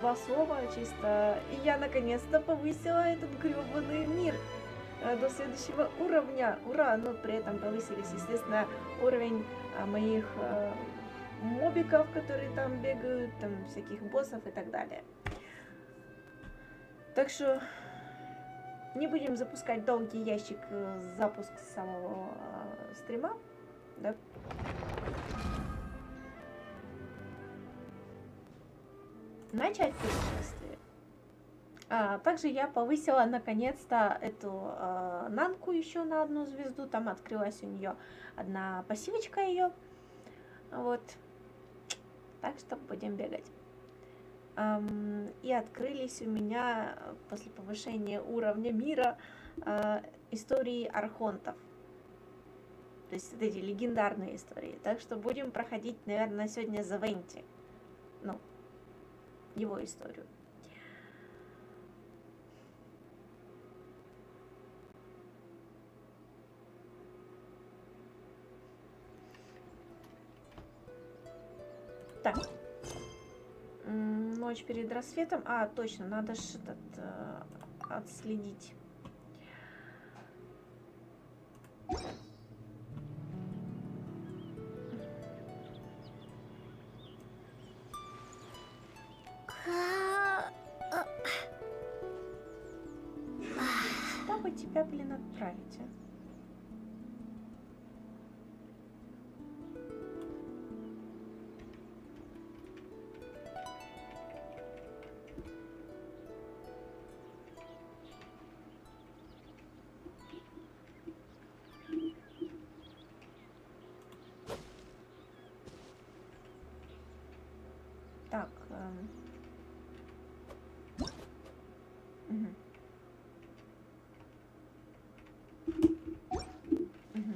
два слова чисто, и я наконец-то повысила этот грёбаный мир до следующего уровня. Ура! Но при этом повысились, естественно, уровень моих мобиков, которые там бегают, там всяких боссов и так далее. Так что не будем запускать долгий ящик запуск самого стрима, да? Начать путешествие. Также я повысила наконец-то эту Нанку еще на 1 звезду. Там открылась у нее одна пассивочка ее. Вот. Так что будем бегать. И открылись у меня после повышения уровня мира истории архонтов. То есть вот эти легендарные истории. Так что будем проходить, наверное, сегодня за Венти. Ну, его историю. Так. Ночь перед рассветом. Точно, надо же отследить. Куда бы тебя, блин, отправить, а? Так. Угу. Угу.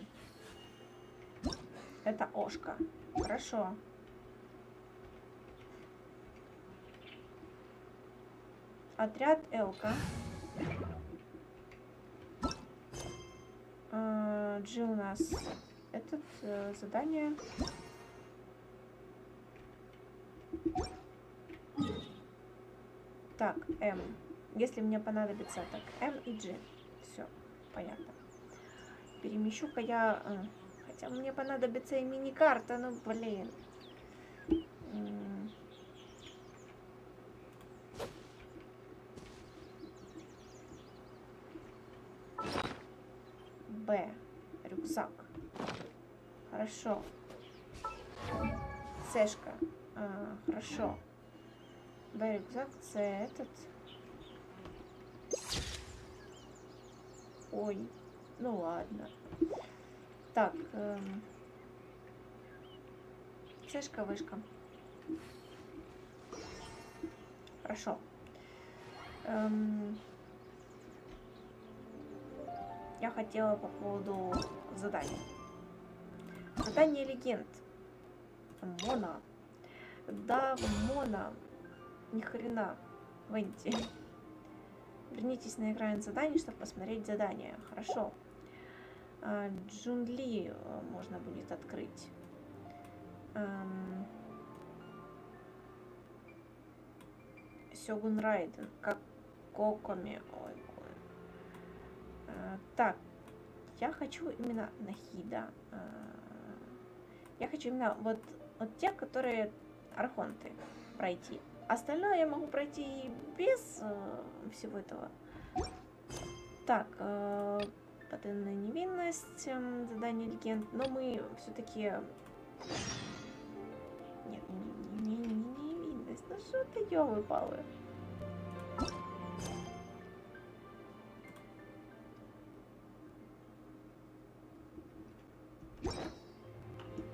Это Ошка. Хорошо. Отряд Элка. G у нас этот задание. Так, М. Если мне понадобится, так, М и G. Все, понятно. Перемещу-ка я... Хотя мне понадобится и мини-карта, ну, блин. Б. Рюкзак. Хорошо. Сэшка. Хорошо. Б. Рюкзак. С. Этот. Ой. Ну ладно. Так. Сэшка, вышка. Хорошо. Я хотела по поводу задания. Задание легенд. Мона. Да, Мона. Ни хрена. Венти. Вернитесь на экран заданий, чтобы посмотреть задание. Хорошо. Джунли можно будет открыть. Сёгун Райден. Как Кокоми. Ой. Так. Я хочу именно Нахида. Я хочу именно вот те, которые архонты пройти. Остальное я могу пройти без всего этого. Так, потерянная невинность, задание легенд. Но мы все-таки... Нет, не невинность. Ну что ты, ёлы-палы.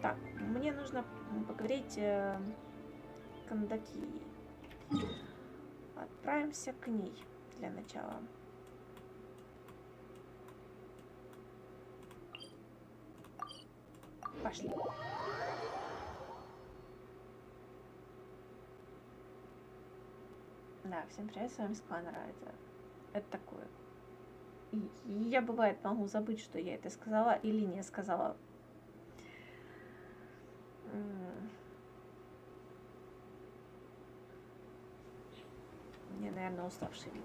Так, мне нужно поговорить Кандаки. Отправимся к ней для начала. Пошли. Да, всем привет, с вами SkalaNaraActing. Это такое. И я, бывает, могу забыть, что я это сказала или не сказала. Мне, наверное, уставший вид.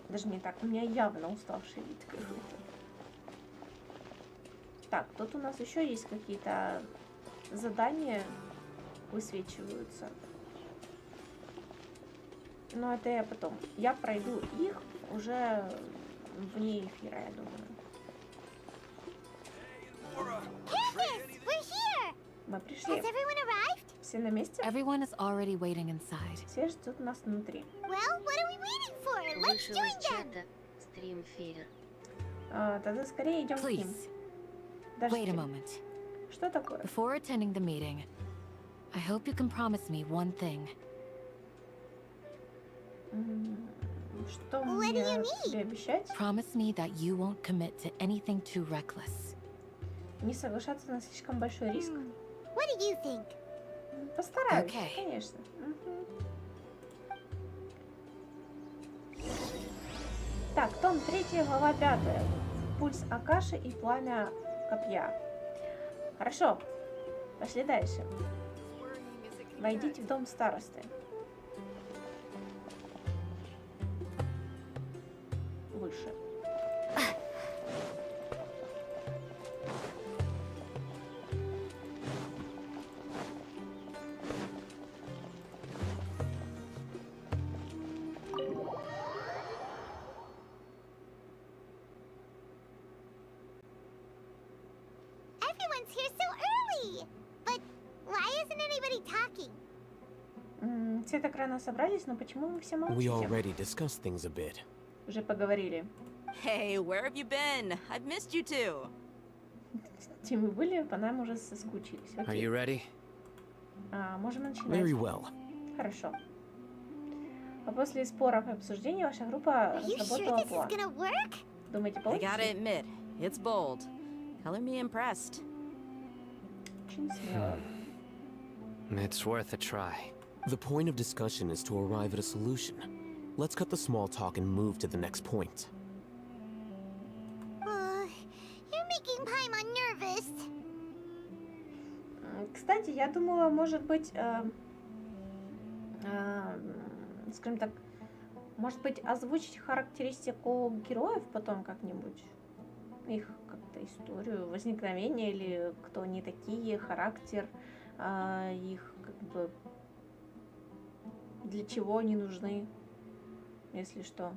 Даже не так, у меня явно уставший вид какой-то. Так, тут у нас еще есть какие-то задания высвечиваются. Но это я потом. Я пройду их уже вне эфира, я думаю. Мы пришли. Все на месте? Everyone is already waiting inside. Все ждут нас внутри. Вышел из чата стримфир. Тогда скорее идем к ним. Please, wait a Подождите. moment. Что такое? Before attending the meeting, I hope you can promise me one thing. Что мне тебе обещать? Promise me that you won't commit to anything too reckless. Не соглашаться на слишком большой риск? What do you think? Постараюсь, Окей. конечно. Так, том 3, глава 5. Пульс Акаши и пламя копья. Хорошо. Пошли дальше. Войдите в дом старосты. Выше. Everyone's here so early. But why isn't anybody talking? Все так рано собрались, но почему вы все We молчите? already discussed things a bit. Уже поговорили. Hey, where have you been? I've missed you too. Где мы были, по нам уже соскучились. Are Окей. you ready? Можем начинать. Very well. Хорошо. А после споров и обсуждений ваша группа Are you sure разработала this is план. gonna work? Думаете, I gotta получится? admit, it's bold. Color me impressed. Очень смело. It's worth a try. The point of discussion is to arrive at a solution. Let's cut the small talk and move to the next point. You're making Paimon nervous. Кстати, я думала, может быть, скажем так, может быть, озвучить характеристику героев потом как-нибудь, их как-то историю возникновения или кто они такие, характер, их как бы для чего они нужны, если что.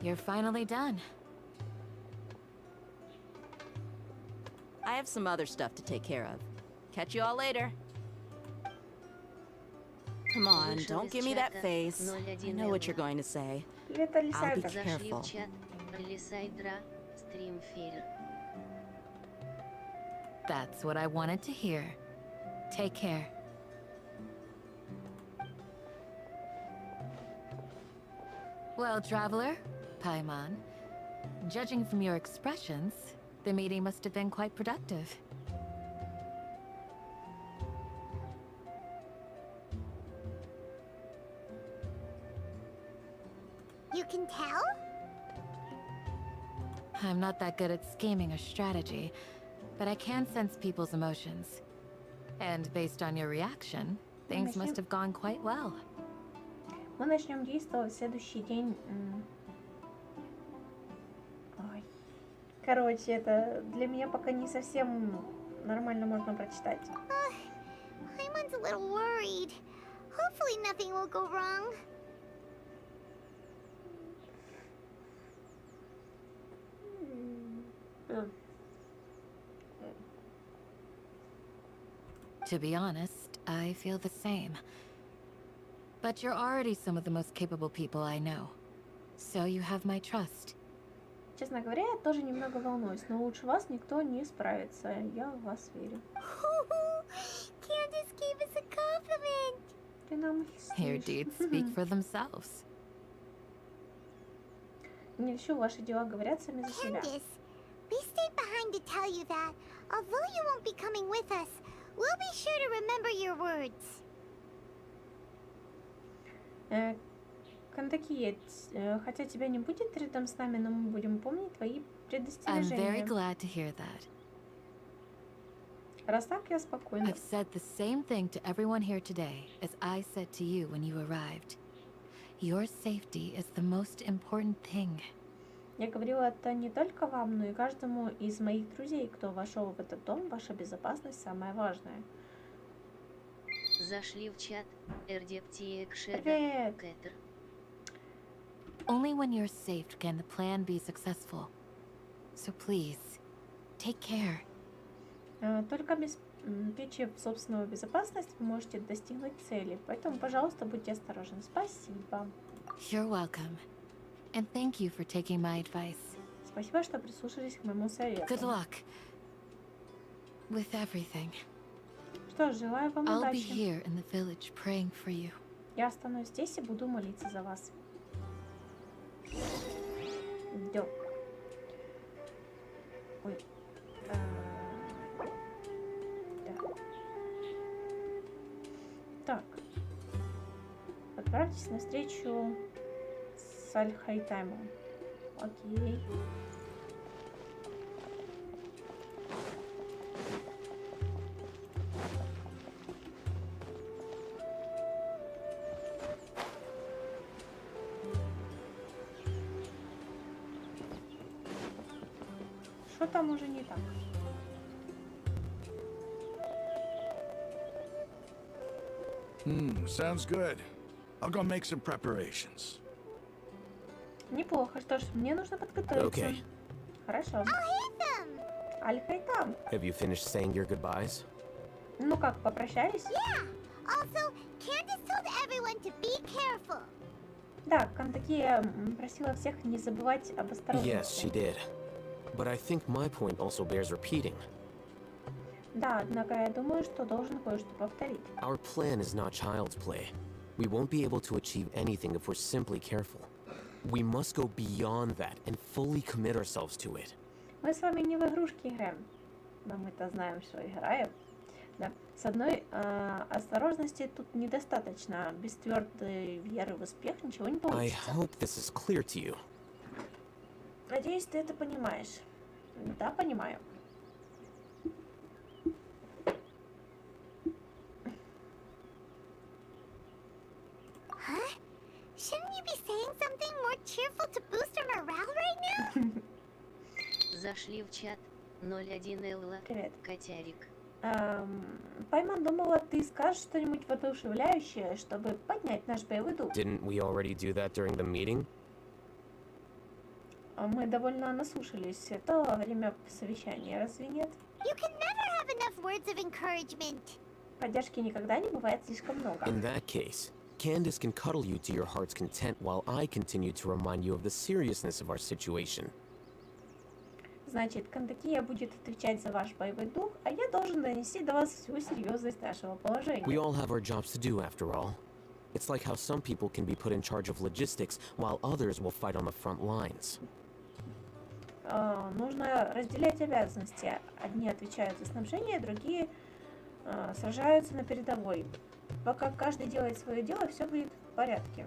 You're finally done. I have some other stuff to take care of. Catch you all later. Come on, Вышел don't из give me that чата face. I 01 know what you're Элла. going to say. Привет, I'll be Алисайдер. Зашли careful. в чат Лисайдра стримфир. That's what I wanted to hear. Take care. Well, traveler, Paimon, judging from your expressions, the meeting must have been quite productive. You can tell? I'm not that good at scheming or strategy, but I can sense people's emotions. And based on your reaction, things must have gone quite well. Мы начнем действовать в следующий день. Ой. Короче, это для меня пока не совсем нормально можно прочитать. Paimon's a little worried. Hopefully nothing will go wrong. To be honest, I feel the same. But you're already some of the most capable people I know. So you have my trust. Честно говоря, я тоже немного волнуюсь, но лучше вас никто не справится. Я в вас верю. Candace gave us a compliment. Ты нам Your льстишь. deeds speak for themselves. Не все ваши дела говорят сами за себя. Candace, we stayed behind to tell you that, although you won't be coming with us, sure to remember your words. Кантаки, хотя тебя не будет рядом с нами, но мы будем помнить твои I'm very предостережения. glad to hear that. Раз так, я спокойна. I've said the same thing to everyone here today as I said to you when you arrived. Your safety is the most important thing. Я говорила это не только вам, но и каждому из моих друзей, кто вошел в этот дом. Ваша безопасность самое важное. Зашли в чат. Текущее. Привет! Кэтер. Only when you're safe can the plan be successful. So please, take care. Только обеспечив собственную безопасность, вы можете достигнуть цели. Поэтому, пожалуйста, будьте осторожны. Спасибо. You're welcome. And thank you for taking my advice. Спасибо, что прислушались к моему совету. Good luck with everything. Что ж, желаю вам I'll be удачи. here in the village praying for you. Я останусь здесь и буду молиться за вас. Идем. Ой. Да. Так. Отправьтесь на встречу с Альхайтаймом. Окей. Что там уже не так? Sounds good. I'll go make some preparations. Неплохо. Что ж, мне нужно подготовиться. Okay. Хорошо. I'll hit them. Альхайтам. Have you finished saying your goodbyes? Ну как, попрощались? Yeah. Also, Candace told everyone to be careful. Да, Кантаки просила всех не забывать об осторожности. Yes, she did. But I think my point also bears repeating. Да, однако я думаю, что должен кое-что повторить. Our plan is not child's play. We won't be able to achieve anything if we're simply careful. We must go beyond that and fully commit ourselves to it. Мы с вами не в игрушки играем, но мы-то знаем, что играем. Да. С одной осторожности тут недостаточно. Без твердой веры в успех ничего не I получится. hope this is clear to you. Надеюсь, ты это понимаешь. Да, понимаю. Huh? Shouldn't you be saying something more cheerful to boost our morale right now? Зашли в чат. 01 Элла. Привет. Котярик. Пайман думала, ты скажешь что-нибудь воодушевляющее, чтобы поднять наш боевой дух. Didn't we already do that during the meeting? Мы довольно наслушались этого во время совещания, разве нет? You can never have enough words of encouragement. Поддержки никогда не бывает слишком много. In that case, Candace can cuddle you to your heart's content while I continue to remind you of the seriousness of our situation. Значит, Кантакия будет отвечать за ваш боевой дух, а я должен донести до вас всю серьезность нашего положения. We all have our jobs to do after all. It's like how some people can be put in charge of logistics while others will fight on the front lines. Нужно разделять обязанности. Одни отвечают за снабжение, другие сражаются на передовой. Пока каждый делает свое дело, все будет в порядке.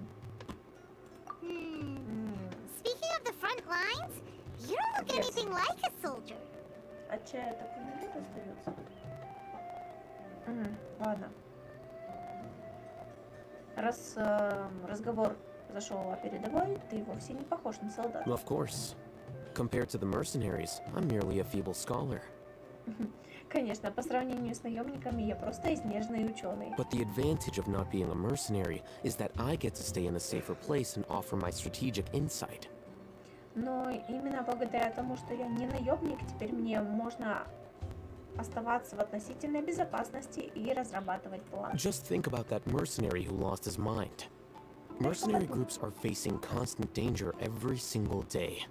Speaking of the front lines, you don't look Yes. anything like a soldier. От чая такой налет остается. Ладно. Раз разговор зашел о передовой, ты вовсе не похож на солдата. Of course. Compared to the mercenaries, I'm merely a feeble scholar. Конечно, по сравнению с наемниками я просто изнеженный ученый. But the advantage of not being a mercenary is that I get to stay in a safer place and offer my strategic insight. Но именно благодаря тому, что я не наемник, теперь мне можно оставаться в относительной безопасности и разрабатывать план. Just think about that mercenary who lost his mind. Mercenary groups are facing constant danger every single day.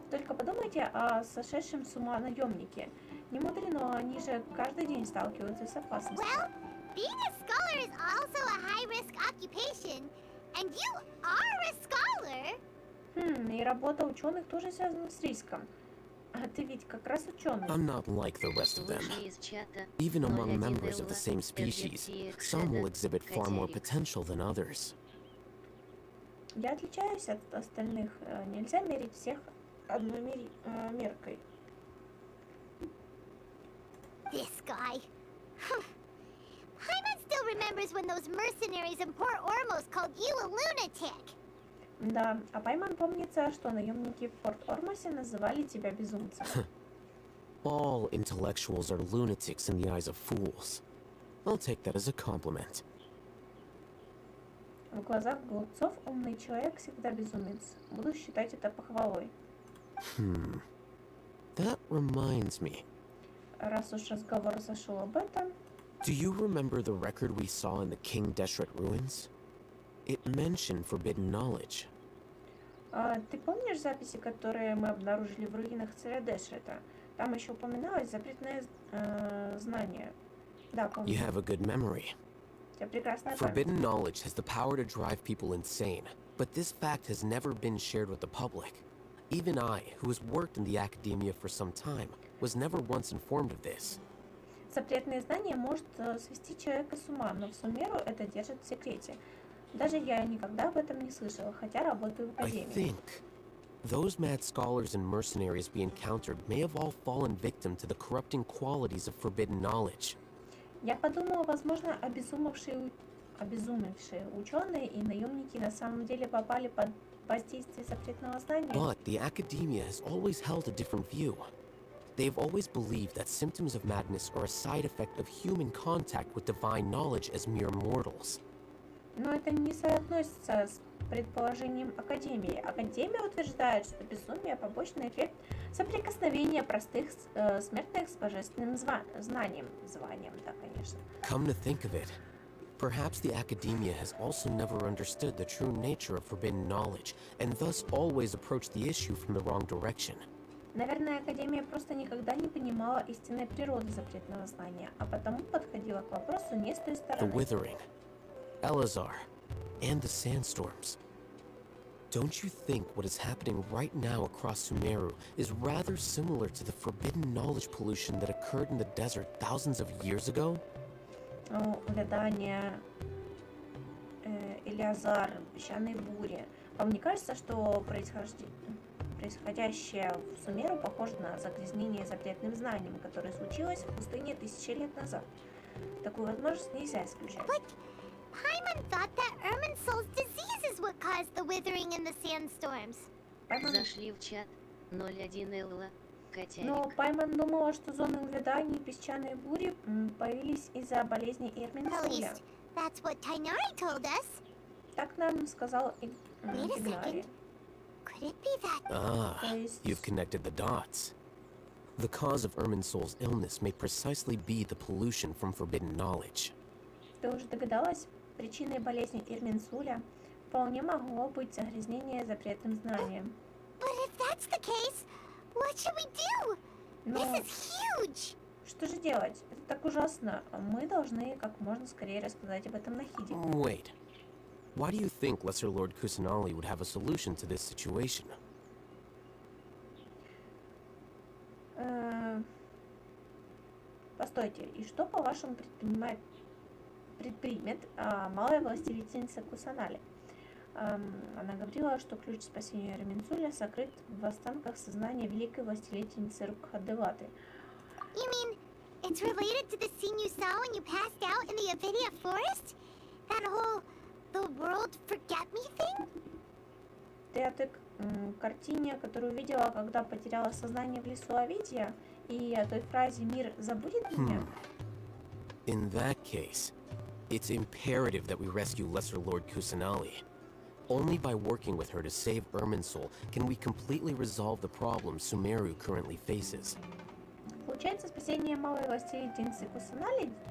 Только подумайте о сошедшем с ума наемнике. Не мудрено, они же каждый день сталкиваются с опасностью. Well, being a scholar is also a high-risk occupation, and you are a scholar. И работа ученых тоже связана с риском. А ты ведь как раз ученый. I'm not like the rest of them. Слушай из чата. Even among 01 members of the same species, some will exhibit far more potential than others. Я отличаюсь от остальных. Нельзя мерить всех одной меркой. This guy. Paimon still remembers when those mercenaries in Port Ormos called you a lunatic. Да, а Пайман помнится, что наемники в Порт-Ормосе называли тебя безумцем. All intellectuals are lunatics in the eyes of fools. I'll take that as a compliment. В глазах глупцов умный человек всегда безумец. Буду считать это похвалой. That reminds me. Раз уж разговор зашел об этом, Do you remember the record we saw in the King Deshret ruins? It mentioned forbidden knowledge. ты помнишь записи, которые мы обнаружили в руинах царя Дэшрета? Там еще упоминалось запретное знание. Да, помню. You have a good memory. У тебя прекрасная память. Forbidden knowledge has the power to drive people insane, but this fact has never been shared with the public. Even I, who has worked in the academia for some time, was never once informed of this. Запретное знание может свести человека с ума, но в сумеру это держит в секрете. Даже я никогда об этом не слышала, хотя работаю в I академии. think those mad scholars and mercenaries we encountered may have all fallen victim to the corrupting qualities of forbidden knowledge. Я подумала, возможно, обезумевшие ученые и наемники на самом деле попали под воздействие запретного знания. But the academia has always held a different view. They've always believed that symptoms of madness are a side effect of human contact with divine knowledge as mere mortals. Но это не соотносится с предположением Академии. Академия утверждает, что безумие – побочный эффект соприкосновения простых смертных с божественным званием, да, конечно. Come to think of it, perhaps the academia has also never understood the true nature of forbidden knowledge, and thus always approached the issue from the wrong direction. Наверное, Академия просто никогда не понимала истинной природы запретного знания, а потому подходила к вопросу не с той The стороны. Withering, Elazar, and the Sandstorms. Don't you think what is happening right now across Sumeru is rather similar to the forbidden knowledge pollution that occurred in the desert thousands of years ago? Увядание, Элиазар, песчаные бури. Вам не кажется, что происходящее в Сумеру похоже на загрязнение запретным знанием, которое случилось в пустыне 1000 лет назад? Такую возможность нельзя исключать. But Paimon thought that Irminsul's disease is what caused the withering and the sandstorms. Зашли в чат. 01 Элла. Но Котярик. Пайман думала, что зоны увяданий и песчаные бури появились из-за болезни At Ирминсуля. least, that's what Tainari told us. Так нам сказал Wait a Игнари. second. Could it be that? Ah, То есть- you've connected the dots. The cause of Irminsul's illness may precisely be the pollution from forbidden knowledge. Ты уже догадалась? Причиной болезни Ирминсуля вполне могло быть загрязнение запретным знанием. But if that's the case, what should we do? Но This is huge. что же делать? Это так ужасно. Мы должны как можно скорее рассказать об этом Нахиде. Wait. Why do you think Lesser Lord Kusanali would have a solution to this situation? Постойте, и что, по-вашему, предпримет малая властелительница Кусанали? Она говорила, что ключ к спасению Ирминсуля сокрыт в останках сознания великой властелительницы Рукхадеваты. You mean it's related to the scene you saw when you passed out in the Avidia forest? That whole the world forget me thing? Ты о той картине, которую видела, когда потеряла сознание в лесу Авидия, и о той фразе «Мир забудет меня»? In that case, it's imperative that we rescue Lesser Lord Kusanali. Only by working with her to save Irminsul can we completely resolve the problems Sumeru currently faces. Получается, спасение малой властелительницы Кусанали –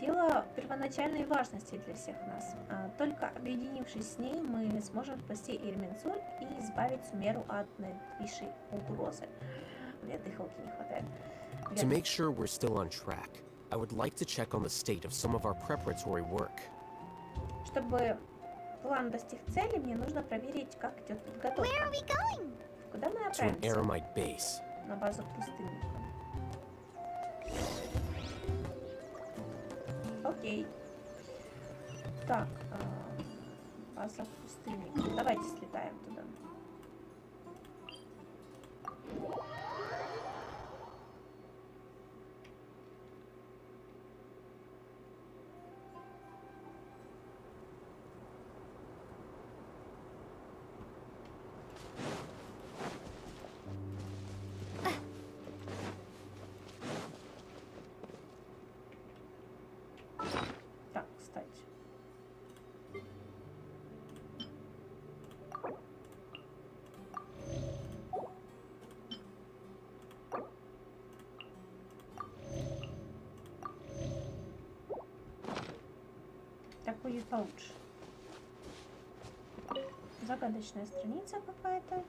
дело первоначальной важности для всех нас. Только объединившись с ней, мы сможем спасти Ирминсуль и избавить Сумеру от нависшей угрозы. Мне дыхалки не хватает. To make sure we're still on track, I would like to check on the state of some of our preparatory work. Чтобы план достиг цели, мне нужно проверить, как идет Where are подготовка. we going? Куда мы To an направимся? Aramite base. на базу пустынника. Окей. Так, база пустынника. Давайте слетаем туда. Так, кстати. Так будет получше. Загадочная страница какая-то.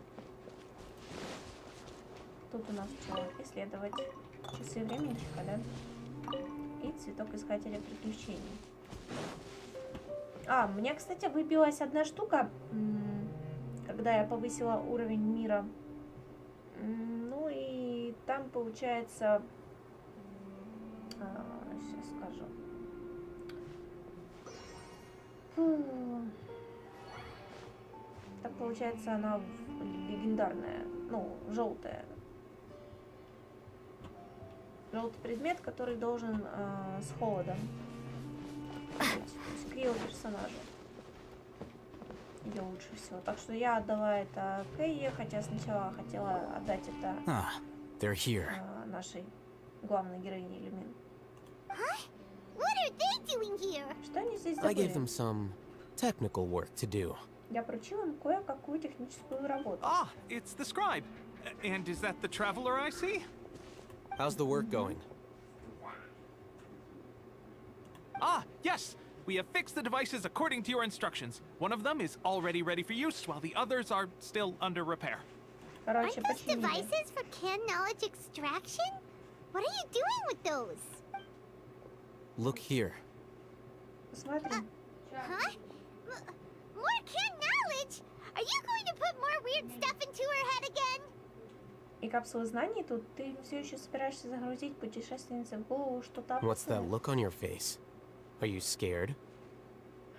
Тут у нас что? Исследовать часы времени, да? И цветок искателя приключений. Мне, кстати, выбилась одна штука, когда я повысила уровень мира. Ну и там получается... сейчас скажу. Так получается, она легендарная, ну, желтая. Желтый предмет, который должен с холодом быть к ее персонажу. Или лучше всего. Так что я отдала это Кэйе, хотя сначала хотела отдать это They're here. Нашей главной героине Люмин. What are they doing here? Что они здесь I gave забыли? them some technical work to do. Я поручила им кое-какую техническую работу. Ah, it's the scribe. And is that the traveler I see? How's the work going? Ah, yes. We have fixed the devices according to your instructions. One of them is already ready for use, while the others are still under repair. Aren't Короче, those починили. devices for canned knowledge extraction? What are you doing with those? Look here. Смотри. Huh? More canned knowledge? Are you going to put more weird stuff into her head again? И капсулы знаний тут. Ты все еще собираешься загрузить путешественнице в голову что-то What's that опасное? look on your face? Are you scared?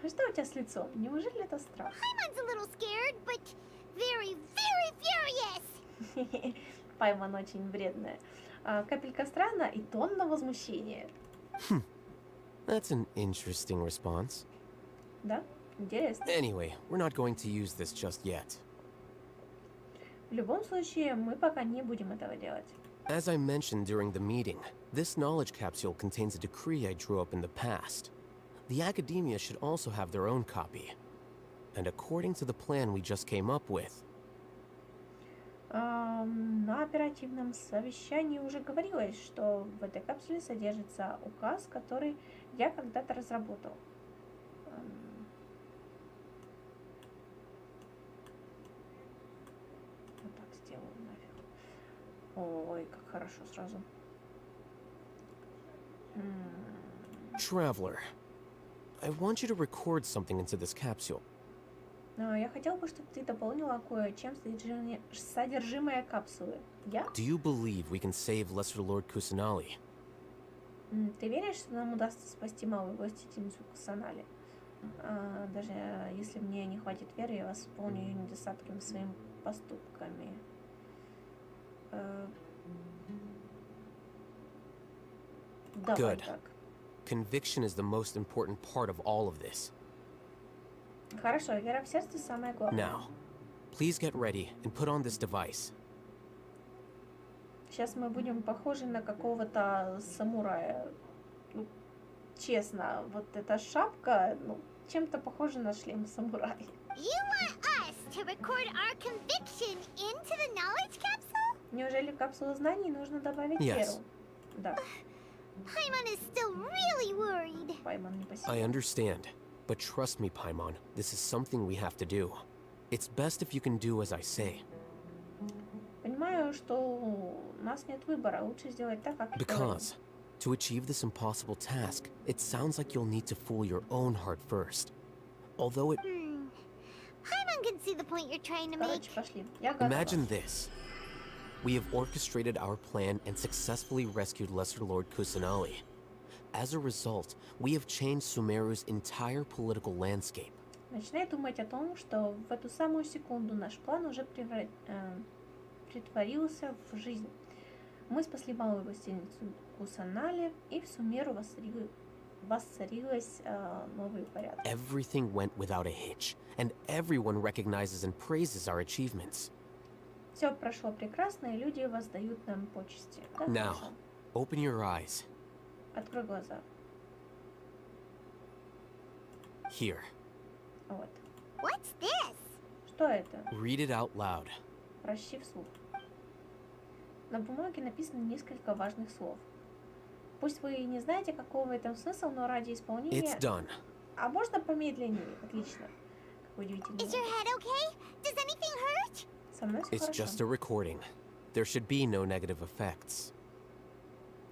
Что у тебя с лицом? Неужели это страх? Paimon's a little scared, but very, very furious. Пайман очень вредная. Капелька страна и тонна возмущения. That's an interesting response. Да? Интересно. Anyway, we're not going to use this just yet. В любом случае, мы пока не будем этого делать. As I mentioned during the meeting, this knowledge capsule contains a decree I drew up in the past. The academia should also have their own copy. And according to the plan we just came up with, На оперативном совещании уже говорилось, что в этой капсуле содержится указ, который я когда-то разработал. Вот так сделаю нафиг. Ой, как хорошо сразу. Traveler, I want you to record something into this capsule. Я хотела бы, чтобы ты дополнила кое-чем содержимое капсулы. Я? Do you believe we can save Lesser Lord Kusanali? Ты веришь, что нам удастся спасти малую гостиницу Кусанали? Даже если мне не хватит веры, я восполню ее недостатками своими поступками. Давай Good. так. Conviction is the most important part of all of this. Хорошо, вера в сердце самое главное. Now, please get ready and put on this device. Сейчас мы будем похожи на какого-то самурая. Ну, честно, вот эта шапка, ну, чем-то похожа на шлем самурая. You want us to record our conviction into the knowledge capsule? Неужели в капсулу знаний нужно добавить Yes. веру? Да, Paimon is still really worried. Пайман не посидел. I understand, but trust me, Paimon, this is something we have to do. It's best if you can do as I say. Понимаю, что у нас нет выбора, лучше сделать так, как я говорю. Because, to achieve this impossible task, it sounds like you'll need to fool your own heart first. Although it... Paimon can see the point you're trying to make. Короче, пошли. Я готова. Imagine this. We have orchestrated our plan and successfully rescued Lesser Lord Kusanali. As a result, we have changed Sumeru's entire political landscape. Начинай думать о том, что в эту самую секунду наш план уже притворился в жизнь. Мы спасли малую гостиницу Кусанали, и в Сумеру воцарилась новый порядок. Everything went without a hitch, and everyone recognizes and praises our achievements. Все прошло прекрасно, и люди воздают нам почести. Да, Now, хорошо. open your eyes. Открой глаза. Here, Вот. What's this? Что это? read it out loud. Прочти вслух. На бумаге написано несколько важных слов. Пусть вы и не знаете, какого в этом смысл, но ради исполнения... It's done. А можно помедленнее? Отлично. Как удивительно. Is your head okay? Does anything hurt? Со мной все It's хорошо. just a recording. There should be no negative effects.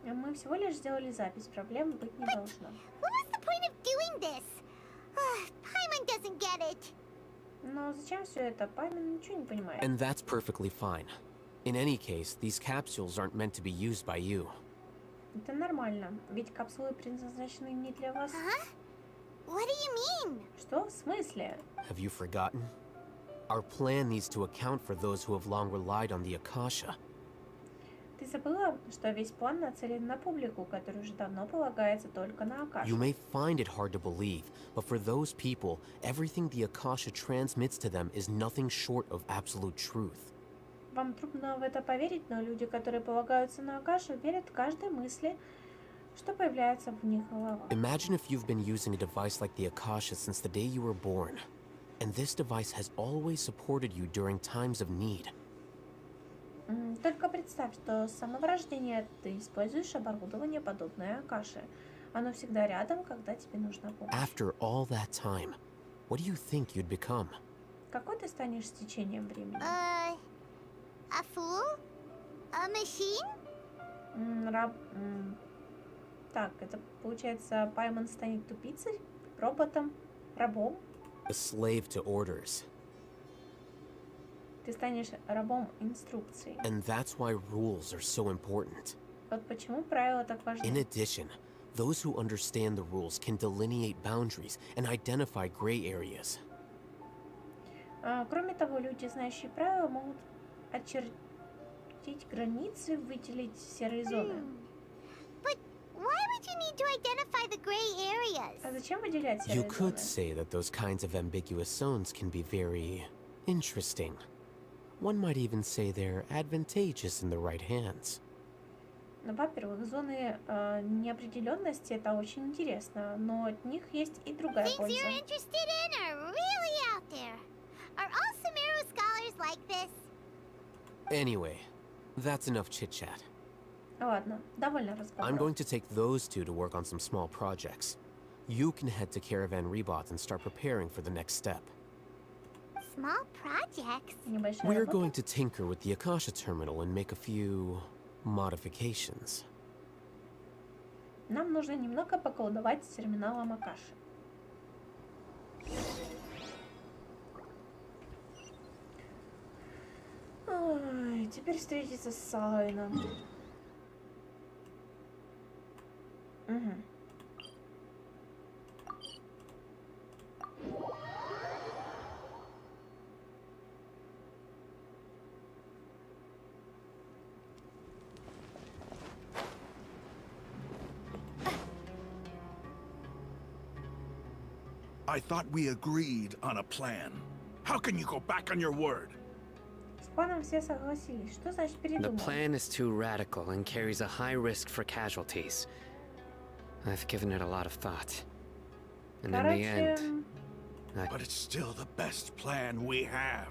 Мы всего лишь сделали запись, проблем быть не должно. What was the point of doing this? Paimon doesn't get it. Но зачем все это? Память ничего не понимает. And that's perfectly fine. In any case, these capsules aren't meant to be used by you. Это нормально, ведь капсулы предназначены не для вас. Huh? What do you mean? Что? В смысле? Have you forgotten? Our plan needs to account for those who have long relied on the Akasha. Ты забыла, что весь план нацелен на публику, которая уже давно полагается только на You Акашу. may find it hard to believe, but for those people, everything the Akasha transmits to them is nothing short of absolute truth. Вам трудно в это поверить, но люди, которые полагаются на Акашу, верят каждой мысли, что появляется в них головах. Imagine if you've been using a device like the Akasha since the day you were born, and this device has always supported you during times of need. Только представь, что с самого рождения ты используешь оборудование, подобное Акаше. Оно всегда рядом, когда тебе нужна помощь. After all that time, what do you think you'd become? Какой ты станешь с течением времени? A fool? A machine? Так, это получается, Паймон станет тупицей, роботом, рабом. A slave to orders. Ты станешь рабом инструкций. And that's why rules are so important. Вот почему правила так важны. In addition, those who understand the rules can delineate boundaries and identify gray areas. Кроме того, люди, знающие правила, могут очертить границы, выделить серые зоны. But why would you need to identify the gray areas? А зачем выделять You серые could зоны? say that those kinds of ambiguous zones can be very interesting. One might even say they're advantageous in the right hands. Ну, во-первых, зоны неопределенности это очень интересно, но от них есть и другая Things польза. you're interested in are really out there. Are all Sumeru scholars like this? Anyway, that's enough chit-chat. Ладно, довольно I'm разговора. going to take those two to work on some small projects. You can head to Caravan Rebot and start preparing for the next step. Small projects? Небольшая We're работа. going to tinker with the Akasha terminal and make a few modifications. Нам нужно немного поколдовать с терминалом Акаши. Ой, теперь встретиться с Сайном. Угу. I thought we agreed on a plan. How can you go back on your word? С планом все согласились. Что значит The передумал? plan is too radical and carries a high risk for casualties. I've given it a lot of thought. And in the Короче, end, But it's still the best plan we have.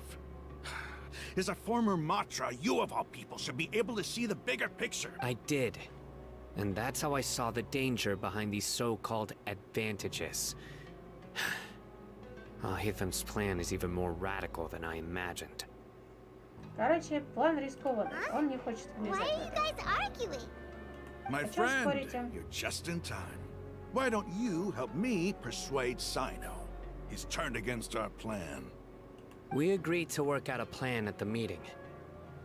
As a former Matra, you of all people should be able to see the bigger picture. I did. And that's how I saw the danger behind these so-called advantages. Hitham's plan is even more radical than I imagined. короче, план рискованный. Он не хочет Why влезать are в you это. guys arguing? My чё friend, спорите? you're just in time. Why don't you help me persuade Sino? He's turned against our plan. We agreed to work out a plan at the meeting.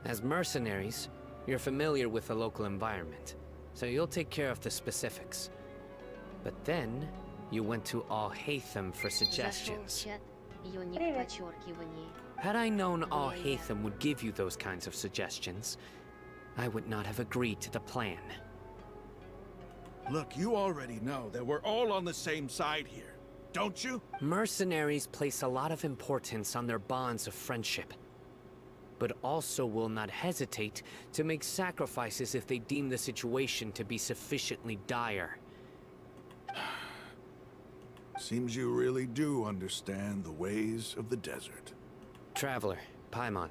As mercenaries, you're familiar with the local environment, so you'll take care of the specifics. But then, you went to Al-Haytham for Зашел в suggestions. чат, юник Привет. подчеркивание. Had I known Al-Haytham would give you those kinds of suggestions, I would not have agreed to the plan. Look, you already know that we're all on the same side here, don't you? Mercenaries place a lot of importance on their bonds of friendship, but also will not hesitate to make sacrifices if they deem the situation to be sufficiently dire. Seems you really do understand the ways of the desert. Traveler, Paimon,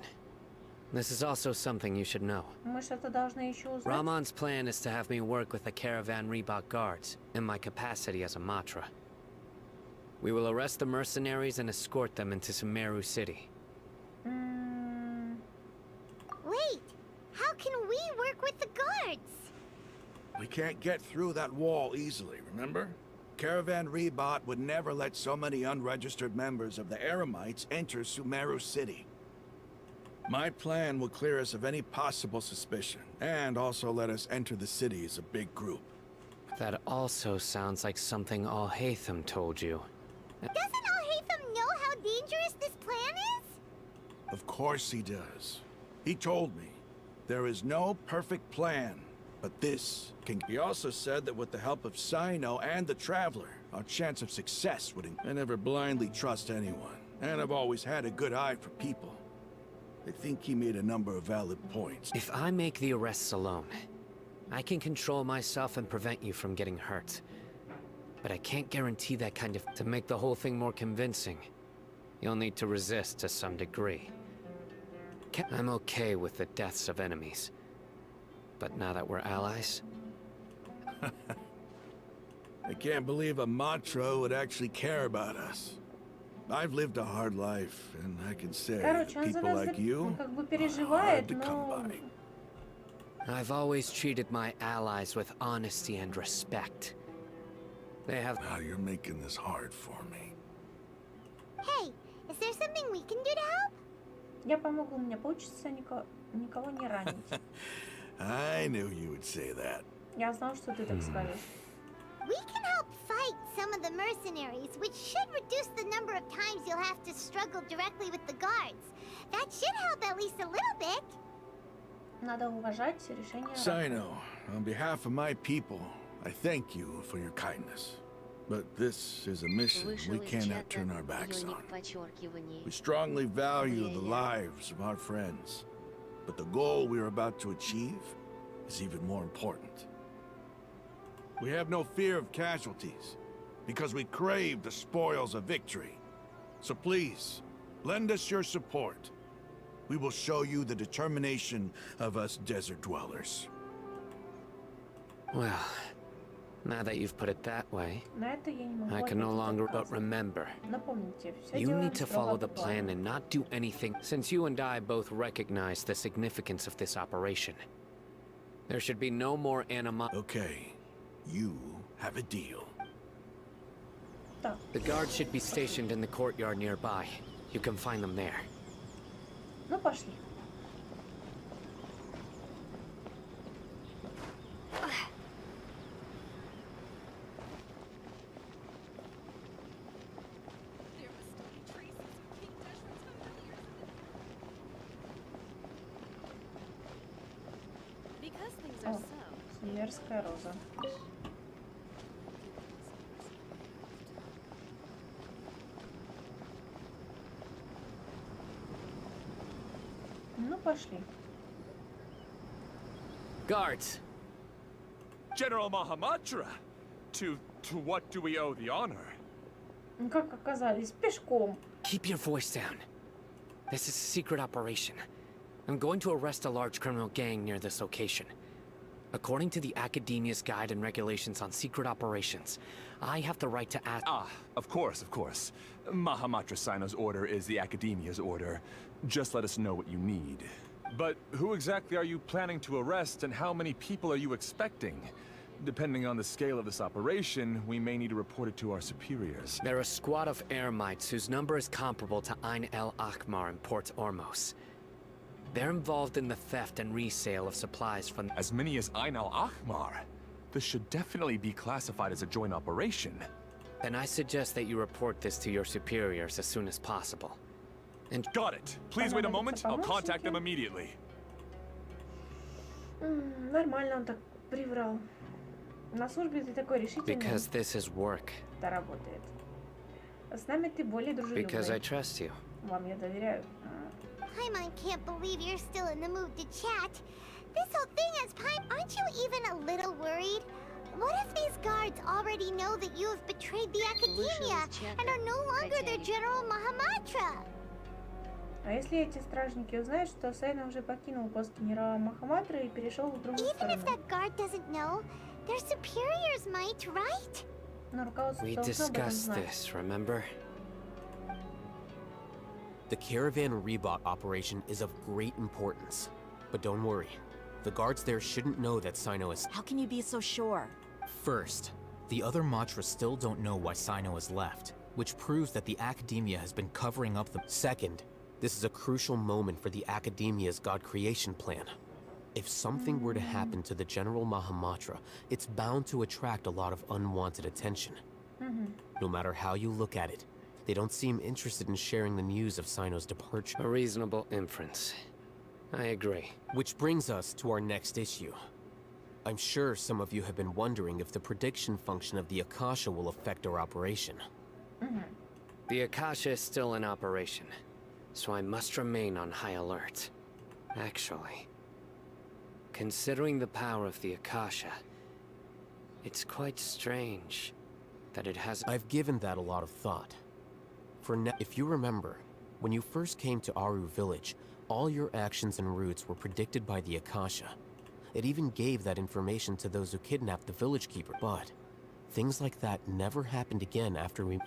this is also something you should know. Мы что-то должны еще узнать. Ramon's plan is to have me work with the Caravan Reebok guards in my capacity as a Matra. We will arrest the mercenaries and escort them into Sumeru City. Wait, how can we work with the guards? We can't get through that wall easily, remember? Caravan Rebot would never let so many unregistered members of the Eremites enter Sumeru City. My plan will clear us of any possible suspicion, and also let us enter the city as a big group. That also sounds like something Al-Haytham told you. Doesn't Al-Haytham know how dangerous this plan is? Of course he does. He told me, there is no perfect plan, but this can... He also said that with the help of Sino and the Traveler, our chance of success would... I never blindly trust anyone, and I've always had a good eye for people. I think he made a number of valid points. If I make the arrests alone, I can control myself and prevent you from getting hurt. But I can't guarantee that kind of... To make the whole thing more convincing, you'll need to resist to some degree. I'm okay with the deaths of enemies. But now that we're allies... I can't believe a Matra would actually care about us. I've lived a hard life, and I can say that Короче, он за people нас like you как бы are переживает, hard to come но... by. I've always treated my allies with honesty and respect. They have... Now you're making this hard for me. Hey, is there something we can do to help? Я помогу, у меня получится никого не ранить. I knew you would say that. Я знал, что ты так скажешь. We can help fight some of the mercenaries, which should reduce the number of times you'll have to struggle directly with the guards. That should help at least a little bit. Надо уважать решение. Sino, on behalf of my people, I thank you for your kindness. But this is a mission we Вышел из cannot чата, turn our backs юник on. подчеркивание. We strongly value the lives of our friends, but the goal we are about to achieve is even more important. We have no fear of casualties, because we crave the spoils of victory. So please, lend us your support. We will show you the determination of us desert dwellers. Well, now that you've put it that way, На это я не могу I can no ответить longer but отказом. remember. Напомните, все You делаем need to строго follow по the plan плану. and not do anything, since you and I both recognize the significance of this operation. There should be no more Okay, you have a deal. Так, The guards should be stationed in the courtyard nearby. You can find them there. ну пошли. О, Северская роза. Ну пошли. Guards! General Mahamatra! To what do we owe the honor? Ну как оказались? Пешком. Keep your voice down. This is a secret operation. I'm going to arrest a large criminal gang near this location. According to the Academia's Guide and Regulations on Secret Operations, I have the right to ask— Ah, of course, of course. Mahamatra Sino's order is the Academia's order. Just let us know what you need. But who exactly are you planning to arrest, and how many people are you expecting? Depending on the scale of this operation, we may need to report it to our superiors. They're a squad of Eremites whose number is comparable to Ain el Akmar in Port Ormos. They're involved in the theft and resale of supplies from... As many as NVIDIA. This should definitely be classified as a joint operation. Then I suggest that you report this to your superiors as soon as possible. And... Got it. Please wait a moment. I'll contact them immediately. Нормально он так приврал. На службе ты такой решительный. Because this is work. Это работает. С нами ты более дружелюбный. Because I trust you. Вам я доверяю. Paimon can't believe you're still in the mood to chat. This whole thing is aren't you even a little worried? What if these guards already know that you have betrayed the Academia and are no longer their General Mahamatra? А если эти стражники узнают, что Сайна уже покинул пост генерала Махаматры и перешел в другую Even сторону? if that guard doesn't know, their superiors might, right? Но руководство We должно об этом discussed знать. this, remember? The caravan rebot operation is of great importance. But don't worry, the guards there shouldn't know that Sino is... How can you be so sure? First, the other Matras still don't know why Sino has left, which proves that the Academia has been covering up the... Second, this is a crucial moment for the Academia's God creation plan. If something were to happen to the General Mahamatra, it's bound to attract a lot of unwanted attention. No matter how you look at it, they don't seem interested in sharing the news of Sino's departure. A reasonable inference. I agree. Which brings us to our next issue. I'm sure some of you have been wondering if the prediction function of the Akasha will affect our operation. The Akasha is still in operation, so I must remain on high alert. Actually, considering the power of the Akasha, it's quite strange that it has... I've given that a lot of thought. For now, if you remember, when you first came to Aru village, all your actions and routes were predicted by the Akasha. It even gave that information to those who kidnapped the village keeper. But things like that never happened again after we...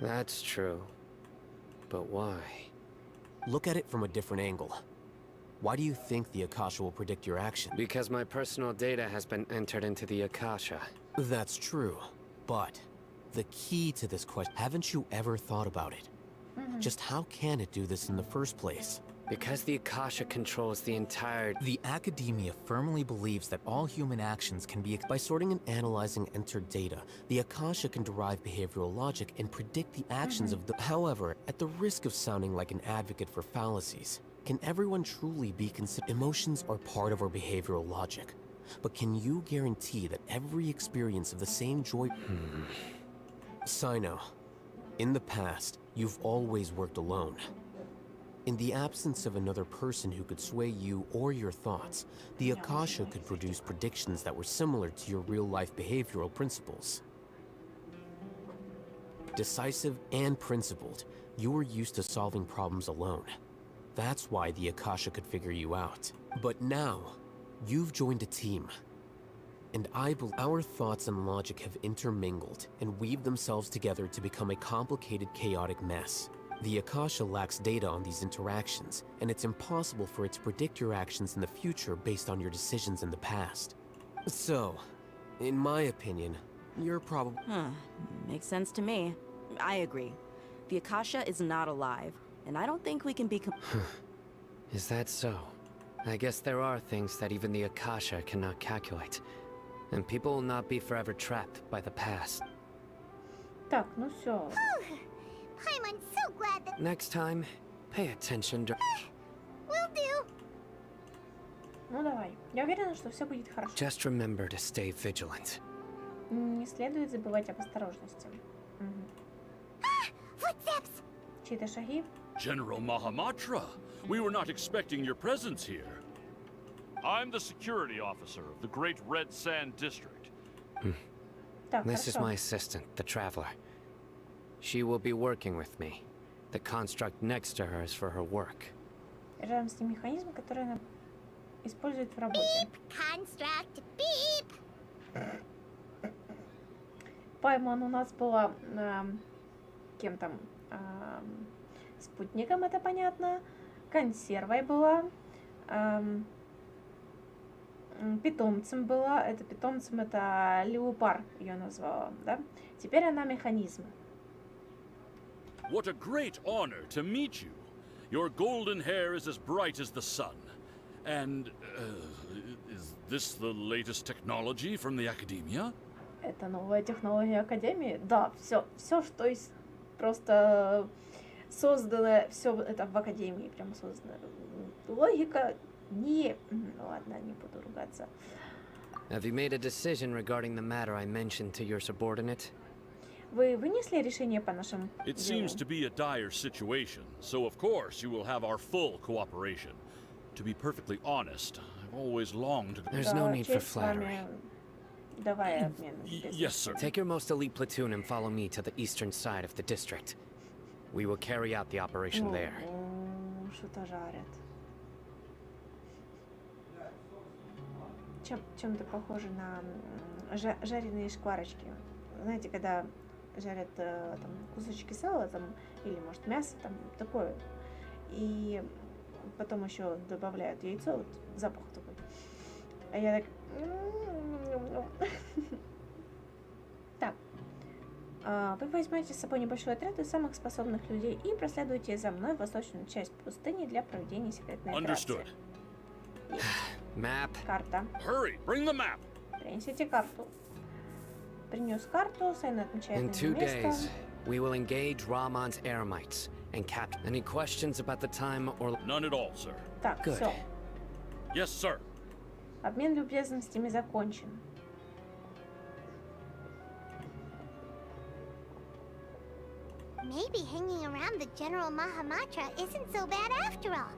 That's true. But why? Look at it from a different angle. Why do you think the Akasha will predict your action? Because my personal data has been entered into the Akasha. That's true, but the key to this question, haven't you ever thought about it? Just how can it do this in the first place? Because the Akasha controls the entire... The Academia firmly believes that all human actions can be... By sorting and analyzing entered data, the Akasha can derive behavioral logic and predict the actions of the... However, at the risk of sounding like an advocate for fallacies, can everyone truly be considered... Emotions are part of our behavioral logic. But can you guarantee that every experience of the same joy... Sino, in the past, you've always worked alone. In the absence of another person who could sway you or your thoughts, the Akasha could produce predictions that were similar to your real-life behavioral principles. Decisive and principled, you were used to solving problems alone. That's why the Akasha could figure you out. But now, you've joined a team. And I believe our thoughts and logic have intermingled and weaved themselves together to become a complicated, chaotic mess. The Akasha lacks data on these interactions, and it's impossible for it to predict your actions in the future based on your decisions in the past. So, in my opinion, you're probably... Makes sense to me. I agree. The Akasha is not alive, and I don't think we can be... Is that so? I guess there are things that even the Akasha cannot calculate. And people will not be forever trapped by the past. Так, ну все. Paimon's so glad that... Next time, pay attention to... Will do. Ну давай. Я уверена, что все будет хорошо. Just remember to stay vigilant. Не следует забывать об осторожности. Footsteps! Чьи-то шаги. General Mahamatra, we were not expecting your presence here. I'm the security officer of the Great Red Sand District. Так, This is хорошо. my assistant, the Traveler. She will be working with me. The construct next to her is for her work. Рядом с ним механизм, который она использует в работе. Construct beep! Паймон у нас была кем там? Спутником, это понятно. Консервой была. Питомцем была. Это питомцем, это Леопар ее назвала, да? Теперь она механизм. What a great honor to meet you. Your golden hair is as bright as the sun. And, is this the latest technology from the Academia? Это новая технология Академии? Да, все, что есть, просто создано, все это в Академии прям создано. Логика не... Ладно, не буду ругаться. Have you made a decision regarding the matter I mentioned to your subordinate? Вы вынесли решение по нашим It seems to be a dire situation, so of course you will have our full cooperation. To be perfectly honest, I've always longed to... There's no need for flattery. Давай обмен. Yes, sir. Take your most elite platoon and follow me to the eastern side of the district. We will carry out the operation there. Что-то жарят. Чем-то похоже на жареные шкварочки. Знаете, когда жарят там кусочки сала там, или может мясо там такое, и потом еще добавляют яйцо, вот запах такой. А я так... Так. Вы возьмете с собой небольшой отряд из самых способных людей и проследуйте за мной в восточную часть пустыни для проведения секретной операции. Map. Карта. Hurry, bring the map. Принесите карту. Принес карту, Сайн отмечает In на 2 место. days, we will engage Ramon's Eremites and capture. Any questions about the time or... None at all, sir. Так, Good. все. Yes, sir. Обмен любезностями закончен. Maybe hanging around the General Mahamatra isn't so bad after all.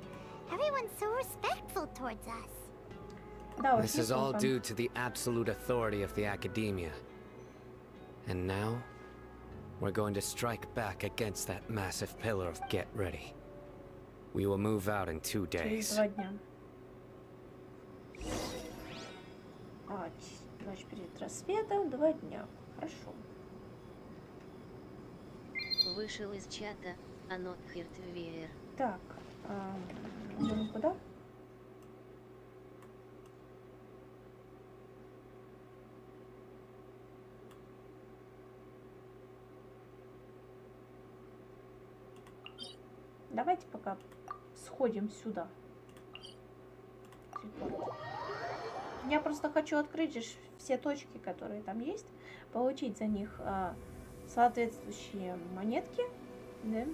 Everyone's so respectful towards us. Да, уж This is all неплохо. due to the absolute authority of the Academia. And now, we're going to strike back against that massive pillar of Get Ready. We will move out in 2 Через days. 2 дня. Ночь перед рассветом, 2 дня. Хорошо. Вышел из чата, Анот Хиртвеер. Так, идем куда? Давайте пока сходим сюда. Я просто хочу открыть же все точки, которые там есть, получить за них соответствующие монетки, да?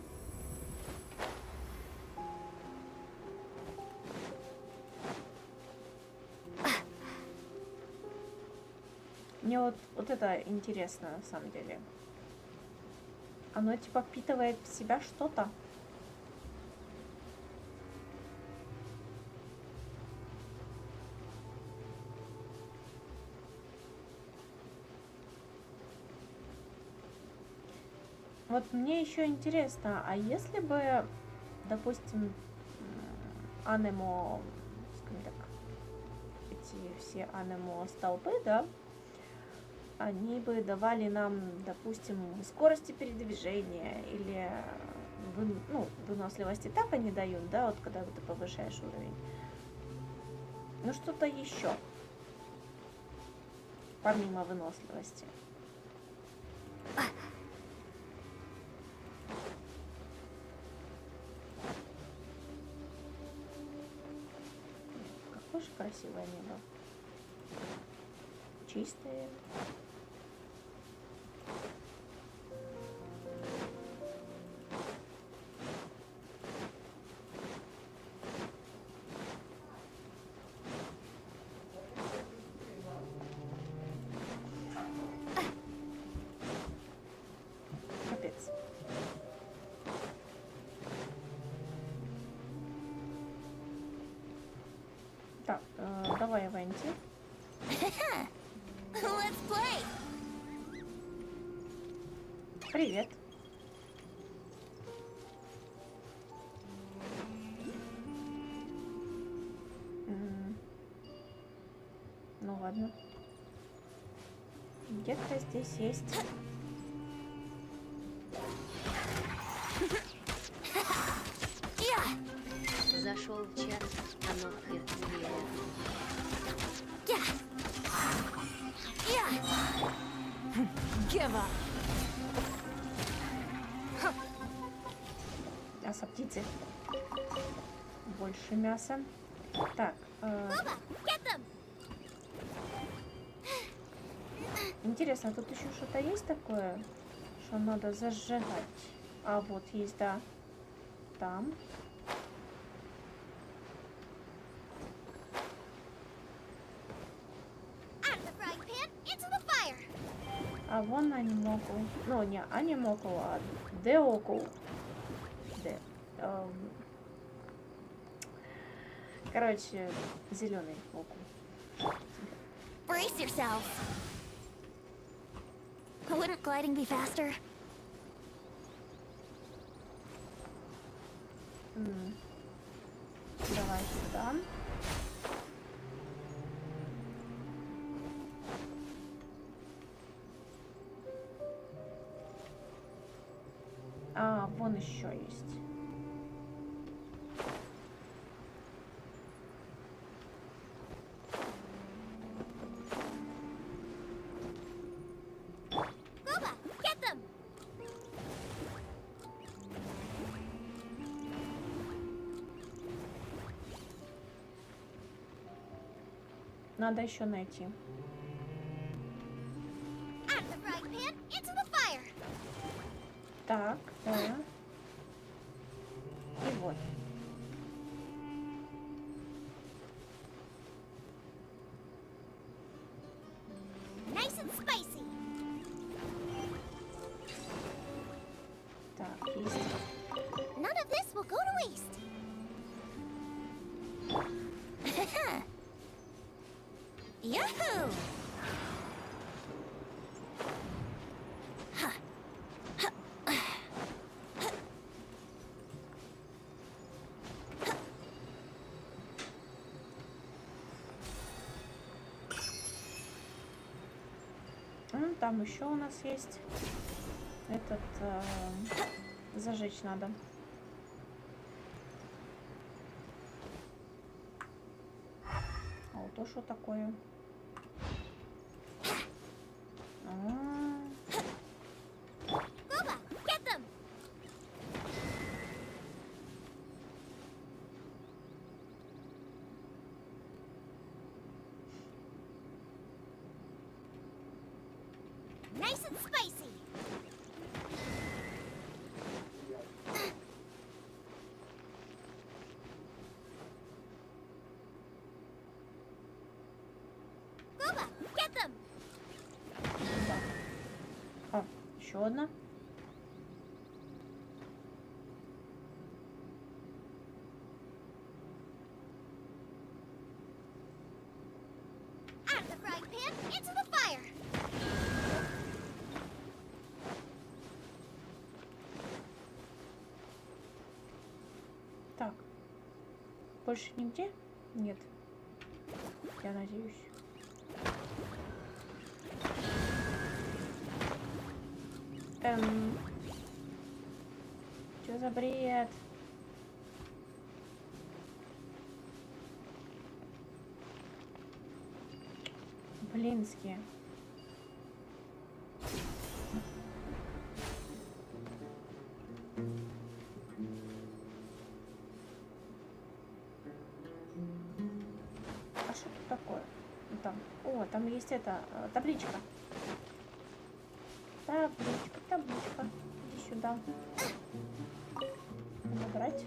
Мне вот это интересно на самом деле. Оно типа впитывает в себя что-то. Вот мне еще интересно, а если бы, допустим, анемо, скажем так, эти все анемо столпы, да, они бы давали нам, допустим, скорости передвижения или выносливости, так они дают, да, вот когда ты повышаешь уровень. Ну что-то еще, помимо выносливости. Какое же красивое небо. Чистое. Капец. Так, давай, Аванти. Let's play. Привет. Ну ладно. Где-то здесь есть. Зашел в чат, Анот Хиртвеер. Give up. А птицы. Больше мяса. Так. Интересно, тут еще что-то есть такое, что надо зажигать? А, вот есть, да. Там. А вон они могут. Ну, не они могут, а деоку. Короче, зеленый оку. Brace yourself. Wouldn't gliding be faster? Давай сюда. А, вон еще есть. Надо еще найти. Так, да. И вот. Nice and spicy. Так, есть. None of this will go to waste. Yahoo! Там еще у нас есть этот зажечь надо. А вот то что такое? Nice and spicy. Goba, get them. Да. А, еще одна. Out of the frying pan, into the fire. Так. Больше нигде? Нет. Я надеюсь. Что за бред? Блинские. А что тут такое? Там. О, там есть эта табличка. Табличка. Иди сюда. Надо брать.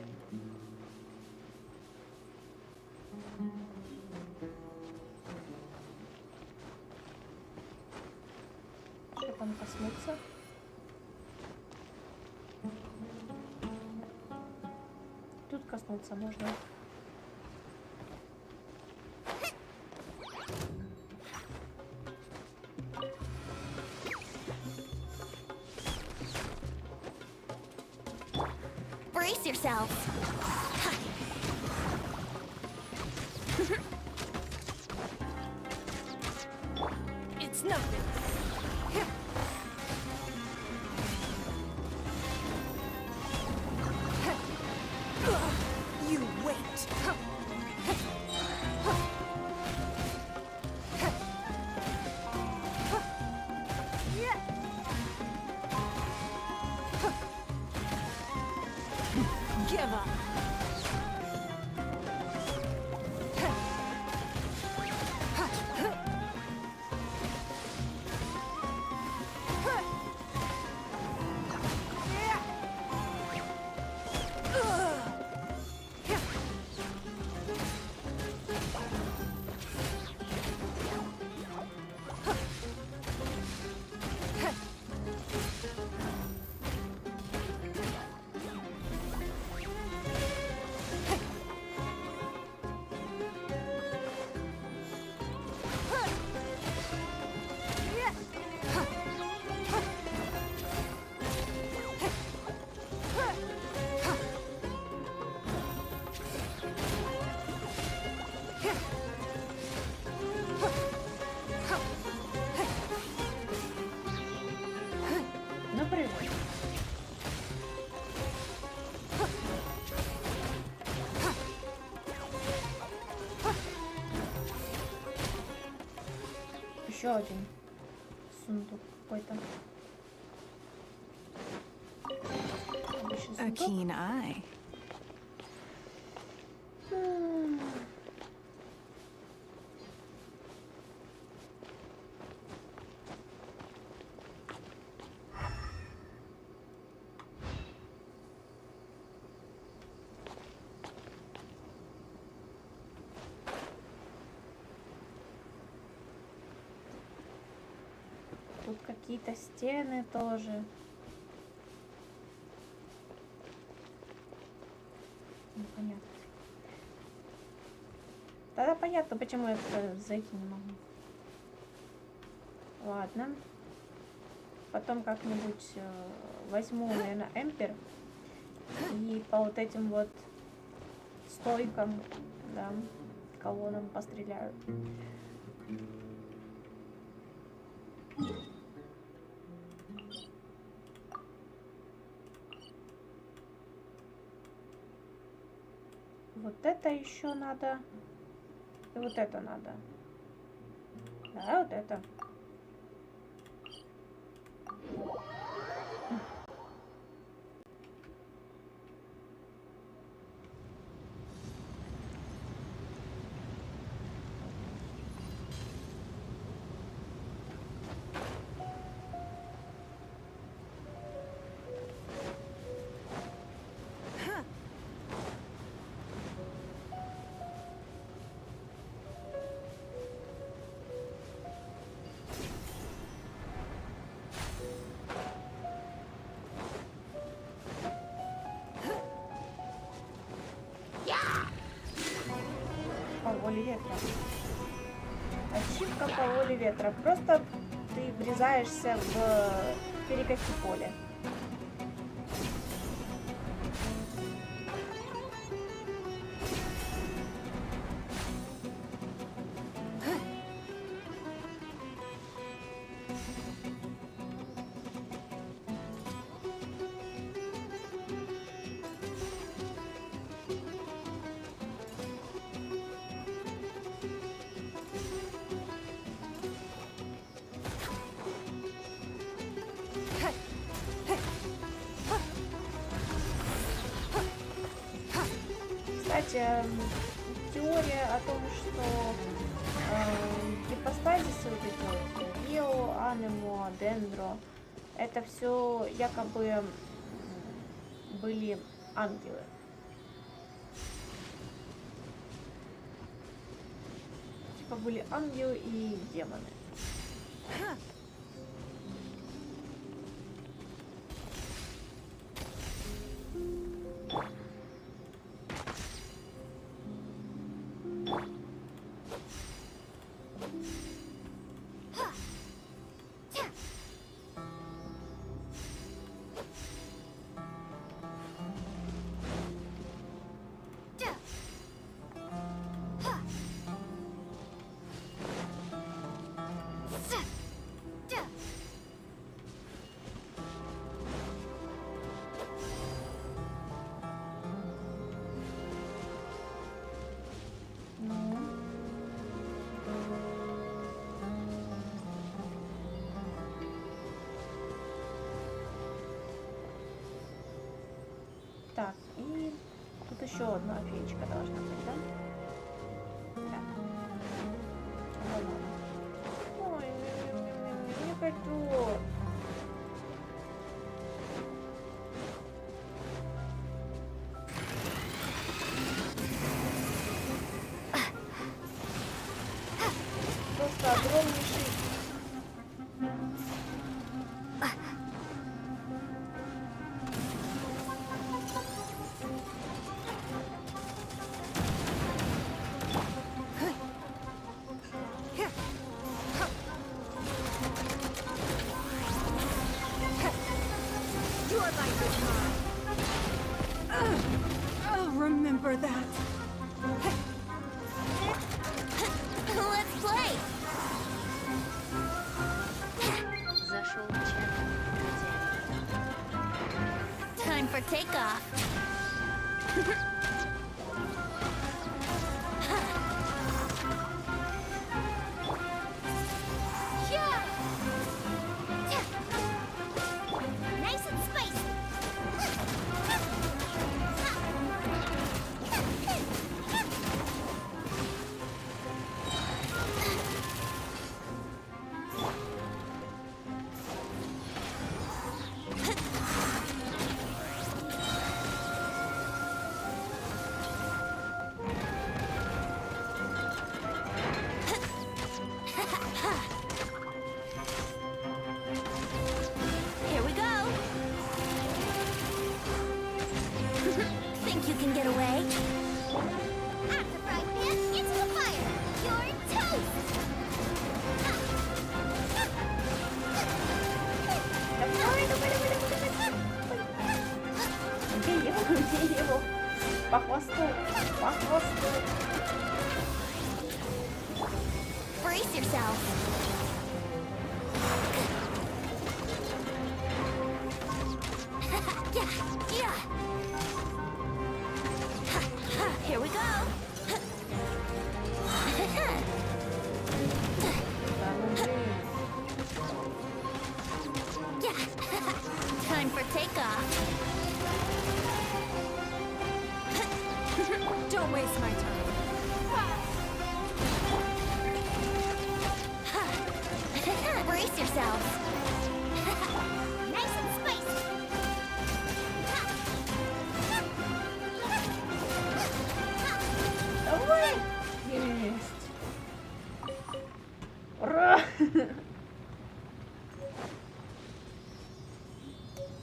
Что там коснуться? Тут коснуться можно. Brace yourselves. It's nothing. You wait. Give up. живой. Еще один сундук какой-то. A keen eye. Тут какие-то стены тоже. Непонятно. Тогда понятно, почему я туда зайти не могу. Ладно. Потом как-нибудь возьму, наверное, эмпер. И по вот этим вот стойкам, да, колоннам постреляю. Вот это еще надо. И вот это надо. Да, вот это. По воле ветра. Ачивка по воле ветра. Просто ты врезаешься в перекати поле. Кстати, теория о том, что ипостазисы вот эти вот био, анемо, дендро, это все якобы были ангелы. Типа были ангелы и демоны. Так, и тут еще одна феечка должна быть, да? Да. Ой, не хочу. Просто огромнейший. I'll remember that. Let's play! Зашел в чат. Time for takeoff. Nice and spicy. Here we go. Think you can get away? After fry pan, into the fire. You're toast. Бей его. По хвосту. По хвосту. Brace yourself. Yeah. Here we go. Time for takeoff. Don't waste my time. Brace yourselves. Nice and spicy. Давай! Есть. Ура!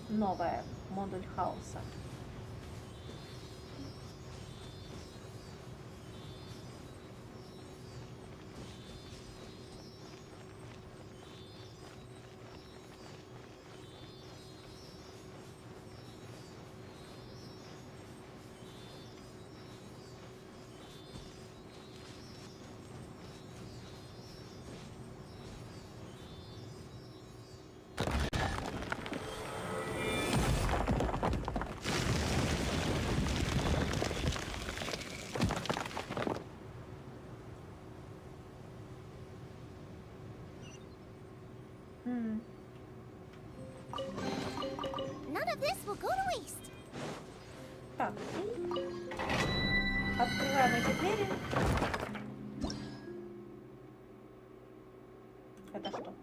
Новая модуль хаоса. None of this will go to waste. Так, и открываем эти двери. Это что?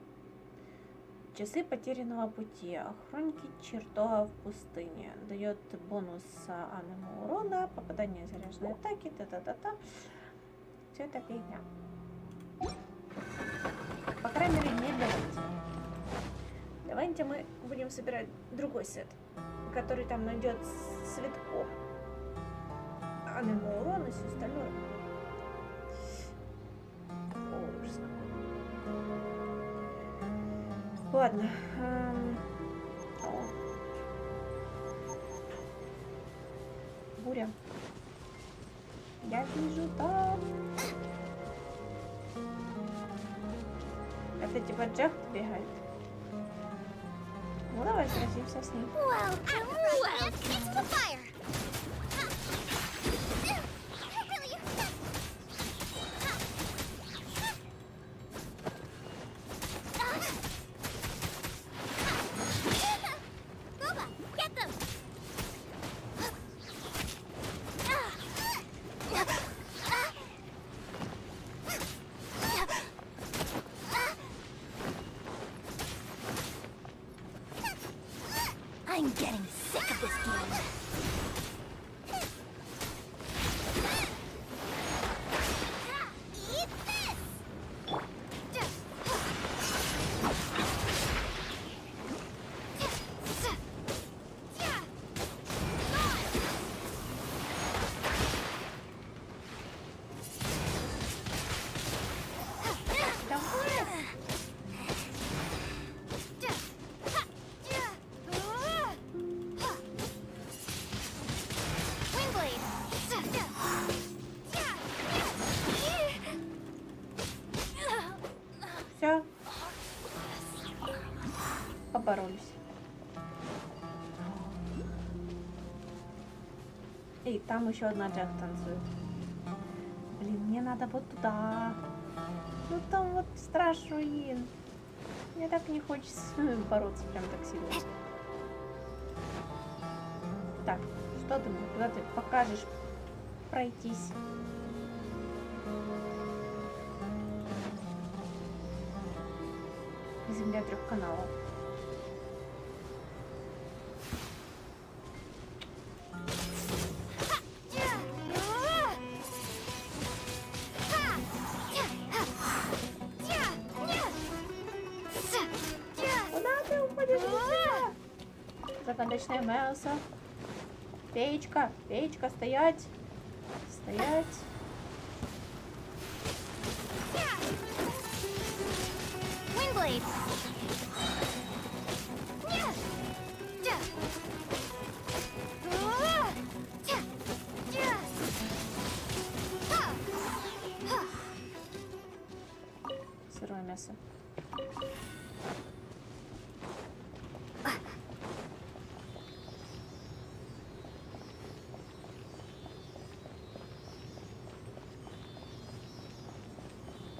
Часы потерянного пути. Хроники чертога в пустыне. Дает бонус аномального урона, попадание заряженной атаки, та-та-та-та. Все это фигня. По крайней мере, не давайте. Давайте мы будем собирать другой сет, который там найдет цветком. Аномальный урон и все остальное. Ужас. Ладно. Буря. Я вижу там. Это типа Джах бегает. Ну давай сразимся с ним. Into the fire. Boba, get them. I'm getting sick of this game. Eat this! Все. Поборолись. Эй, там еще одна Джек танцует. Блин, мне надо вот туда. Ну там вот страж руин. Мне так не хочется бороться прям так сильно. Так, что ты мне? Куда ты покажешь пройтись? Земля 3 каналов. Куда ты уходишь? Загадочная Мелса. Печка, печка, стоять. Стоять. Windblade. Сырое мясо.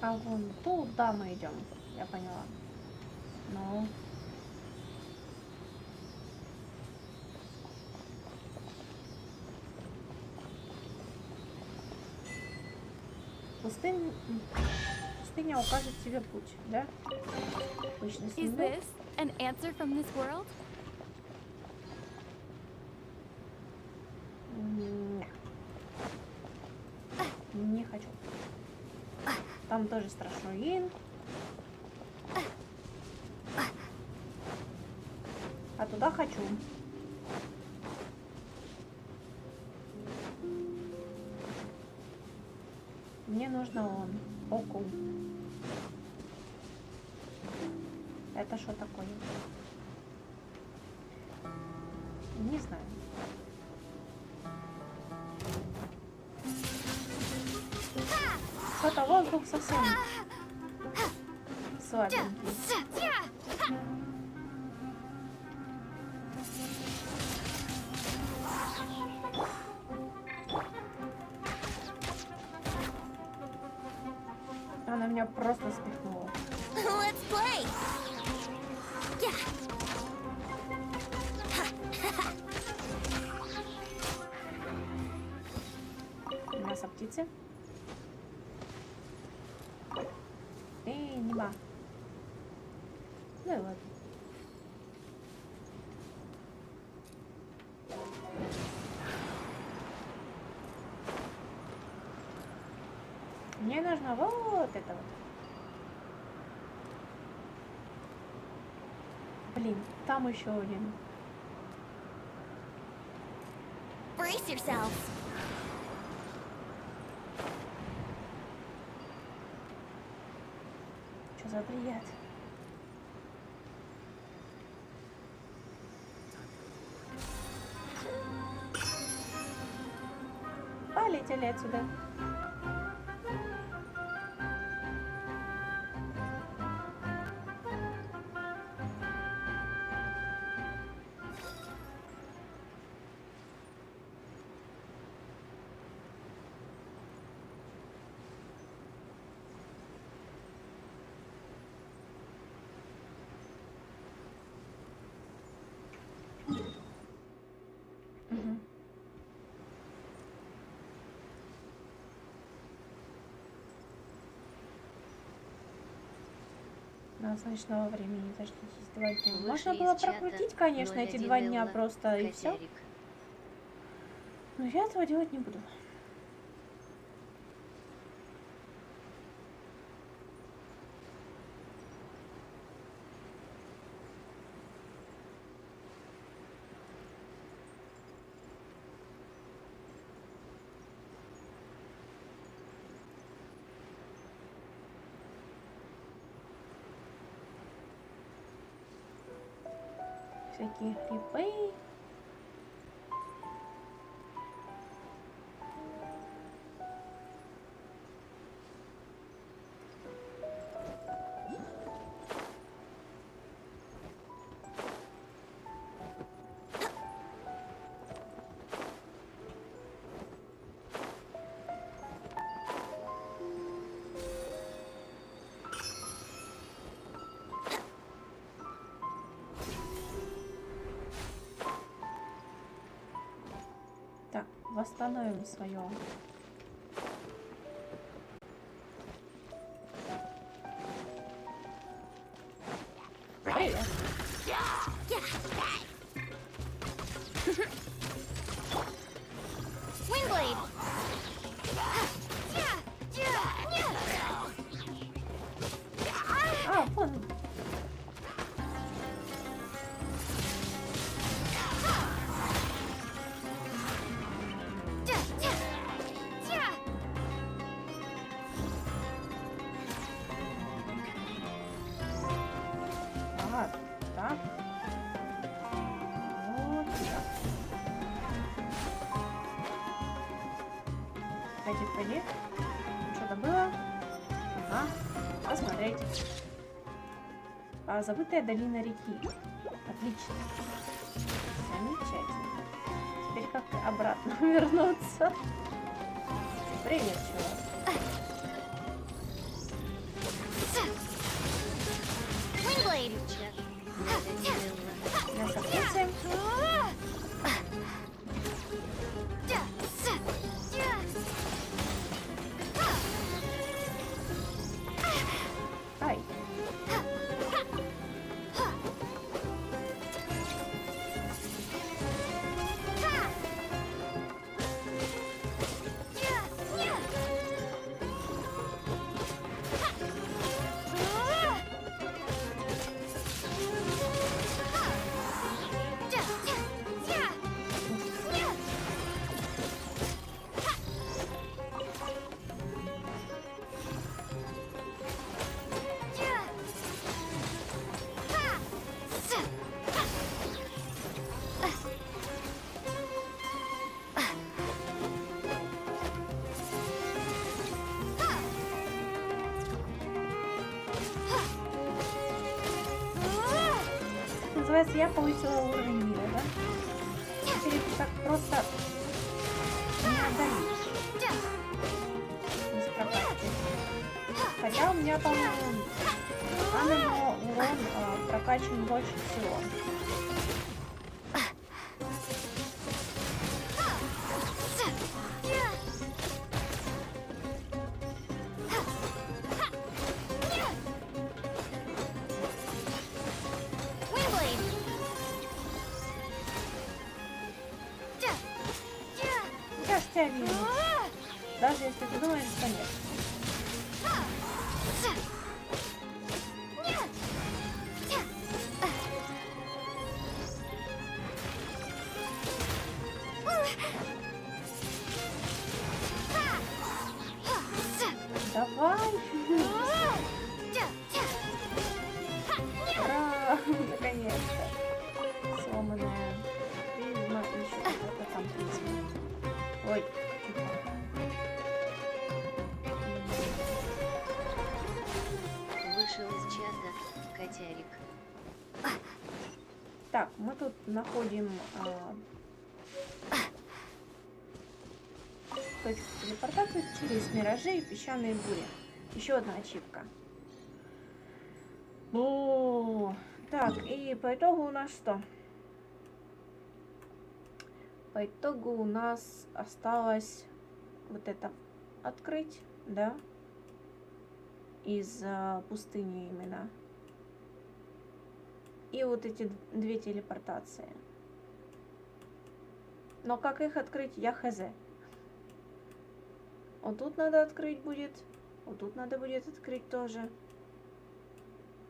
А вон туда мы идем, я поняла. Ну. Пустыня укажет тебе путь, да? Обычно Is this an answer from this world? Не хочу. Там тоже страж руин. А туда хочу. Мне нужно он. Окул. Это что такое? Не знаю. Что-то воздух совсем слабенький. Она меня просто спихнула. Let's play. Мясо птицы. Эй, неба. Ну и ладно. Мне нужно вот это вот. Блин, там еще один. Brace yourselves. Что за бред? Полетели отсюда. Нас ночного времени дождитесь 2 дня. Можно было прокрутить, конечно, эти 2 дня просто и все. Но я этого делать не буду. Всякие грибы. восстановим свое. Привет. Windblade! А, вон. Ага, так. Вот так. Пойди. Что-то было? Ага, посмотреть. Забытая долина реки. Отлично. Замечательно. Теперь как обратно вернуться? Привет, чувак. Windblade! На согласие. Ай. Называется, я повысила уровень мира, да? Теперь это так просто не одолеть. Без прокачки. Хотя у меня, по-моему, урон прокачан больше всего. Я ж тебя вижу. Даже если ты думаешь, что нет. Давай! Ура! Наконец-то! Сломанная призма и еще какая-то там призма. Ой, Вышел из чата, котярик. так, мы тут находим точку телепортации через миражи и песчаные бури. Еще одна ачивка. О, так, и по итогу у нас что? По итогу у нас осталось вот это открыть, да? Из пустыни именно. И вот эти две телепортации. Но как их открыть, я хз. Вот тут надо открыть будет. Вот тут надо будет открыть тоже.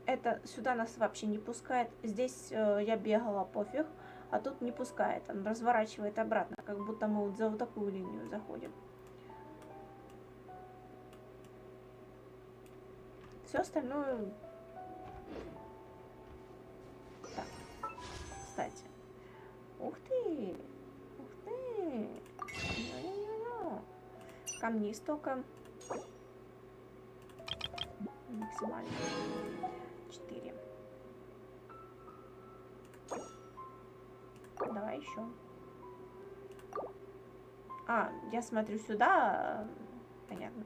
Это сюда нас вообще не пускает. Здесь я бегала, пофиг. А тут не пускает. Он разворачивает обратно. Как будто мы вот за вот такую линию заходим. Все остальное... Так. Кстати. Ух ты! Ух ты! Камней столько. Максимально 4. Давай еще. А, я смотрю сюда. Понятно.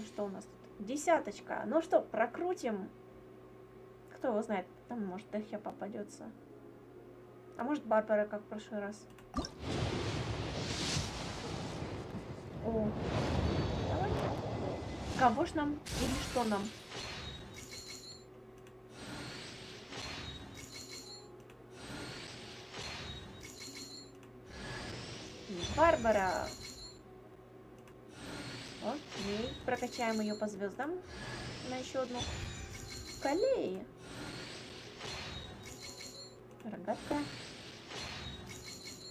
Что у нас тут? Десяточка. Ну что, прокрутим. Кто его знает, там может дахе попадется. А может Барбара, как в прошлый раз. О, давай. Кого ж нам или что нам? Барбара. Окей. Прокачаем ее по звездам. На еще одну. Колеи. Рогатка.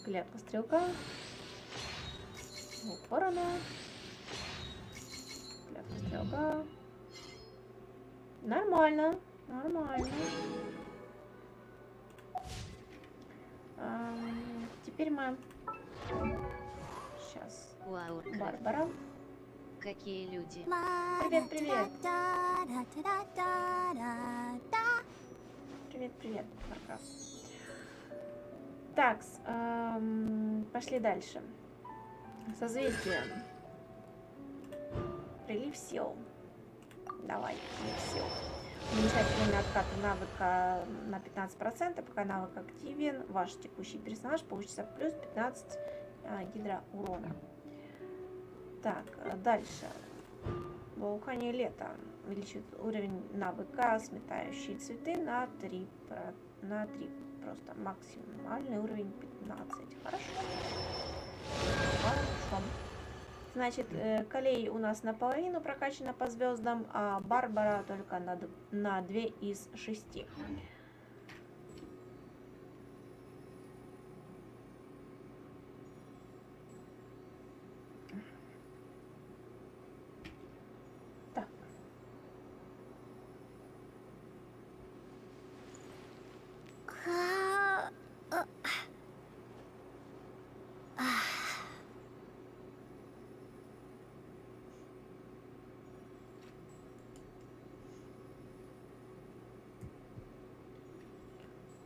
Клятва стрелка. Ворона. Клятва стрелка. Нормально. Нормально. Теперь мы... Сейчас. Вау, Барбара. какие люди. Привет, привет. Привет, привет, Марков. Так, пошли дальше. Созвездие. Прилив сил. Давай, прилив сил. Уменьшать время отката навыка на 15%, пока навык активен. Ваш текущий персонаж получится плюс 15 гидроурона. Так, дальше. Благоухание лета. Увеличит уровень навыка сметающие цветы на 3. Просто максимальный уровень 15. Хорошо. Хорошо. Значит, Колей у нас наполовину прокачана по звездам, а Барбара только на 2 из 6. Так.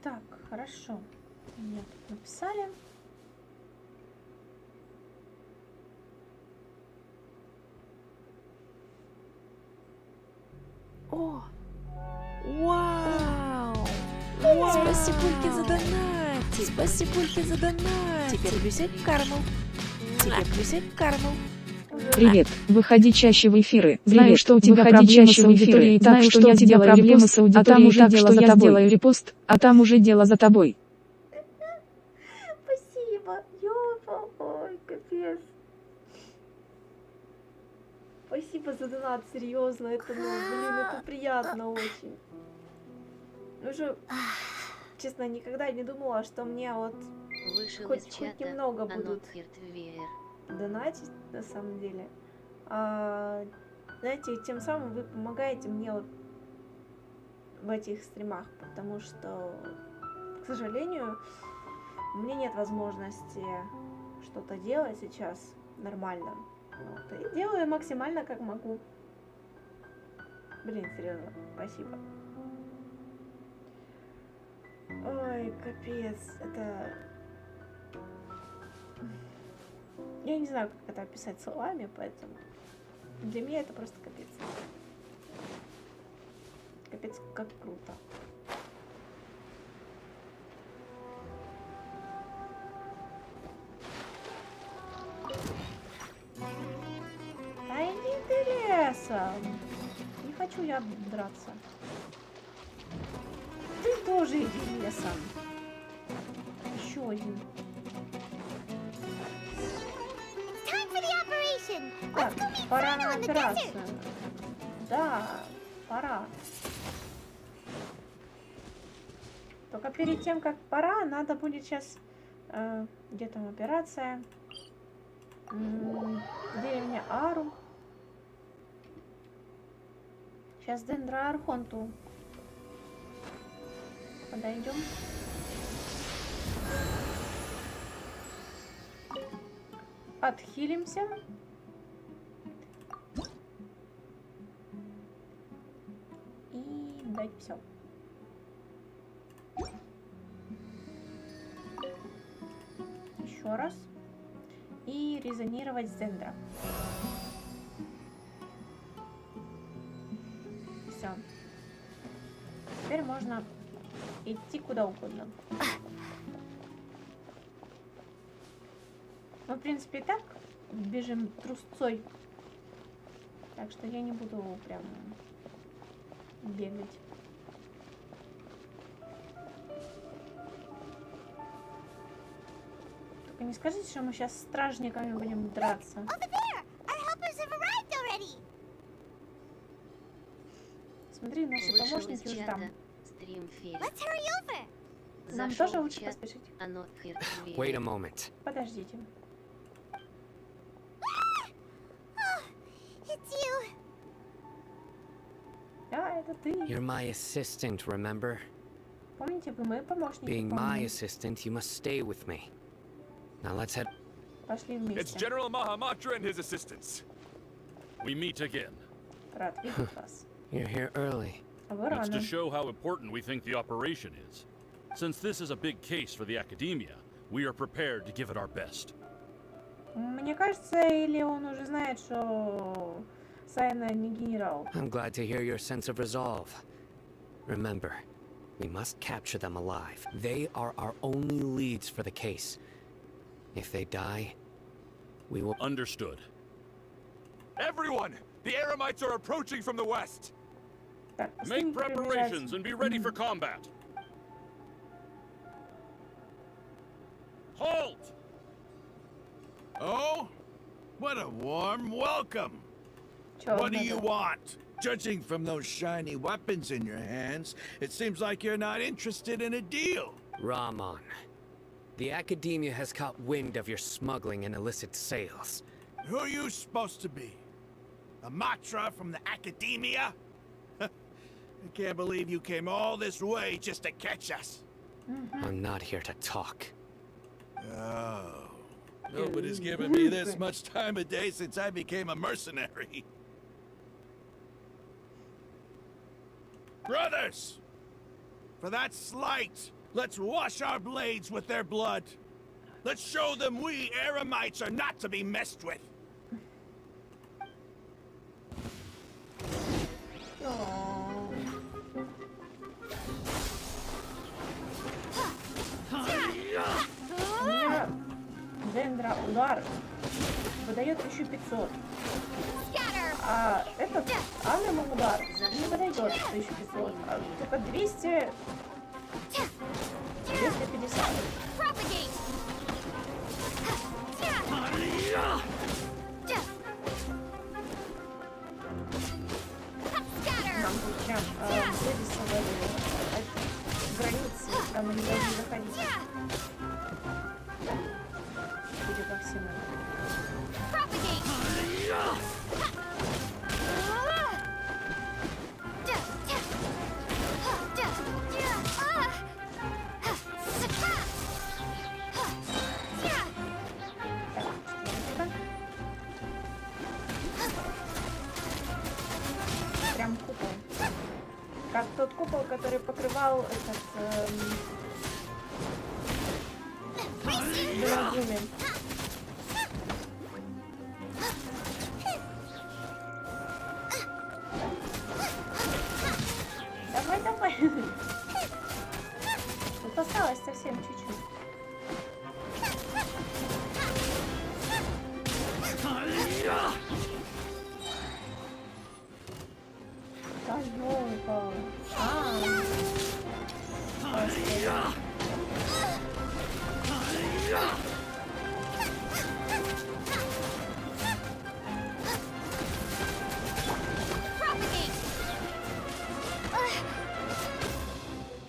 Так, хорошо. Мне тут написали. О! Вау! Спасибульки за донатик! Спасибульки за донатик! Теперь плюсик карму. Теперь плюсик карму. Привет, выходи чаще в эфиры. Знаю, что у тебя проблемы с аудиторией, так что я сделаю репост, а там уже дело за тобой. Репост, а там уже дело за тобой. Спасибо. Ёпа, ой, капец. Спасибо за донат, серьезно, это, ну, блин, это приятно очень. Уже, честно, никогда не думала, что мне вот Вышел из хоть чата, немного будут Анонфиртвер. донатить, на самом деле. Знаете, тем самым вы помогаете мне вот в этих стримах, потому что, к сожалению, у меня нет возможности что-то делать сейчас нормально. Вот, и делаю максимально как могу. Блин, серьезно, спасибо. Ой, капец, это... Я не знаю, как это описать словами, поэтому для меня это просто капец. Капец, как круто. А иди ты лесом. Не хочу я драться. Ты тоже иди лесом. Еще один. Так, пора на операцию. Да, пора. Только перед тем, как пора, надо будет сейчас... где там операция? Деревня Ару. Сейчас Дендраархонту подойдем. Отхилимся. И дать все. Еще раз. И резонировать с Дендра. Все. Теперь можно идти куда угодно. Ну, в принципе, и так бежим трусцой. Так что я не буду прям бегать. Только не скажите, что мы сейчас с стражниками будем драться. Смотри, наши помощники уже там. Нам тоже лучше поспешить. Wait a moment. Подождите. Да, это ты. You're my assistant, remember? Помните, вы мои помощники. Being my assistant, you must stay with me. Now let's head. Пошли It's вместе. General Mahamatra and his assistants. We meet again. Рад видеть вас. You're here early. А вы It's to рано. show how important we think the operation is. Since this is a big case for the academia, we are prepared to give it our best. Мне кажется, или он уже знает, что Сайна не генерал. I'm glad to hear your sense of resolve. Remember, we must capture them alive. They are our only leads for the case. If they die, we will... Understood. Everyone! The Aramites are approaching from the west! Так, Make preparations and be ready for combat. Halt! Oh? What a warm welcome! Чё What do надо? you want? Judging from those shiny weapons in your hands, it seems like you're not interested in a deal. Rahman, the academia has caught wind of your smuggling and illicit sales. Who are you supposed to be? A Matra from the academia? I can't believe you came all this way just to catch us. I'm not here to talk. Oh. Nobody's given me this much time of day since I became a mercenary. Brothers! For that slight, let's wash our blades with their blood. Let's show them we Aramites are not to be messed with. У меня Дендра удар выдает 1500. А этот Анема удар не выдает 1500, а только 200... 250. Нам тут прям вырисовали границы, куда мы не должны заходить. Судя по всему. Прям купол. Как тот купол, который покрывал этот Белогумен. Давай, давай. Тут осталось совсем чуть-чуть. Да ёлка.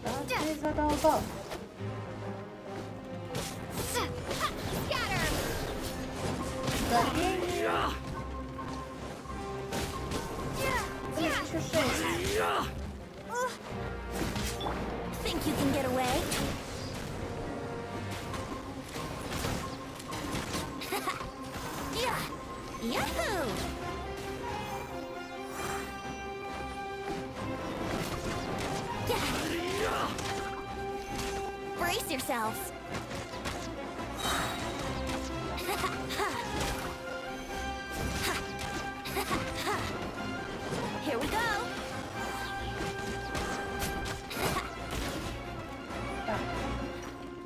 Да ты задолбал. Давление. 1006. Think you can get away? Yahoo! Brace yourselves. Here we go.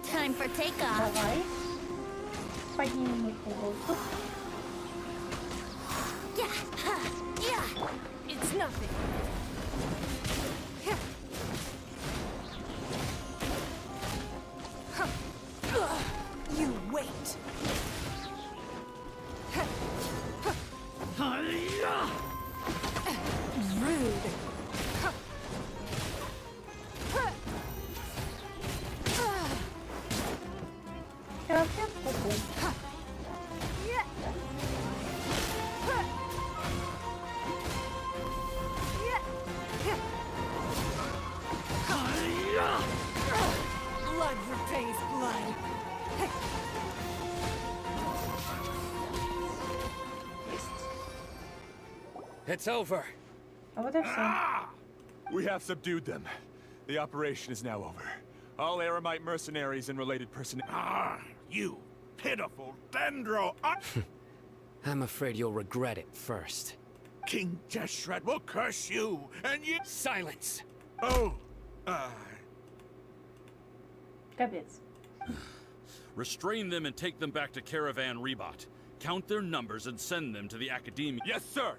Time for takeoff. Давай. Поднимем их в воздух. It's nothing. You wait. Rude. Blood repays blood. It's over. Вот и все. We have subdued them. The operation is now over. All Aramite mercenaries and related personnel. You pitiful dendro. I'm afraid you'll regret it first. King Jeshred will curse you, and you. Silence! Oh, Капец. Restrain them and take them back to Caravan Rebot. Count their numbers and send them to the Academia. Yes, sir!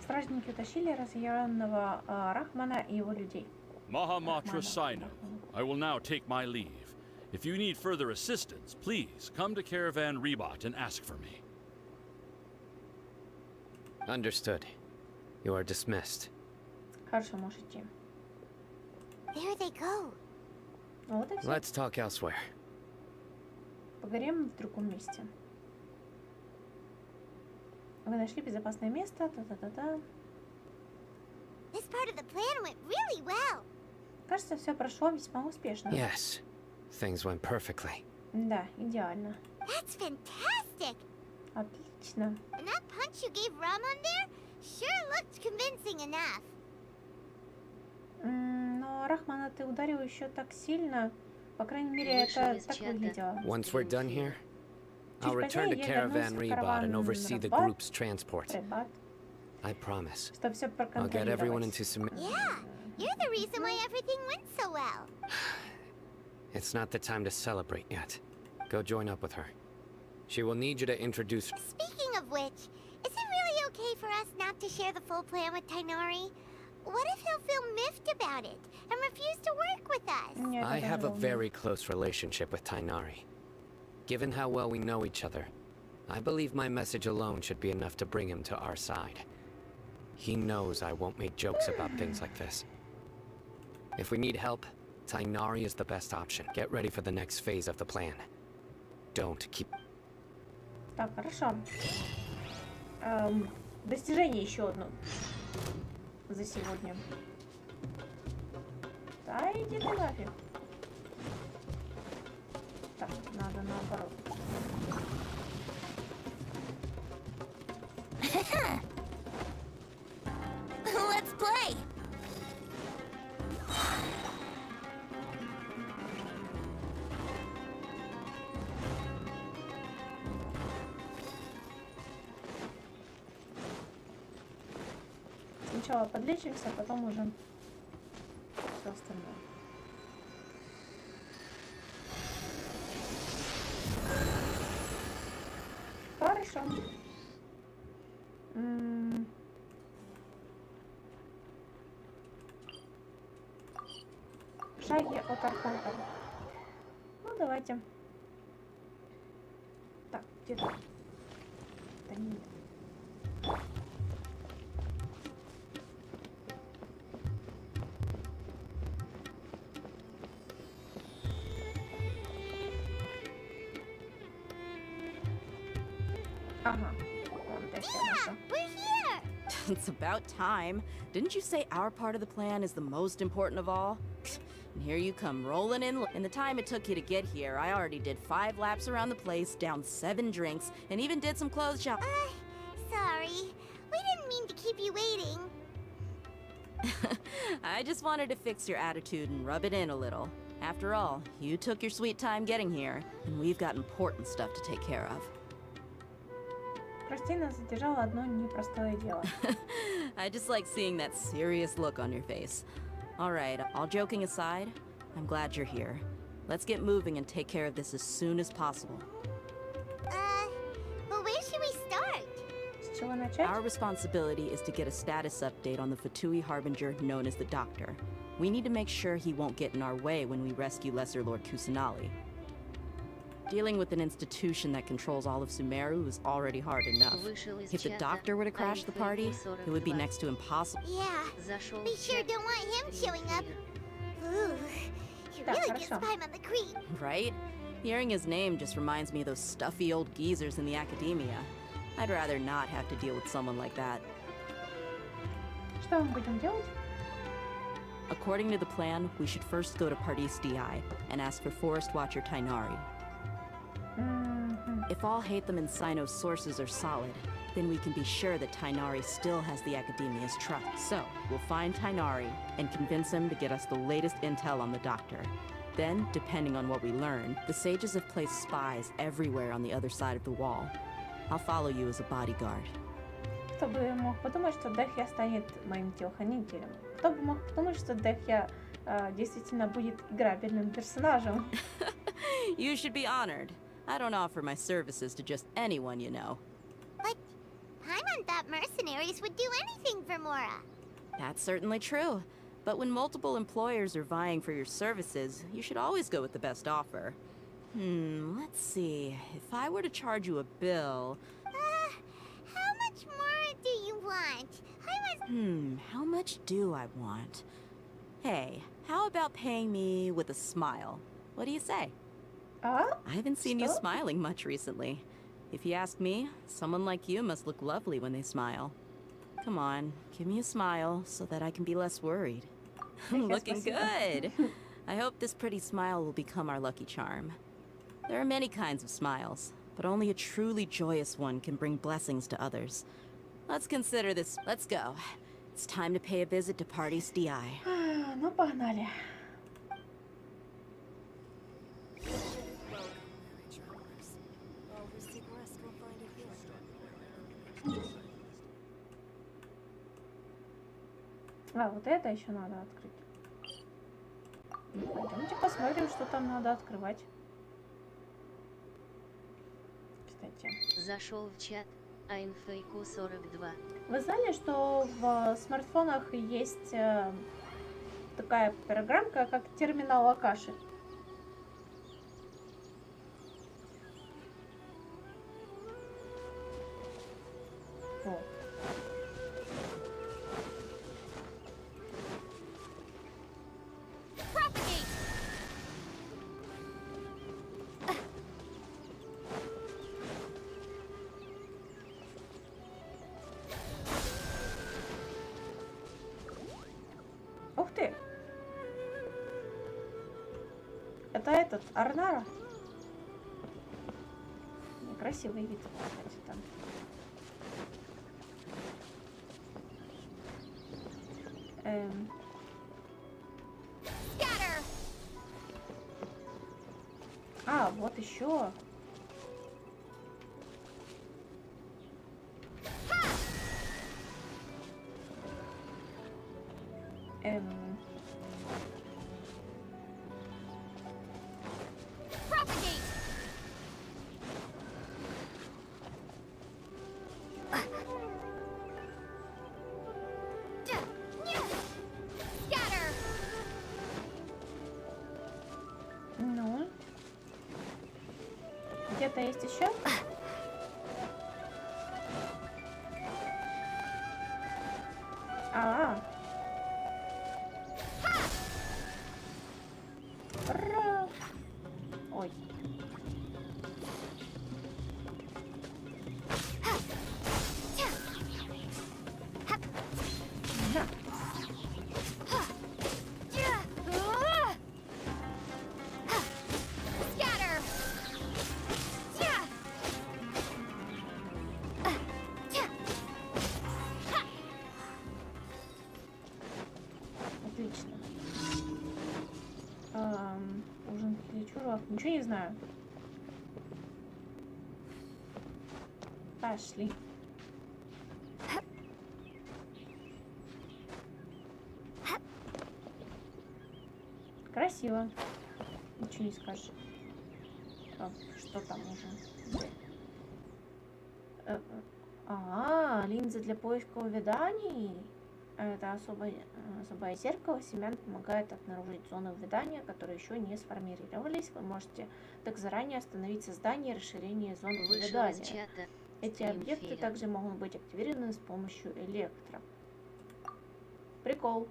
Стражники утащили разъяренного Рахмана и его людей. Mahamatra Sino, I will now take my leave. If you need further assistance, please come to Caravan Rebot and ask for me. Understood. You are dismissed. Хорошо, можешь идти. There they go. Вот и все. Let's talk elsewhere. Поговорим в другом месте. Вы нашли безопасное место. Та-та-та-та. This part of the plan went really well. Кажется, все прошло весьма успешно. Yes. Things went perfectly. Да, идеально. That's fantastic. Отлично. And that punch you gave Ramon there sure looked convincing enough. Но Рахмана ты ударил еще так сильно. По крайней мере, это так выглядело. Once we're done here, I'll return to Caravan Rebot and oversee the group's transport. I promise. Чтобы все I'll get everyone into some... Yeah, you're the reason why everything went so well. It's not the time to celebrate yet. Go join up with her. She will need you to introduce... Speaking of which, is it really okay for us not to share the full plan with Tainari? What if he'll feel miffed about it and refuse to work with us? I have a very close relationship with Tainari. Given how well we know each other, I believe my message alone should be enough to bring him to our side. He knows I won't make jokes about things like this. If we need help, Tainari is the best option. Get ready for the next phase of the plan. Don't keep... Так, хорошо. Достижение еще одно. За сегодня. Да, иди ты нафиг. Так, надо наоборот. Let's play. Сначала подлечимся, а потом уже все остальное. Хорошо. Шаги от Архонта. Ну, давайте. Так, где-то. Да нет. Ага. Yeah, we're here. It's about time. Didn't you say our part of the plan is the most important of all? And here you come rolling in. In the time it took you to get here, I already did 5 laps around the place, downed 7 drinks, and even did some clothes shop. Sorry. We didn't mean to keep you waiting. I just wanted to fix your attitude and rub it in a little. After all, you took your sweet time getting here, and we've got important stuff to take care of. Прости, нас задержало одно непростое дело. I just like seeing that serious look on your face. All right, all joking aside, I'm glad you're here. Let's get moving and take care of this as soon as possible. But where should we start? С С чего начать? Our responsibility is to get a status update on the Fatui Harbinger known as the Doctor. We need to make sure he won't get in our way when we rescue Lesser Lord Kusanali. Dealing with an institution that controls all of Sumeru is already hard enough. If the Doctor were to crash the party, it would be next to impossible. Yeah, we sure don't want him showing up. Ooh, he really gets Paim on the creep. Right? Hearing his name just reminds me of those stuffy old geezers in the academia. I'd rather not have to deal with someone like that. Что мы будем делать? According to the plan, we should first go to Pardis DI and ask for Forest Watcher Tainari. If all Hatham and Sino's sources are solid, then we can be sure that Tainari still has the Academia's trust. So, we'll find Tainari and convince him to get us the latest intel on the Doctor. Then, depending on what we learn, the sages have placed spies everywhere on the other side of the wall. I'll follow you as a bodyguard. Кто бы мог подумать, что Дехья станет моим телохранителем? Кто бы мог подумать, что Дехья действительно будет играбельным персонажем? You should be honored. I don't offer my services to just anyone, you know. But Paimon thought mercenaries would do anything for Mora. That's certainly true. But when multiple employers are vying for your services, you should always go with the best offer. Let's see. If I were to charge you a bill... How much more do you want? How much do I want? Hey, how about paying me with a smile? What do you say? I haven't seen you smiling much recently. If you ask me, someone like you must look lovely when they smile. Come on, give me a smile so that I can be less worried. Looking good! I hope this pretty smile will become our lucky charm. There are many kinds of smiles, but only a truly joyous one can bring blessings to others. Let's consider this. Let's go. It's time to pay a visit to Pardis DI. Ну, погнали. А, вот это еще надо открыть. Пойдемте посмотрим, что там надо открывать. Кстати. Зашел в чат, а инфейку 42. Вы знали, что в смартфонах есть такая программка, как терминал Акаши? О. Ух ты! Это этот, Арнара? Красивый вид, кстати, там. А, вот еще. Ну, где-то есть еще? Ура! Ой. Отлично. Ужин или чурок? Ничего не знаю. Пошли. Красиво. Ничего не скажешь. Что там уже? Линзы для поиска увяданий. Это особое зеркало семян помогает обнаружить зоны увядания, которые еще не сформировались. Вы можете так заранее остановить создание и расширение зон увядания. Эти объекты также могут быть активированы с помощью электро. Прикол.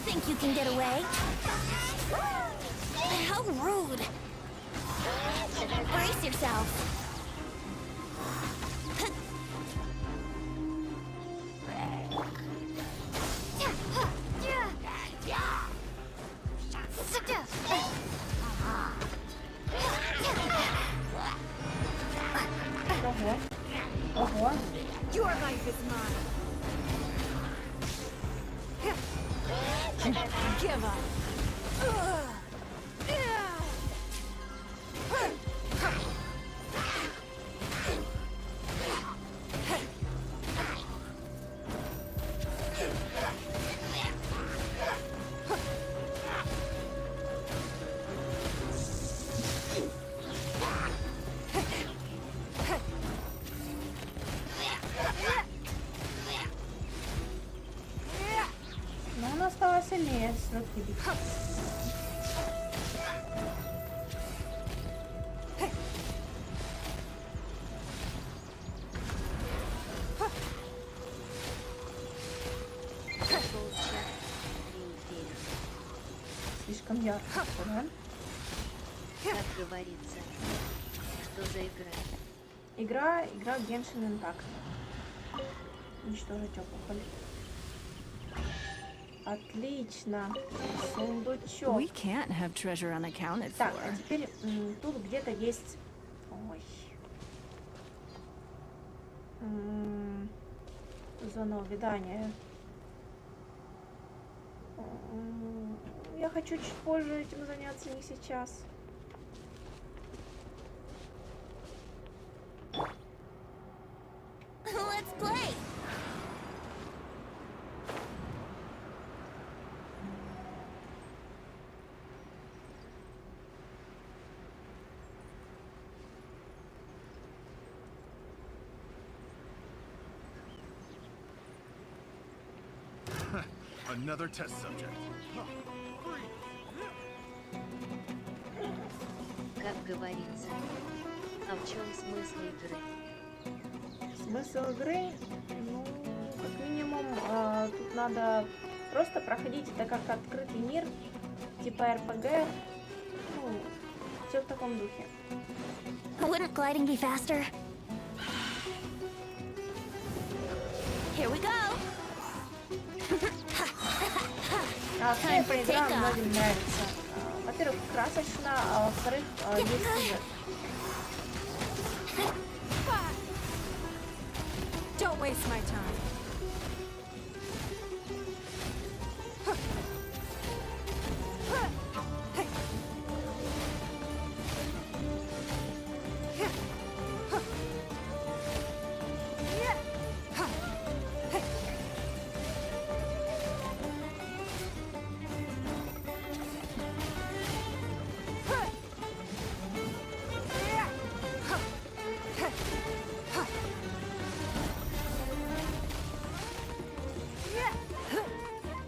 Think you can get away? How rude! Brace yourself! Your life is mine. Give up. Но она стала сильнее с легкой битвой. Слишком ярко, да? Как говорится, что за игра? Игра Genshin Impact. Уничтожить опухоль. Отлично. Сундучок. We can't have treasure unaccounted Так, for. а теперь тут где-то есть... Ой. Зона увядания. Я хочу чуть позже этим заняться, не сейчас. Let's play! Another test subject. Как говорится, а в чем смысл игры? Смысл игры, ну, как минимум, тут надо просто проходить это как открытый мир, типа RPG, ну, все в таком духе. Wouldn't gliding be faster? Here we go! Вся эта игра многим нравится. Во-первых, красочно, а во-вторых, есть сюжет. Don't waste my time.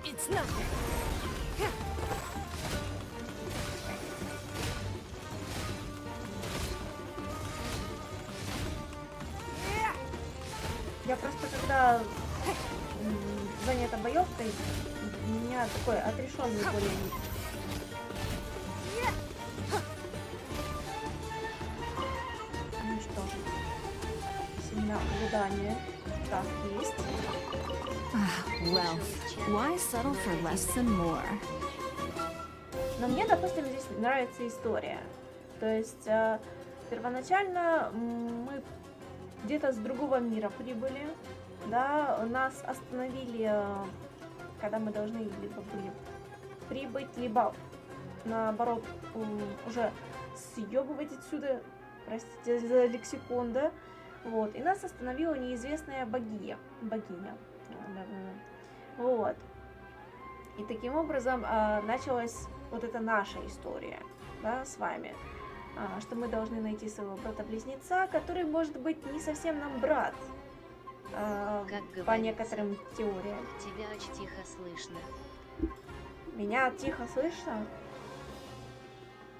It's nothing. мне эта боевка у меня такой отрешенный более. Ну что, семена ожидания. Так, есть. Wealth. Why settle for less than more? Но мне, допустим, здесь нравится история. То есть первоначально мы где-то с другого мира прибыли, да, нас остановили, когда мы должны либо были прибыть, либо наоборот уже съебывать отсюда, простите за лексикон, да, вот, и нас остановила неизвестная богиня, вот, и таким образом началась вот эта наша история, да, с вами. Что мы должны найти своего брата-близнеца, который может быть не совсем нам брат, по некоторым теориям. Тебя очень тихо слышно. Меня тихо слышно?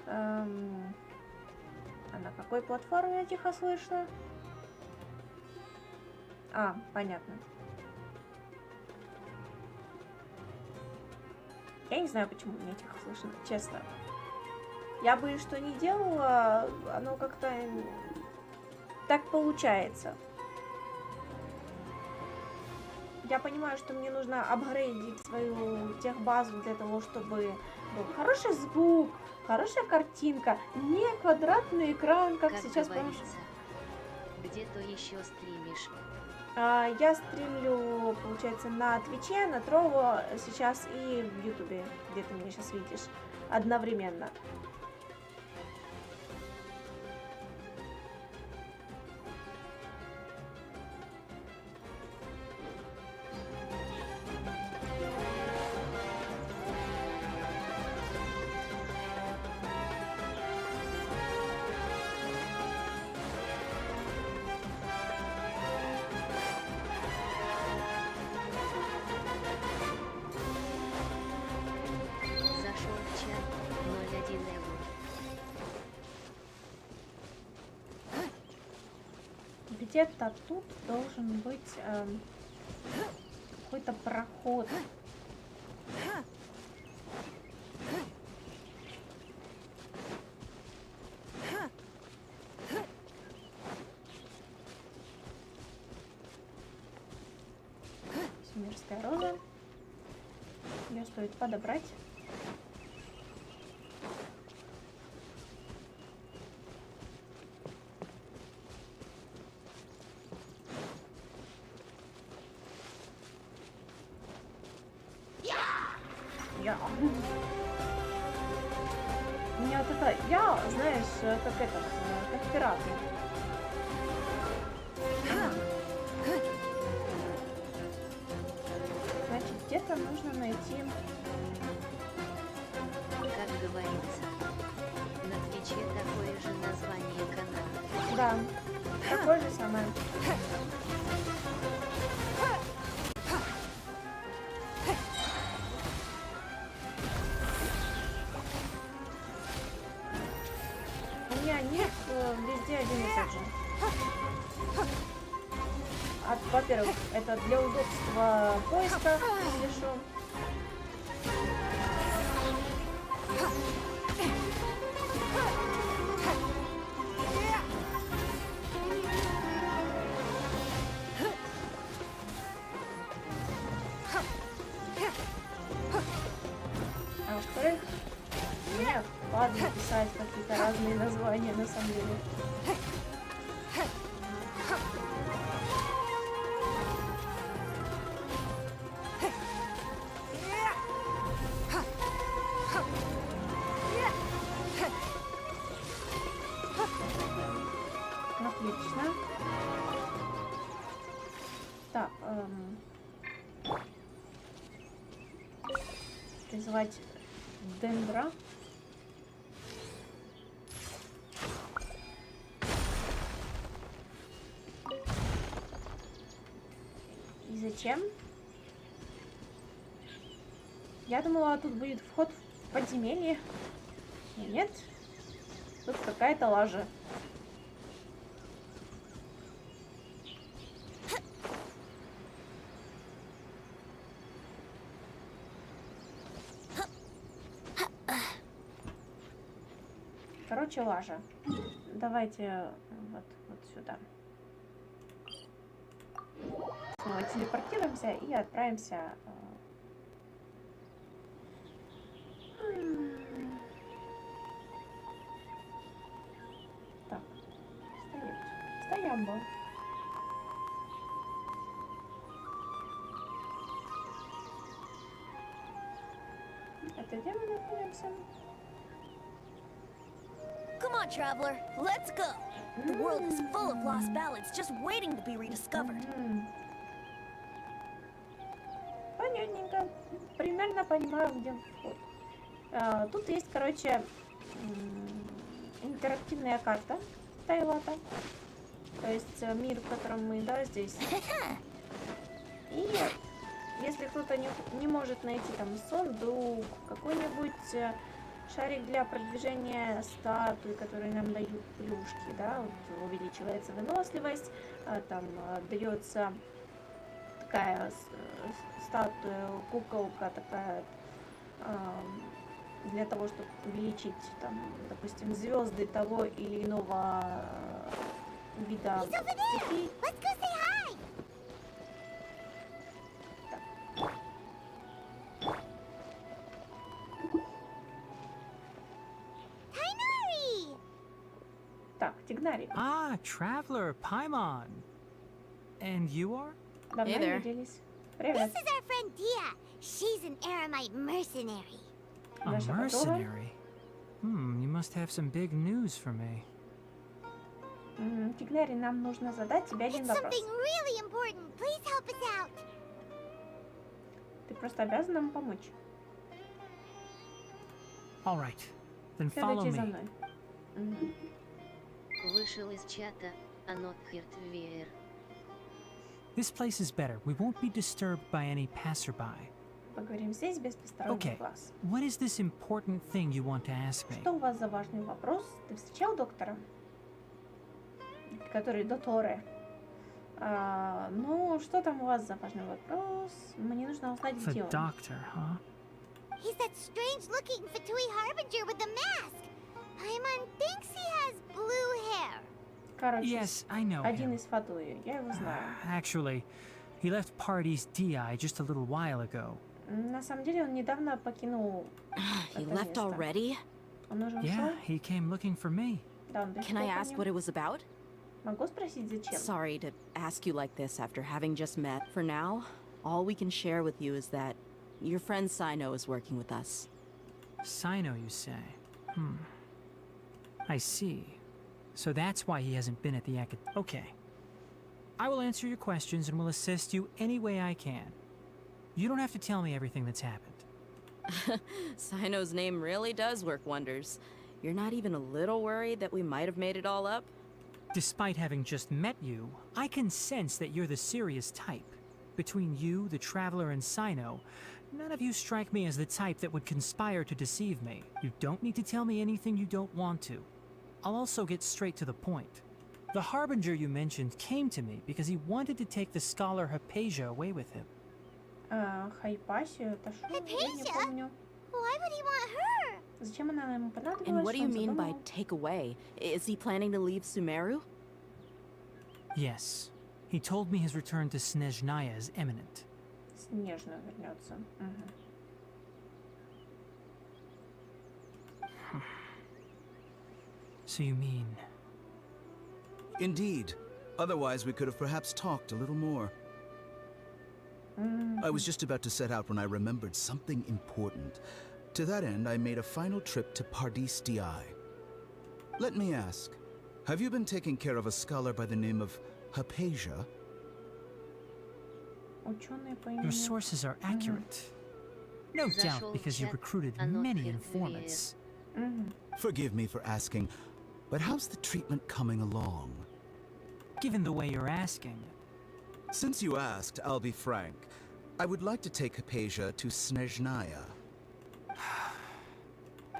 А на какой платформе тихо слышно? А, понятно. Я не знаю, почему меня тихо слышно, честно. Я бы что ни делала, оно как-то так получается. Я понимаю, что мне нужно апгрейдить свою техбазу для того, чтобы был хороший звук, хорошая картинка, не квадратный экран, как сейчас. Где-то еще стримишь? Я стримлю, получается, на Твиче, на Трово сейчас и в Ютубе, где ты меня сейчас видишь, одновременно. Где-то тут должен быть какой-то проход. Семирская роза. Ее стоит подобрать. Мне вот это, я, знаешь, как это, как пираты. Значит, где-то нужно найти... Как говорится, на Твиче такое же название канала. Да, такое же самое. Везде один и тот же. Во-первых, это для удобства поиска, если что. А во-вторых, мне падает писать какие-то разные названия на самом деле. Отлично. Так, призвать дендра. И зачем? Я думала, тут будет вход в подземелье. Но нет. Тут какая-то лажа. Короче, лажа. Давайте вот сюда. Снова телепортируемся и отправимся. Так, стоять. Стоямба. Это где мы находимся? Come on, traveler, let's go. The world is full of lost ballads just waiting to be rediscovered. Понятненько. Примерно понимаю, где вход. Тут есть, короче, интерактивная карта Тайлата. То есть мир, в котором мы, да, здесь. И если кто-то не может найти там сундук, какой-нибудь шарик для продвижения статуи, которые нам дают плюшки, да, вот увеличивается выносливость, там дается такая статуя, куколка такая, для того, чтобы увеличить, там, допустим, звезды того или иного вида стихий. Так, Тигнарик. Ah, traveler, Paimon. And you are? Давно не виделись. Привет. This is our friend Dia. She's an Aramite mercenary. A mercenary? You must have some big news for me. Тигнари, нам нужно задать тебе один It's вопрос. something really important. Please help us out. Ты просто обязан нам помочь. All right, then follow Следуйте за me. мной. Вышел из чата, not hardware. This place is better. We won't be disturbed by any passerby. Поговорим здесь без посторонних Okay, глаз. what is this important thing you want to ask me? Что у вас за важный вопрос? Ты встречал доктора? Который докторе. Ну, что там у вас за важный вопрос? Мне нужно узнать, The где он. doctor, huh? He's that strange-looking Fatui Harbinger with the mask. Paimon thinks he has blue hair. Короче, Yes, I know один him. из Фатуи. Я его знаю. Actually, he left Party's DI just a little while ago. На самом деле, он недавно покинул He это left место. already? Он уже ушел? Yeah, he came looking for me. Да, он до сих Can I пор ask по what нему. it was about? Могу спросить, зачем? Sorry to ask you like this after having just met. For now, all we can share with you is that your friend Sino is working with us. Sino, you say? I see. So that's why he hasn't been at the Okay. I will answer your questions and will assist you any way I can. You don't have to tell me everything that's happened. Sino's name really does work wonders. You're not even a little worried that we might have made it all up? Despite having just met you, I can sense that you're the serious type. Between you, the Traveler, and Sino, none of you strike me as the type that would conspire to deceive me. You don't need to tell me anything you don't want to. I'll also get straight to the point. The Harbinger you mentioned came to me because he wanted to take the scholar Hypatia away with him. Хайпасию, это что? Я не Hypatia? помню. Why would he want her? Зачем она ему понадобилась? And what do Что you он mean by задумал? take away? Is he planning to leave Sumeru? Yes. He told me his return to Snezhnaya is imminent. Снежно вернется. So you mean... Indeed. Otherwise, we could have perhaps talked a little more. I was just about to set out when I remembered something important. To that end, I made a final trip to Pardis DI. Let me ask, have you been taking care of a scholar by the name of Hypatia? Ученый по Your имени... sources are accurate. No doubt because you recruited many informants. Forgive me for asking, but how's the treatment coming along? Given the way you're asking... Since you asked, I'll be frank. I would like to take Hypatia to Snezhnaya.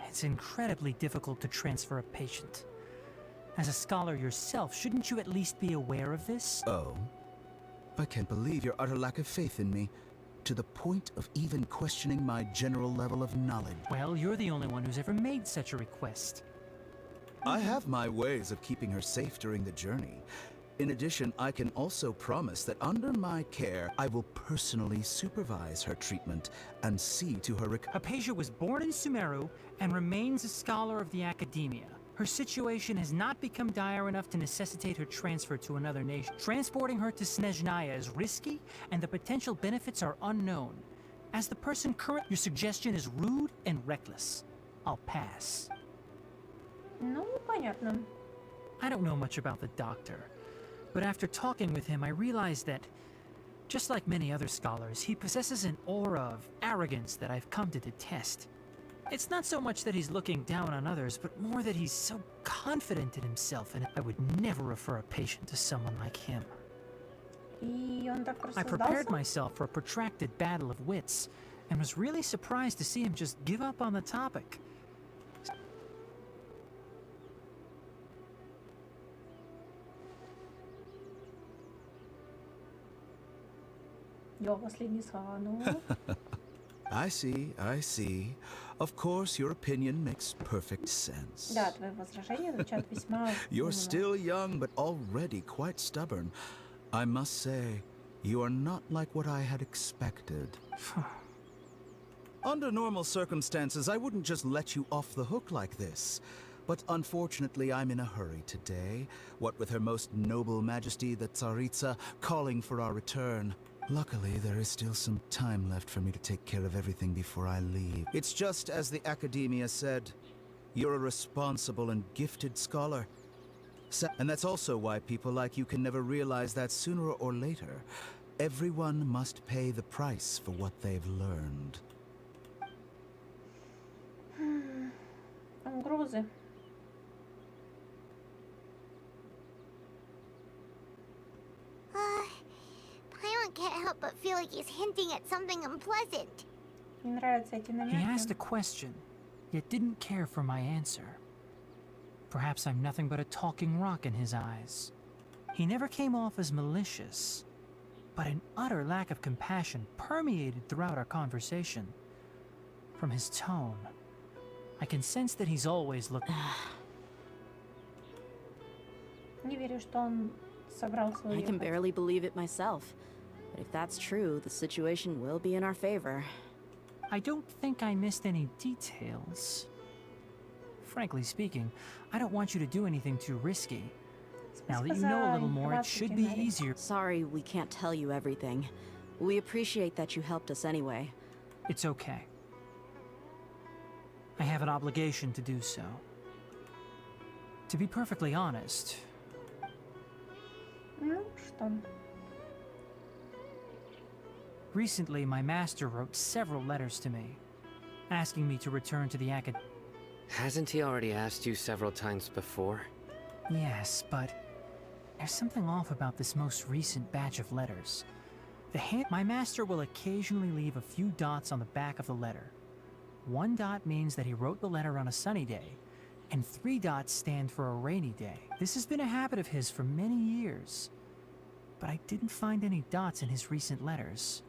It's incredibly difficult to transfer a patient. As a scholar yourself, shouldn't you at least be aware of this? Oh? I can't believe your utter lack of faith in me, to the point of even questioning my general level of knowledge. Well, you're the only one who's ever made such a request. I have my ways of keeping her safe during the journey. In addition, I can also promise that under my care, I will personally supervise her treatment and see to her recovery. Hypatia was born in Sumeru and remains a scholar of the Academia. Her situation has not become dire enough to necessitate her transfer to another nation. Transporting her to Snezhnaya is risky, and the potential benefits are unknown. As the person current, your suggestion is rude and reckless. I'll pass. Ну, понятно. I don't know much about the doctor, but after talking with him, I realized that, just like many other scholars, he possesses an aura of arrogance that I've come to detest. It's not so much that he's looking down on others, but more that he's so confident in himself, and I would never refer a patient to someone like him. И он так I prepared рассуждался? myself for a protracted battle of wits, and was really surprised to see him just give up on the topic. Его последние слова, ну... I see. Of course, your opinion makes perfect sense. Да, твои возражения звучат весьма... You're умно. still young, but already quite stubborn. I must say, you are not like what I had expected. Under normal circumstances, I wouldn't just let you off the hook like this. But unfortunately, I'm in a hurry today, what with Her Most Noble Majesty the Tsaritsa calling for our return. Luckily, there is still some time left for me to take care of everything before I leave. It's just as the Academia said, you're a responsible and gifted scholar. And that's also why people like you can never realize that sooner or later, everyone must pay the price for what they've learned. Угрозы. Paimon can't help but feel like he's hinting at something unpleasant. Мне нравятся эти He намеки. asked a question, yet didn't care for my answer. Perhaps I'm nothing but a talking rock in his eyes. He never came off as malicious, but an utter lack of compassion permeated throughout our conversation. From his tone, I can sense that he's always looking. Не верю, что он собрал I свою... can barely believe it myself. But if that's true, the situation will be in our favor. I don't think I missed any details. Frankly speaking, I don't want you to do anything too risky. Now that you know a little more, it should be easier. Sorry we can't tell you everything. We appreciate that you helped us anyway. It's okay. I have an obligation to do so. To be perfectly honest, Ну, что? recently my master wrote several letters to me, asking me to return to the acad. Hasn't he already asked you several times before? Yes, but there's something off about this most recent batch of letters. My master will occasionally leave a few dots on the back of the letter. 1 dot means that he wrote the letter on a sunny day, and 3 dots stand for a rainy day. This has been a habit of his for many years, but I didn't find any dots in his recent letters.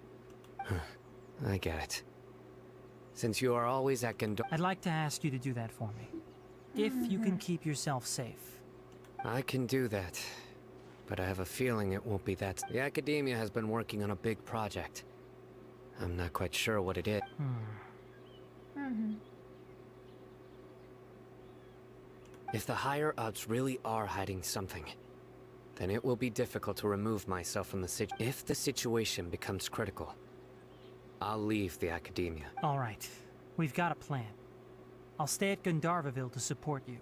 I get it. Since you are always at I'd like to ask you to do that for me, if you can keep yourself safe. I can do that, but I have a feeling it won't be that. The Academia has been working on a big project. I'm not quite sure what it is. If the higher-ups really are hiding something, then it will be difficult to remove myself from the If the situation becomes critical, I'll leave the Academia. All right, we've got a plan. I'll stay at Gandharvaville to support you.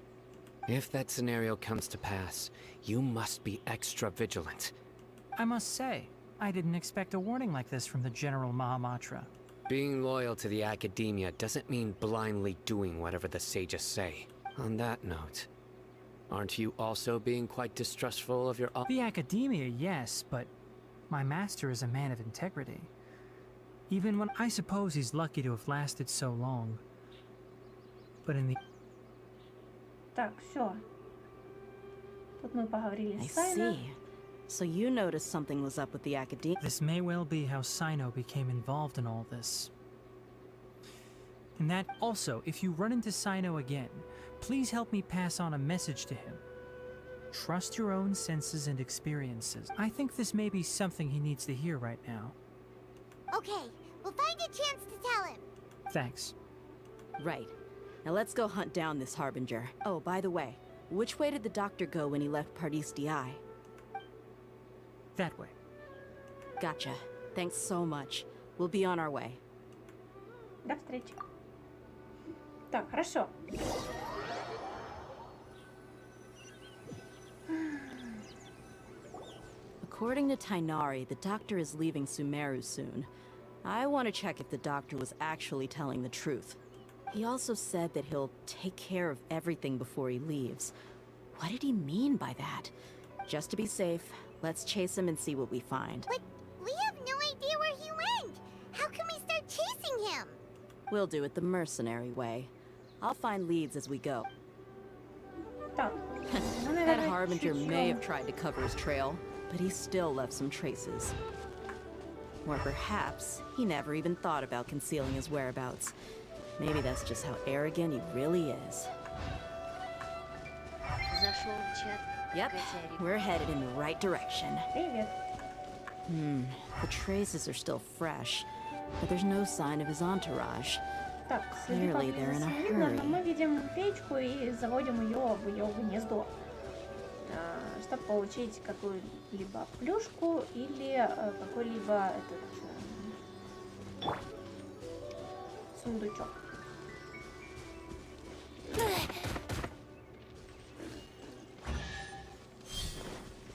If that scenario comes to pass, you must be extra vigilant. I must say, I didn't expect a warning like this from the General Mahamatra. Being loyal to the Academia doesn't mean blindly doing whatever the sages say. On that note, aren't you also being quite distrustful of your... The Academia, yes, but my master is a man of integrity. Even when I suppose he's lucky to have lasted so long. But in the... Так, все. Тут мы поговорили I с Сайно. see. So you noticed something was up with the Academia. This may well be how Sino became involved in all this. And that also, if you run into Sino again, Please help me pass on a message to him. Trust your own senses and experiences. I think this may be something he needs to hear right now. Okay, we'll find a chance to tell him. Thanks. Right. Now let's go hunt down this Harbinger. Oh, by the way, which way did the doctor go when he left Pardis DI? That way. Gotcha. Thanks so much. We'll be on our way. До встречи. Так, хорошо. According to Tainari, the doctor is leaving Sumeru soon. I want to check if the doctor was actually telling the truth. He also said that he'll take care of everything before he leaves. What did he mean by that? Just to be safe, let's chase him and see what we find. But we have no idea where he went. How can we start chasing him? We'll do it the mercenary way. I'll find leads as we go. That Harbinger may have tried to cover his trail, but he still left some traces. Or perhaps he never even thought about concealing his whereabouts. Maybe that's just how arrogant he really is. Зашел в чат. Yep, we're headed in the right direction. Привет. The traces are still fresh, but there's no sign of his entourage. Так, Clearly they're in a hurry. мы видим печку и заводим ее в ее гнездо, чтобы получить какую-либо плюшку или какой-либо этот сундучок.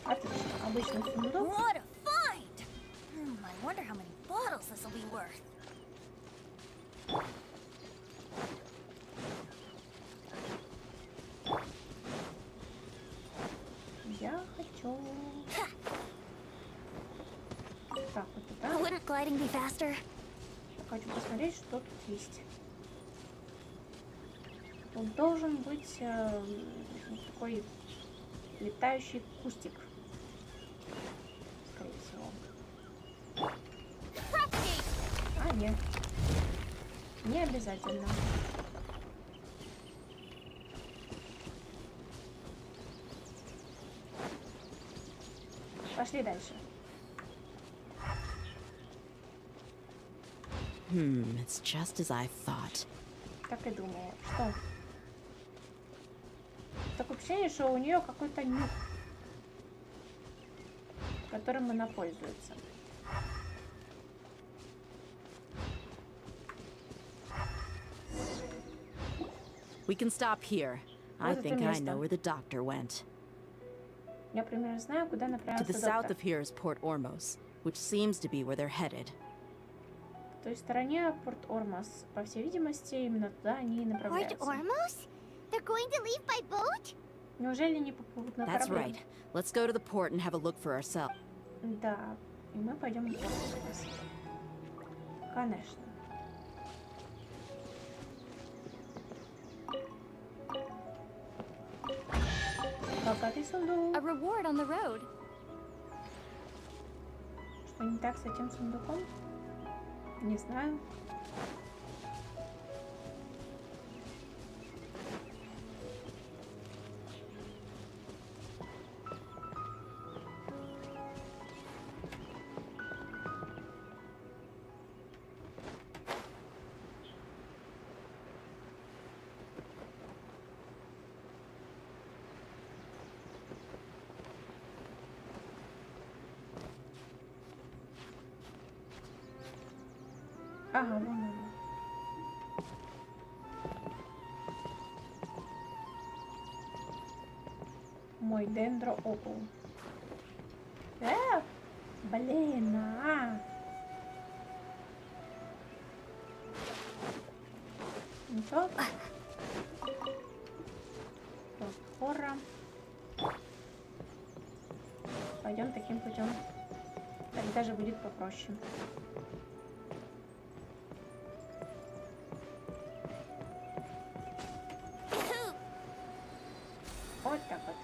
Отлично, обычный сундук. What a find! I wonder how many bottles this will be worth. Я хочу. Так, вот туда. Wouldn't gliding be faster? Хочу посмотреть, что тут есть. Тут должен быть такой летающий кустик. Скорее всего. А, нет. Не обязательно. Пошли дальше. It's just as I thought. Так и думала. Что? Такое ощущение, что у нее какой-то нюх, которым она пользуется. We can stop here. I think I know where the doctor went. Я примерно знаю, куда To направился the south доктор. of here is Port Ormos, which seems to be where they're headed. В той стороне Порт Ормос. По всей видимости, именно туда они и Port направляются. Ormos? They're going to leave by boat? Неужели не поплывут на That's корабле? right. Let's go to the port and have a look for ourselves. Да, и мы пойдем в Порт Ормос. Конечно. Богатый сундук. A reward on the road. Что не так с этим сундуком? Не знаю. Ага, вон он. Мой дендроопул. Блин, Ничего. Скоро. Пойдем таким путем. Так даже будет попроще. Вот так вот.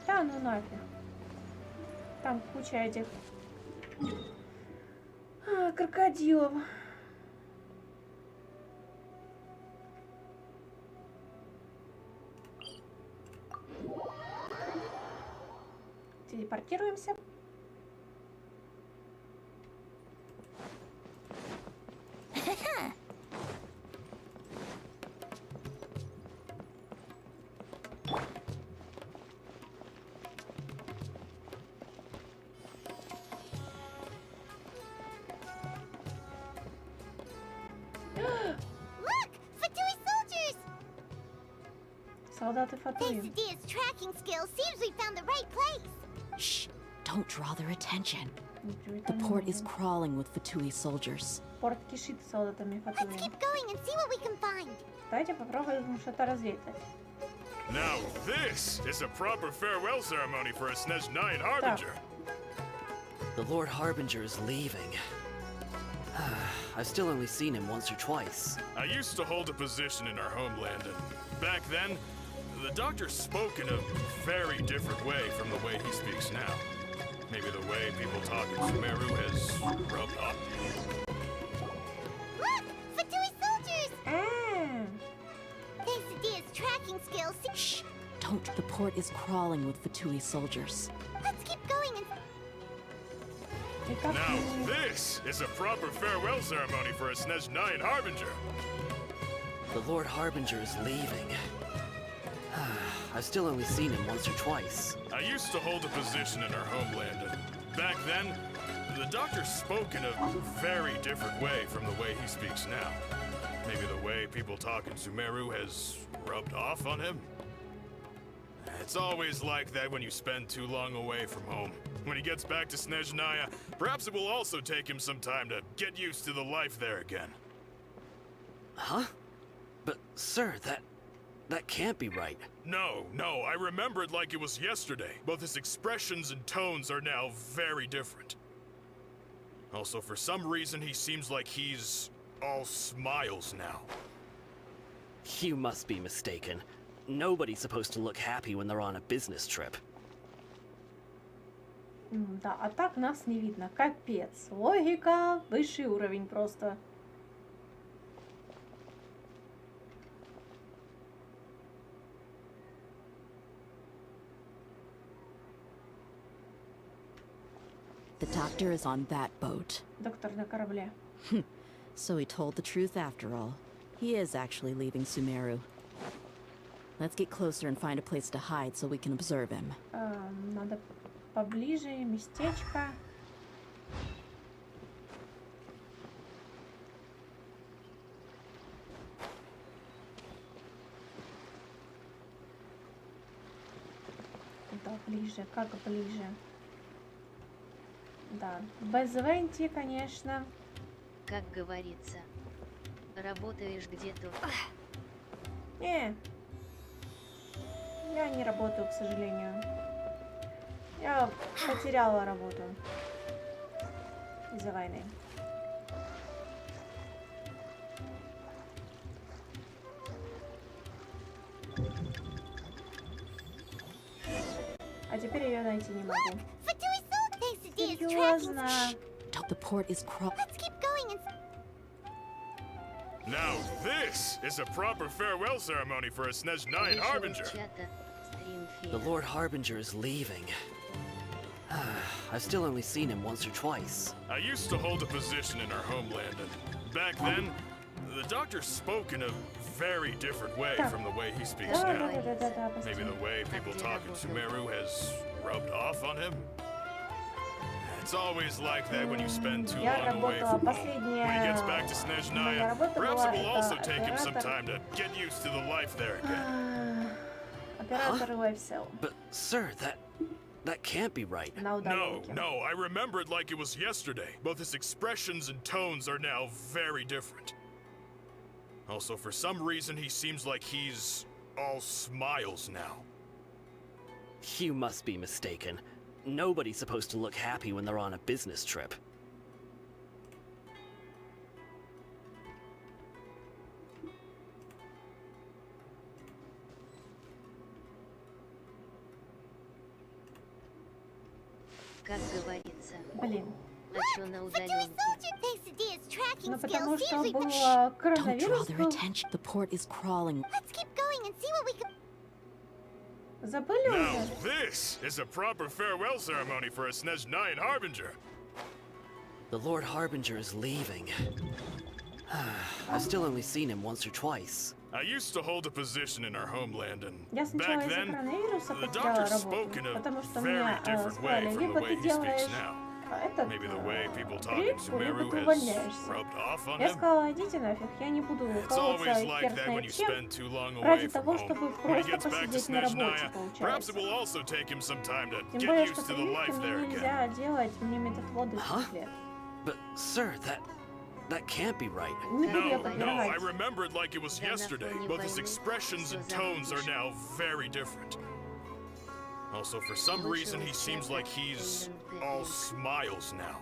Да ну нафиг. Там куча этих крокодилов. Телепортируемся. Look! Fatui soldiers! Солдаты Фатуи. Thanks to Dia's tracking skills, seems we found the right place. Shh! Don't draw their attention. The port is crawling with Fatui soldiers. Порт кишит солдатами Let's Фатуи. keep going and see what we can find. Давайте попробуем что-то разведать. Now this is a proper farewell ceremony for a Snezhnayan Harbinger. The Lord Harbinger is leaving. I've still only seen him once or twice. I used to hold a position in our homeland, and back then, the doctor spoke in a very different way from the way he speaks now. Maybe the way people talk in Sumeru has rubbed off. Look! Fatui soldiers! Thanks to Dia's tracking skills, Shh! Don't. The port is crawling with Fatui soldiers. let's keep going and... Now this is a proper farewell ceremony for a Snezhnayan Harbinger. The Lord Harbinger is leaving. I've still only seen him once or twice. I used to hold a position in our homeland, and back then, the doctor spoke in a very different way from the way he speaks now. Maybe the way people talk in Sumeru has rubbed off on him? It's always like that when you spend too long away from home. When he gets back to Snezhnaya, perhaps it will also take him some time to get used to the life there again. Huh? But, sir, that can't be right. No, I remember it like it was yesterday. Both his expressions and tones are now very different. Also, for some reason, he seems like he's all smiles now. You must be mistaken. Nobody's supposed to look happy when they're on a business trip. Да, а так нас не видно. Капец. Логика, высший уровень просто. The doctor is on that boat. Доктор на корабле. So he told the truth after all. He is actually leaving Sumeru. Let's get closer and find a place to hide so we can observe him. Надо поближе, местечко. Куда ближе? Как ближе? Да, без Венти, конечно. Как говорится, работаешь где-то. Не, я не работаю, к сожалению. Я потеряла работу из-за войны. А теперь ее найти не могу. Серьезно. The port is crawling. Let's keep going and... Now this is a proper farewell ceremony for a Snezhnayan Harbinger. The Lord Harbinger is leaving. I've still only seen him once or twice. I used to hold a position in our homeland, and back then, the doctor spoke in a very different way from the way he speaks now. Maybe the way people talk in Sumeru has rubbed off on him? It's always like that when you spend too long away from home. When he gets back to Snezhnaya, perhaps it will also take him some time to get used to the life there again. Оператор Webcell. But, sir, that can't be right. No, I remember it like it was yesterday. Both his expressions and tones are now very different. Also, for some reason, he seems like he's all smiles now. You must be mistaken. Nobody's supposed to look happy when they're on a business trip. Как говорится. Блин. А чё на удаленке? Ну потому что был коронавирус. The port is crawling. Let's keep going and see what we can... Забыли Now, уже? this is a proper farewell ceremony for a Snezhnayan Harbinger. The Lord Harbinger is leaving. I've still only seen him once or twice. I used to hold a position in our homeland, and Я сначала back из-за then, коронавируса the потеряла doctor работу, spoke in a потому что very мне different way сказали, from the либо way ты he speaks делаешь now. этот Maybe the way people talk in прививку, либо Sumeru ты has увольняешься. rubbed off on Я him. сказала, идите нафиг, я не буду It's колоться always like that when хер you знает чем, spend too long away ради from того, home. чтобы When he просто gets back to посидеть на работе, Snezhnaya, perhaps it получается. will also take him some time to Тем get более, что used to the прививки life мне there again. нельзя делать, мне медотводы 10 лет. But, sir, that can't be right. Не буду я No, I подбирать. remember it like it was yesterday, but his expressions and tones are now very different. Also, for some reason, he seems like he's all smiles now.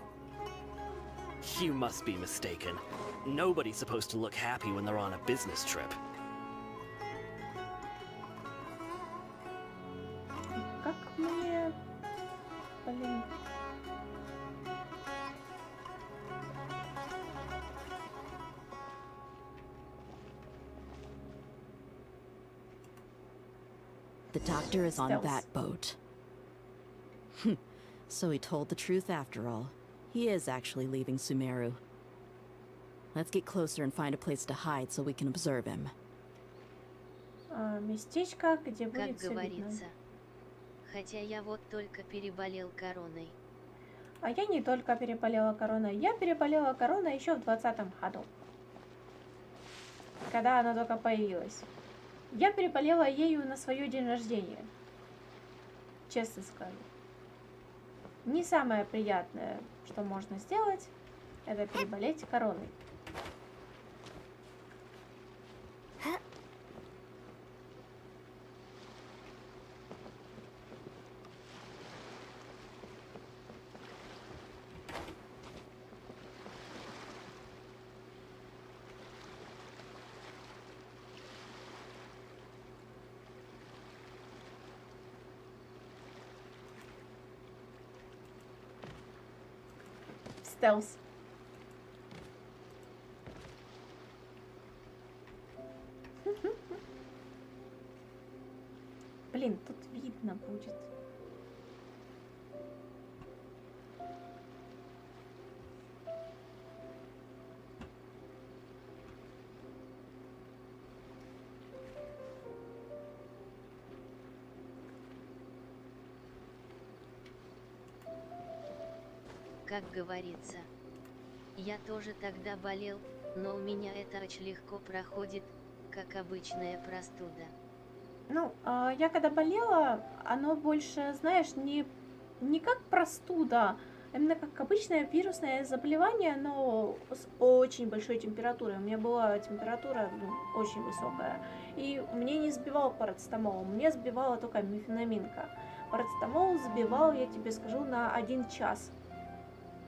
You must be mistaken. Nobody's supposed to look happy when they're on a business trip. Как мне... Блин... The doctor is on Stealth. that boat. So he told the truth after all. He is actually leaving Sumeru. Let's get closer and find a place to hide so we can observe him. Местечко, где Как будет все видно. говорится. Хотя я вот только переболел короной. А я не только переболела короной, я переболела короной еще в 2020 году. Когда она только появилась. Я переболела ею на свое день рождения. Честно скажу. Не самое приятное, что можно сделать, это переболеть короной. Стелс. Блин, тут видно будет. Как говорится. Я тоже тогда болел, но у меня это очень легко проходит, как обычная простуда. Ну, я когда болела, оно больше, знаешь, не как простуда, а именно как обычное вирусное заболевание, но с очень большой температурой. У меня была температура очень высокая. И мне не сбивал парацетамол, мне сбивала только мефенаминка. Парацетамол сбивал, я тебе скажу, на 1 час.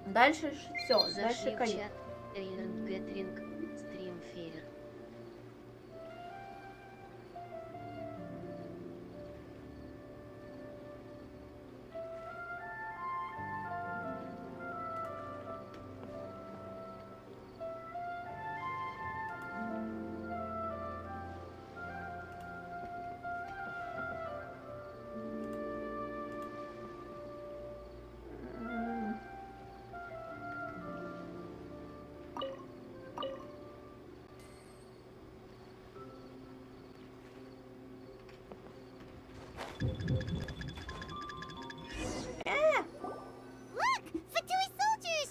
Дальше все, дальше Зашли в конец. чат Эйлерн Гэтринг, стримферер.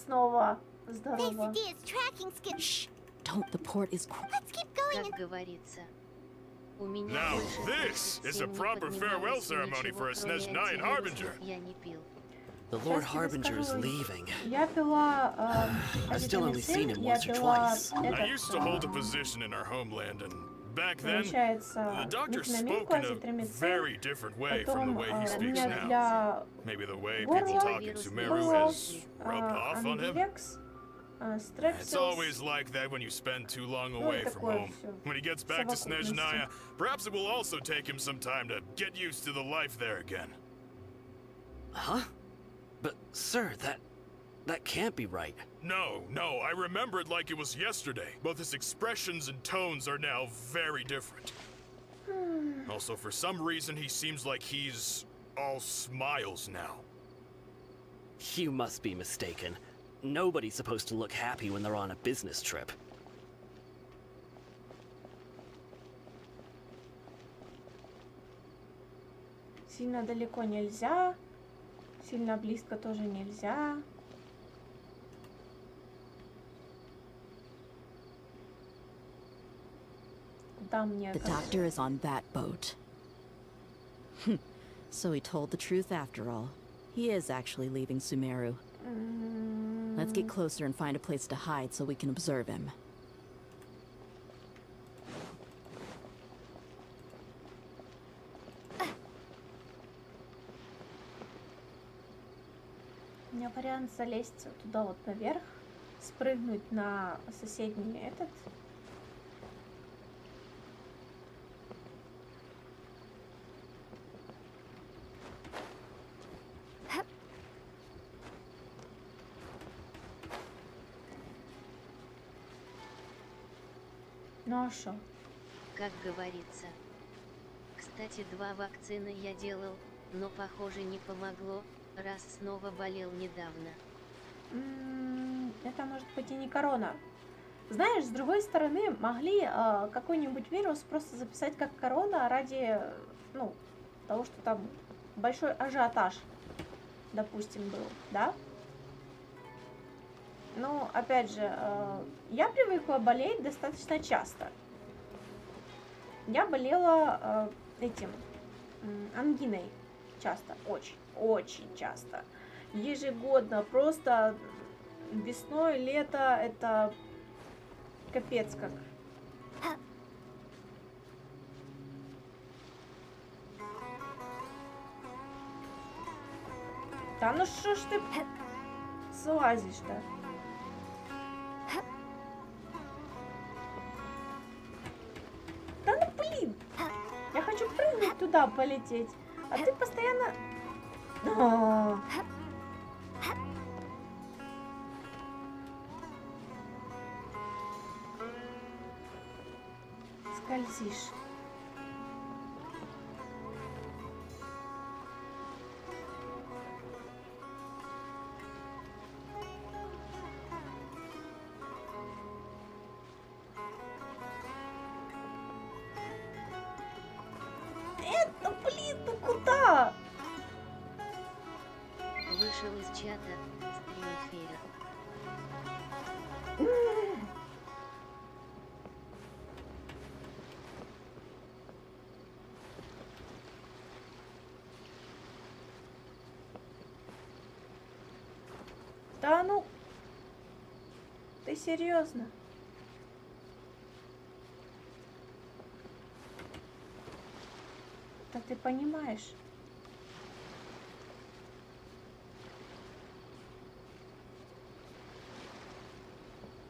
Снова. Здорово. Shh! Don't, the port is... Let's keep going Как говорится. У меня Now, больше this is a 27 не proper farewell поднималось ceremony ничего, for a кроме Snezhnayan Harbinger. антивирусных я не пил. The Lord Сейчас тебе Harbinger is скажу, leaving. Я пила I've still only seen him я once or пила twice. I used to hold a этот, position in our homeland, and back then, получается, the doctor мефенаминку, spoke in a азитромицин, very different way from the потом way he у speaks меня now. для Maybe the way people горла talk in Sumeru было has rubbed off on him. ангилекс, It's стрепсилс. always like that when you spend too long away from такое home. всё. When he gets back to Совокупности. Snezhnaya, perhaps it will also take him some time to get used to the life there again. Huh? But, sir, that can't be right. No, I remember it like it was yesterday. Both his expressions and tones are now very different. Also, for some reason, he seems like he's all smiles now. You must be mistaken. Nobody's supposed to look happy when they're on a business trip. Сильно далеко нельзя. Сильно близко тоже нельзя. Куда мне? The doctor is on that boat. So he told the truth after all. He is actually leaving Sumeru. Let's get closer and find a place to hide so we can observe him. У меня вариант залезть туда вот наверх, спрыгнуть на соседний этот. Ну а шо? Как говорится. Кстати, 2 вакцины я делал, но похоже не помогло, раз снова болел недавно. Это может быть и не корона. Знаешь, с другой стороны, могли какой-нибудь вирус просто записать как корона ради, ну, того, что там большой ажиотаж, допустим, был, да? Но, опять же, я привыкла болеть достаточно часто. Я болела этим, ангиной часто, очень часто. Ежегодно, просто весной, лето, это капец как. Да ну что ж ты слазишь-то? Да ну блин! Я хочу прыгнуть туда, полететь, а ты постоянно... Скользишь. Это, блин, ну куда? Вышел из чата, стримфейер. Да ну, ты серьезно? Да ты понимаешь?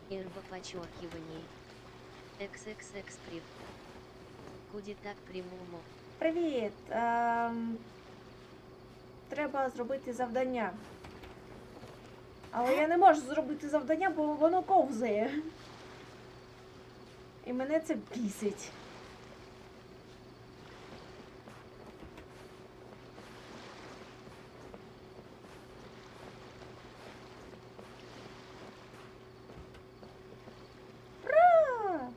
Ирба подчеркивание. XXX прив. Куди так прямому. Привіт. Треба зробити завдання. Але я не можу зробити завдання, бо воно ковзає. І мене це бісить. Ура!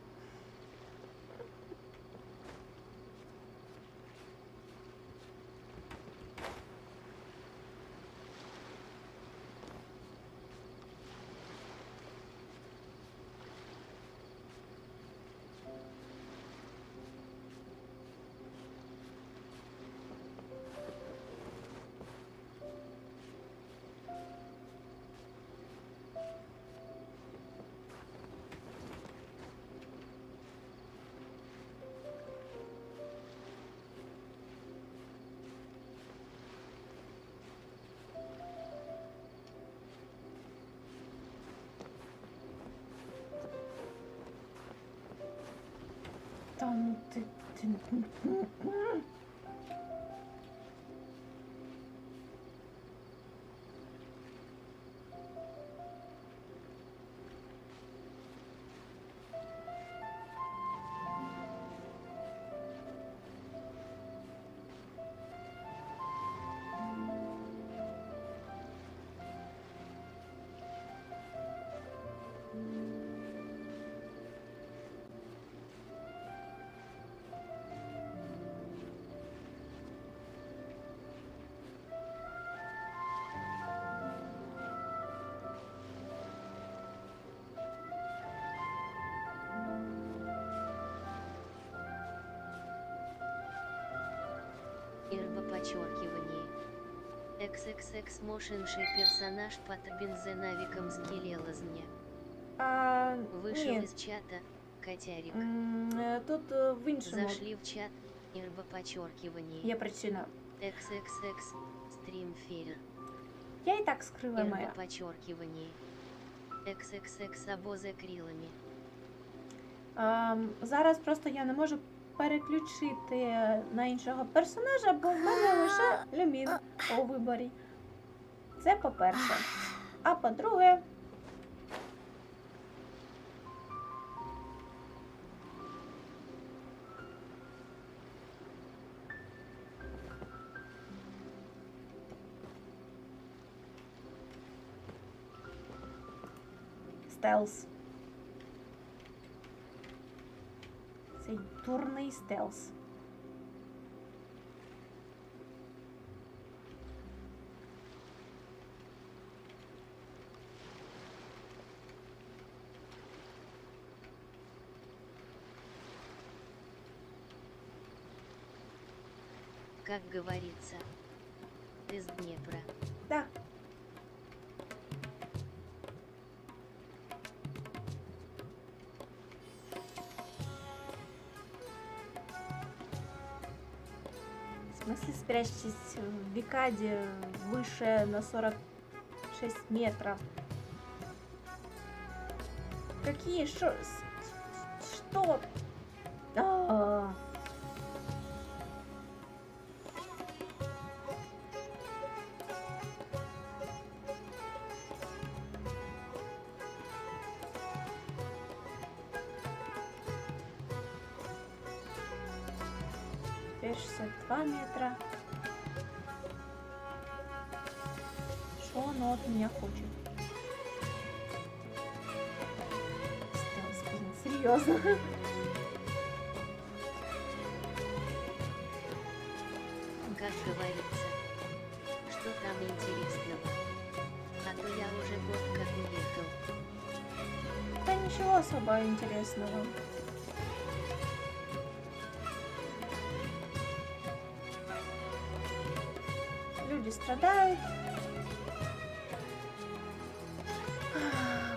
Да ну ты... подчеркивание. XXX мошенший персонаж под бензонавиком скелелазня. Вышел нет. из чата, котярик. Тут в іншому. Зашли в чат, ирба подчеркивание. Є причина. XXX стримфер. Я і так скрила Ирба моя. подчеркивание. XXX обозе крилами. Зараз просто я не можу переключити на іншого персонажа, бо в мене лише люмін у виборі. Це по-перше. А по-друге, стелс. Цей дурний стелс. Как говорится. Из Днепра. Да. В смысле, спрячьтесь в Викаде выше на 46 метров. Какие? Что? Теперь 62 метра. Что оно от меня хочет? Стелс, блин, серьезно. Как говорится. Что там интересного? А то я уже год как уехал. Да ничего особо интересного. Люди страдают.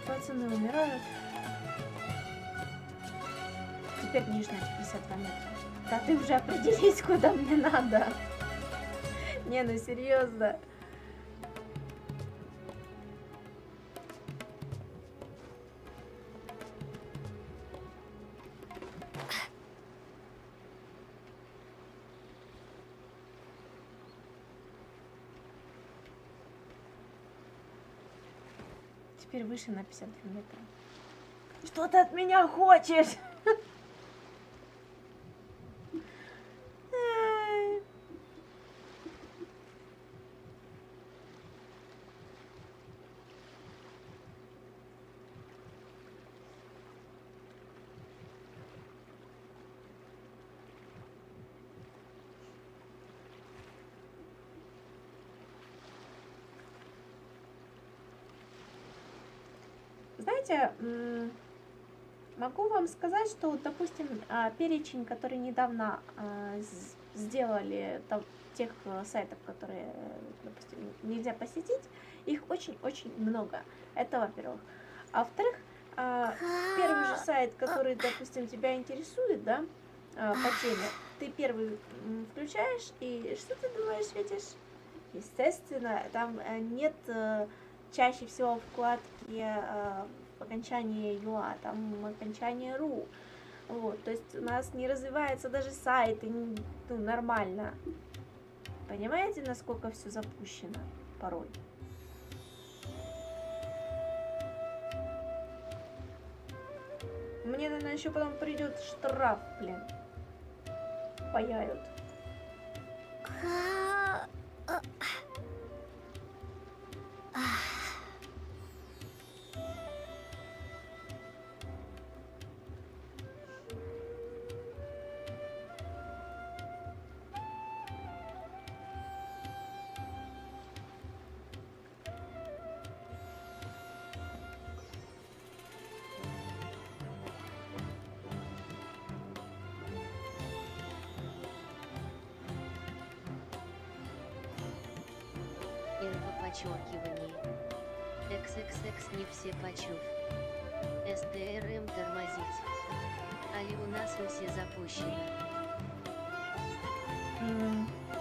Пацаны умирают. Теперь нижняя 52 метра. Да ты уже определись, куда мне надо. Не, ну серьезно. Теперь выше на 52 метра. Что ты от меня хочешь? Знаете, могу вам сказать, что, вот, допустим, перечень, который недавно сделали тех сайтов, которые, допустим, нельзя посетить, их очень-очень много. Это во-первых. А во-вторых, первый же сайт, который, допустим, тебя интересует, да, по теме, ты первый включаешь, и что ты думаешь, видишь? Естественно, там нет чаще всего вкладки окончание ЮА, там окончание РУ. Вот, то есть у нас не развивается даже сайт, и, ну, нормально. Понимаете, насколько все запущено порой? Мне, наверное, еще потом придет штраф, блин. Паяют. подчеркивание. XXX не все почув. СТРМ тормозить. Али у нас все запущено.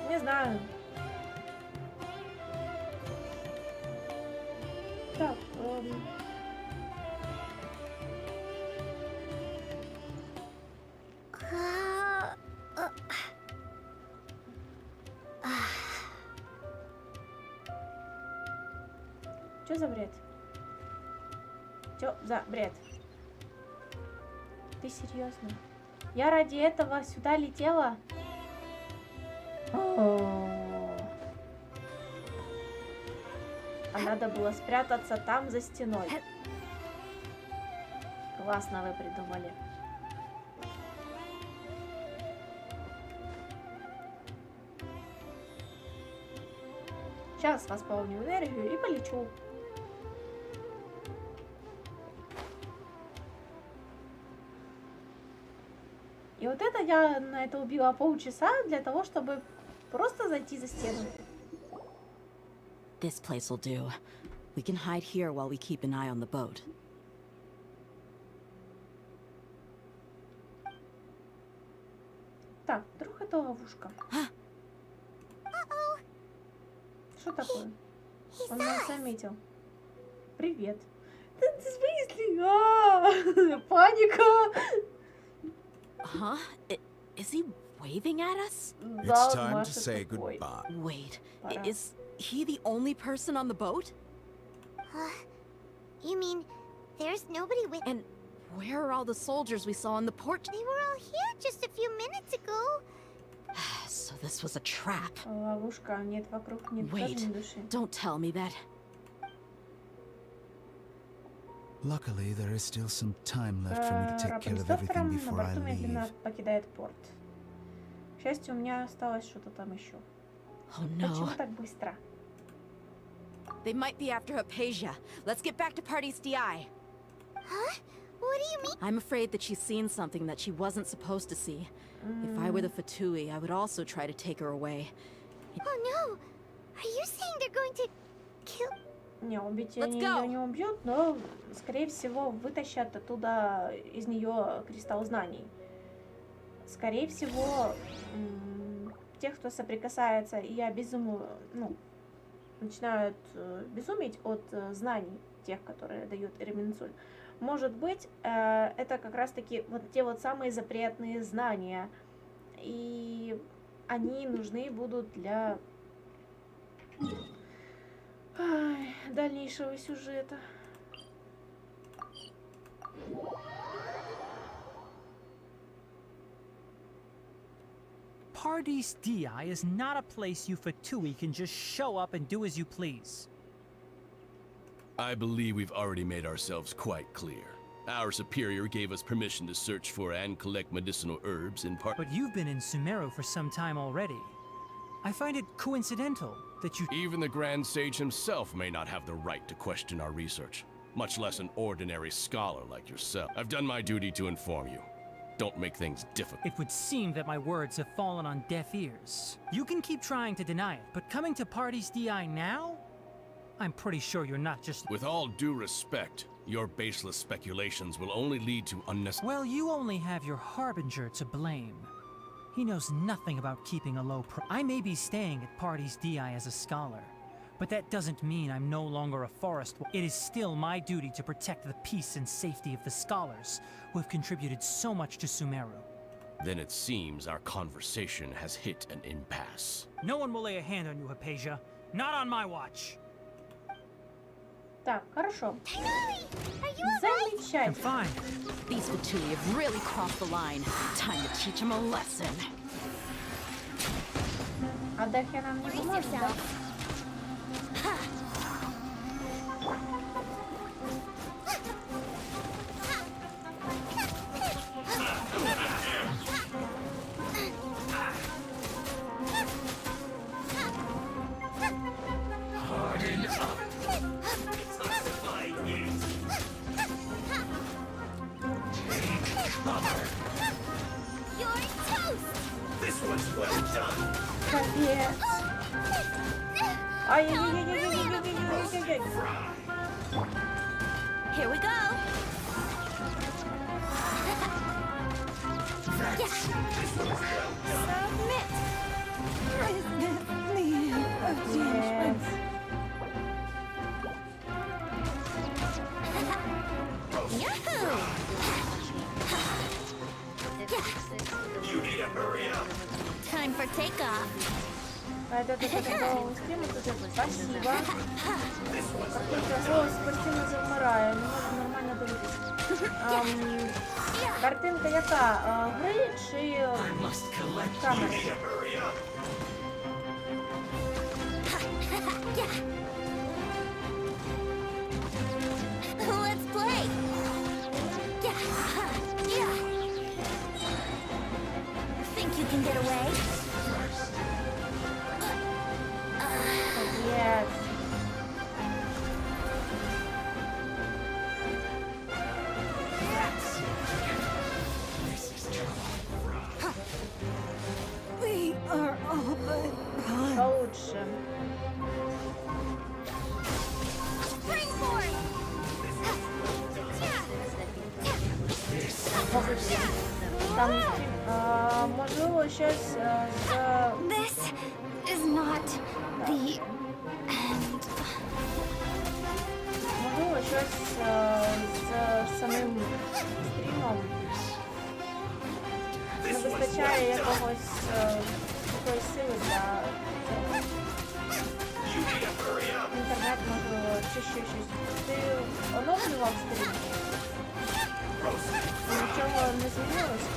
Не знаю. Так, Чё за бред? Чё за бред? Ты серьезно? Я ради этого сюда летела? А надо было спрятаться там за стеной. Классно вы придумали. Сейчас восполню энергию и полечу. И вот это я на это убила полчаса для того, чтобы просто зайти за стену. This place will do. We can hide here while we keep an eye on the boat. Так, вдруг это ловушка. Что такое? Он нас заметил. Привет. Да ты в смысле? Паника. Huh? Is he waving at us? It's time to say goodbye. Wait, is he the only person on the boat? You mean there's nobody with... And where are all the soldiers we saw on the porch? They were all here just a few minutes ago. So this was a trap. Ловушка, нет вокруг, нет Wait, души. don't tell me that. Luckily, there is still some time left for me to take care of everything before I leave. Покидает порт. К счастью, у меня осталось что-то там еще. Oh no. Почему так быстро? They might be after Hypatia. Let's get back to Party's DI. Huh? What do you mean? I'm afraid that she's seen something that she wasn't supposed to see. If I were the Fatui, I would also try to take her away. Oh no! Are you saying they're going to kill... Не, убить они ее не убьют, но, скорее всего, вытащат оттуда из нее кристалл знаний. Скорее всего, тех, кто соприкасается и начинают безумить от знаний, тех, которые дают Эрминцуль. Может быть, это как раз-таки вот те вот самые запретные знания, и они нужны будут для дальнейшего сюжета. Pardee's DI is not a place you Fatui can just show up and do as you please. I believe we've already made ourselves quite clear. Our superior gave us permission to search for and collect medicinal herbs in part. But you've been in Sumeru for some time already. I find it coincidental that you... Even the Grand Sage himself may not have the right to question our research, much less an ordinary scholar like yourself. I've done my duty to inform you. Don't make things difficult. It would seem that my words have fallen on deaf ears. You can keep trying to deny it, but coming to Party's DI now? I'm pretty sure you're not just... With all due respect, your baseless speculations will only lead to unnecessary... Well, you only have your Harbinger to blame. He knows nothing about keeping a low pro... I may be staying at Party's DI as a scholar, but that doesn't mean I'm no longer a forest... It is still my duty to protect the peace and safety of the scholars who have contributed so much to Sumeru. Then it seems our conversation has hit an impasse. No one will lay a hand on you, Hypatia. Not on my watch. Так, хорошо. I'm fine. These Fatui have really crossed the line. Time to teach them a lesson. А Дахи нам не поможет, да? Ай-яй-яй-яй-яй-яй-яй-яй-яй-яй. Here we go. Submit. Yes. Yahoo! Time for takeoff. А это было стрима, спасибо. Голос постійно завмирає, не можу нормально дивитися. Картинка яка? Гри чи камери? Let's play. Think you can get away? Yes. We are all but gone. Получше. Springboard. Там можливо щось з... This is not the end. Можливо щось з самим стрімом. Не вистачає якоїсь сили для цього. Інтернет, можливо, чи ще щось. Ти оновлював стрім? Нічого не змінилось?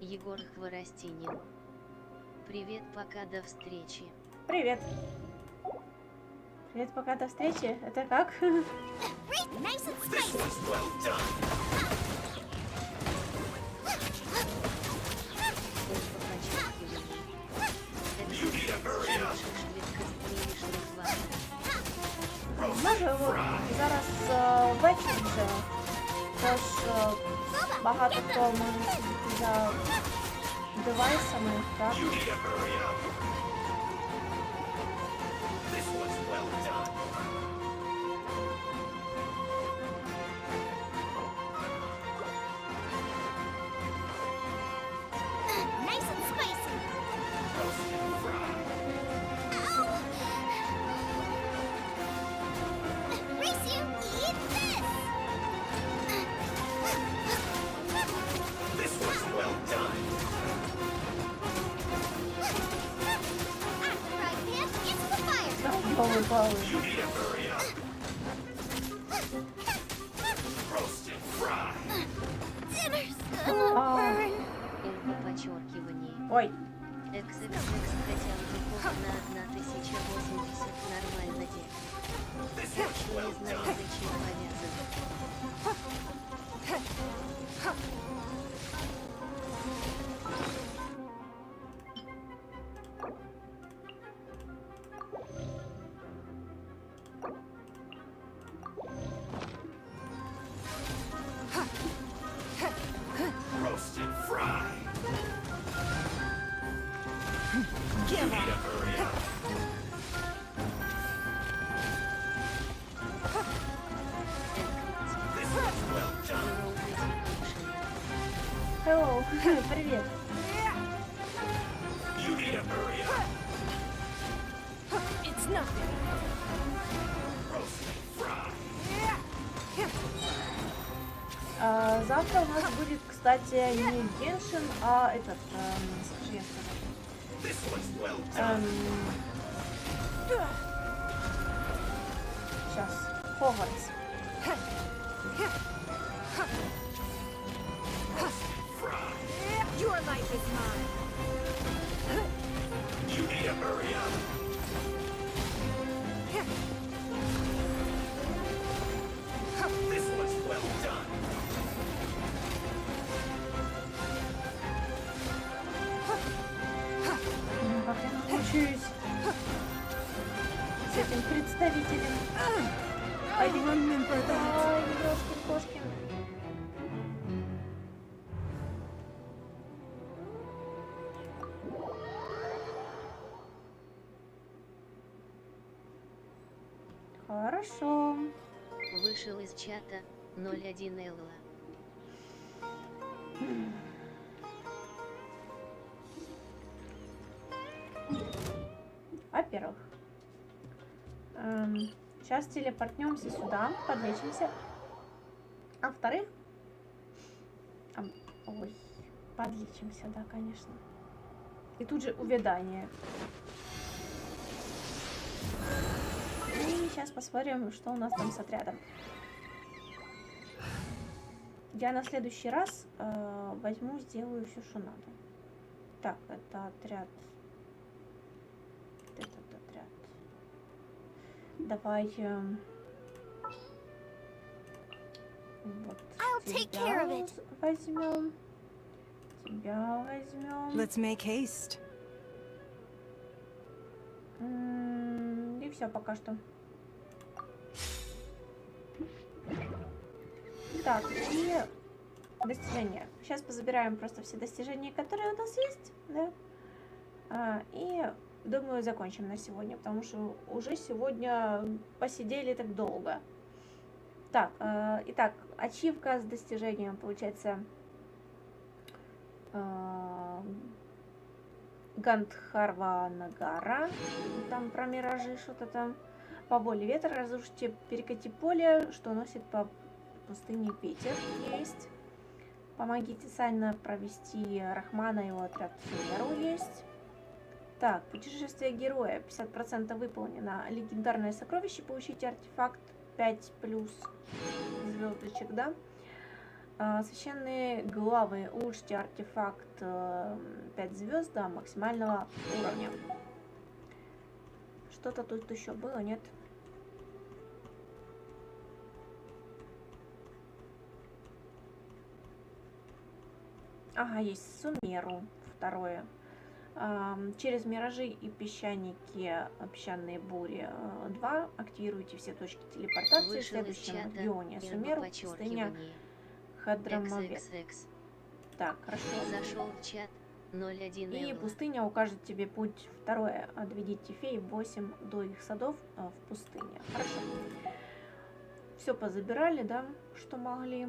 Егор Хворостинин. Привет, пока, до встречи. Привет. Привет, пока, до встречи. Это как? Nice and spicy. Може, зараз вечір вже, тож багато хто може сидіти за девайсами, так? Nice and spicy. Race you, eat this. This was well done. Fry pan into the fire. You need to hurry up. Roast and fry. Dinner's gonna burn. Подчеркивание. Ой. XXX хотя упаковано 1080 нормально де. Не знаю, зачем повязан. Roast and fry. Give You need to hurry up. This was well done. Hello. Привет. You need to hurry up. It's nothing. Roast and fry. Завтра у нас будет, кстати, не Genshin, а этот, скажи, я сказала. This was well done. Сейчас. Хогвартс. Your life is mine. You need to hurry up. This was well done. Как я научусь с этим этим представителем. Ой, ёшкин-кошкин. Хорошо. Вышел из чата 01 Элла. Во-первых, сейчас телепортнемся сюда, подлечимся. А во-вторых, ой, подлечимся, да, конечно. И тут же увядание. И сейчас посмотрим, что у нас там с отрядом. Я на следующий раз возьму, сделаю все, что надо. Так, это отряд. Этот отряд. Давай. Вот. Тебя возьмем. Тебя возьмем. Let's make haste. И все пока что. Так, и достижения. Сейчас позабираем просто все достижения, которые у нас есть, да. И думаю, закончим на сегодня, потому что уже сегодня посидели так долго. Так, итак, ачивка с достижением получается. Гандхарва Нагара. Там про миражи что-то там. По воле ветра разрушите перекати поле, что носит по пустыне ветер. Есть. Помогите Сально провести Рахмана и его отряд Сумеру. Есть. Так, путешествие героя. 50% выполнено. Легендарное сокровище. Получите артефакт 5+ звездочек, да? Священные главы. Улучшите артефакт 5 звезд до максимального уровня. Что-то тут еще было, нет? Ага, есть Сумеру. Второе. Через миражи и песчаники, песчаные бури 2 активируйте все точки телепортации в следующем регионе. Сумеру, пустыня Хадрамавет. Так, хорошо. Зашел в чат 01 И пустыня укажет тебе путь. Второе. Отведите фей 8 до их садов в пустыне. Хорошо. Все позабирали, да, что могли.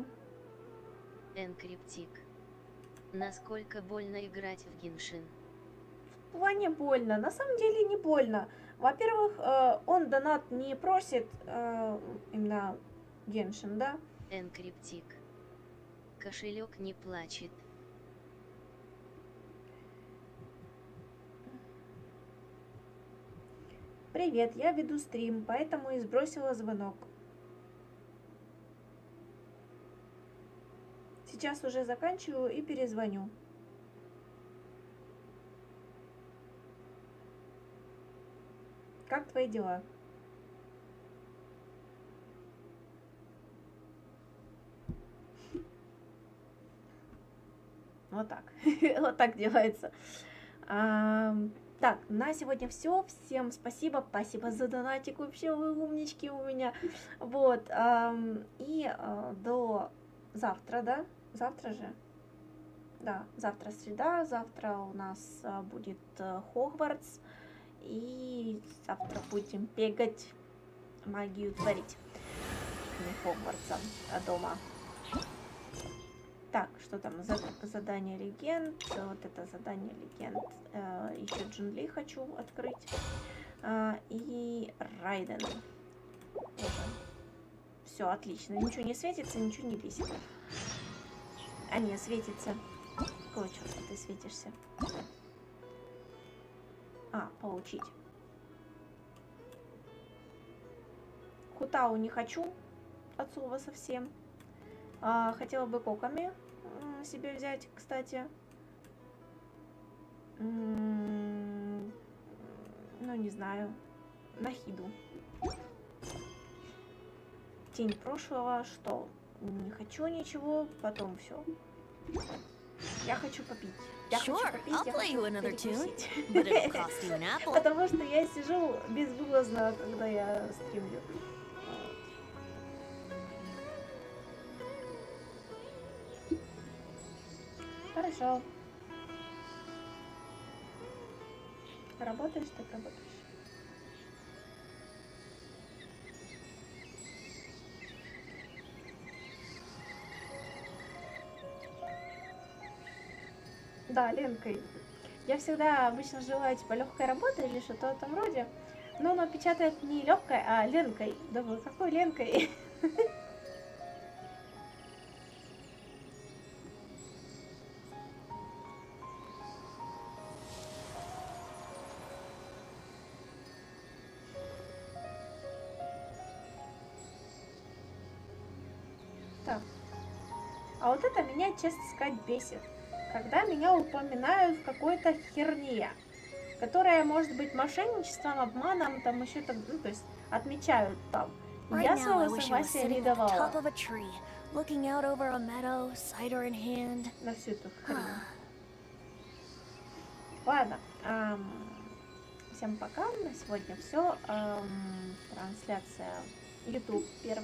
Энкриптик. Насколько больно играть в Genshin? В плане больно. На самом деле не больно. Во-первых, он донат не просит именно Genshin, да? Энкриптик. Кошелек не плачет. Привет, я веду стрим, поэтому и сбросила звонок. Сейчас уже заканчиваю и перезвоню. Как твои дела? Вот так. Вот так делается. Так, на сегодня все. Всем спасибо. Спасибо за донатик. Вообще вы умнички у меня. Вот. И до завтра, да? Завтра же? Да, завтра среда. Завтра у нас будет Хогвартс. И завтра будем бегать, магию творить. Не Хогвартсом, а дома. Так, что там? Задание легенд. Вот это задание легенд. Еще Джунли хочу открыть. И Райден. Все, отлично. Ничего не светится, ничего не бесит. А не, светится. Какого черта ты светишься? Получить. Хутау не хочу. От слова совсем. Хотела бы коками себе взять, кстати. Ну, не знаю. Нахиду. Тень прошлого. Что? Не хочу ничего. Потом все. Я хочу попить. Я хочу Sure, попить, I'll я play хочу you another tune, перекусить. but it'll cost you an apple. Потому что я сижу безвылазно, когда я стримлю. Хорошо. Работаешь, так работаешь. Да, Ленкой. Я всегда обычно желаю типа легкой работы или что-то в этом роде. Но оно печатает не легкой, а Ленкой. Думаю, какой Ленкой? Так. А вот это меня, честно сказать, бесит. Когда меня упоминают в какой-то херне, которая может быть мошенничеством, обманом, там еще так, ну, то есть отмечают там. И я своего согласия не давала на всю эту хрень. Ладно, всем пока, на сегодня все. Трансляция YouTube 1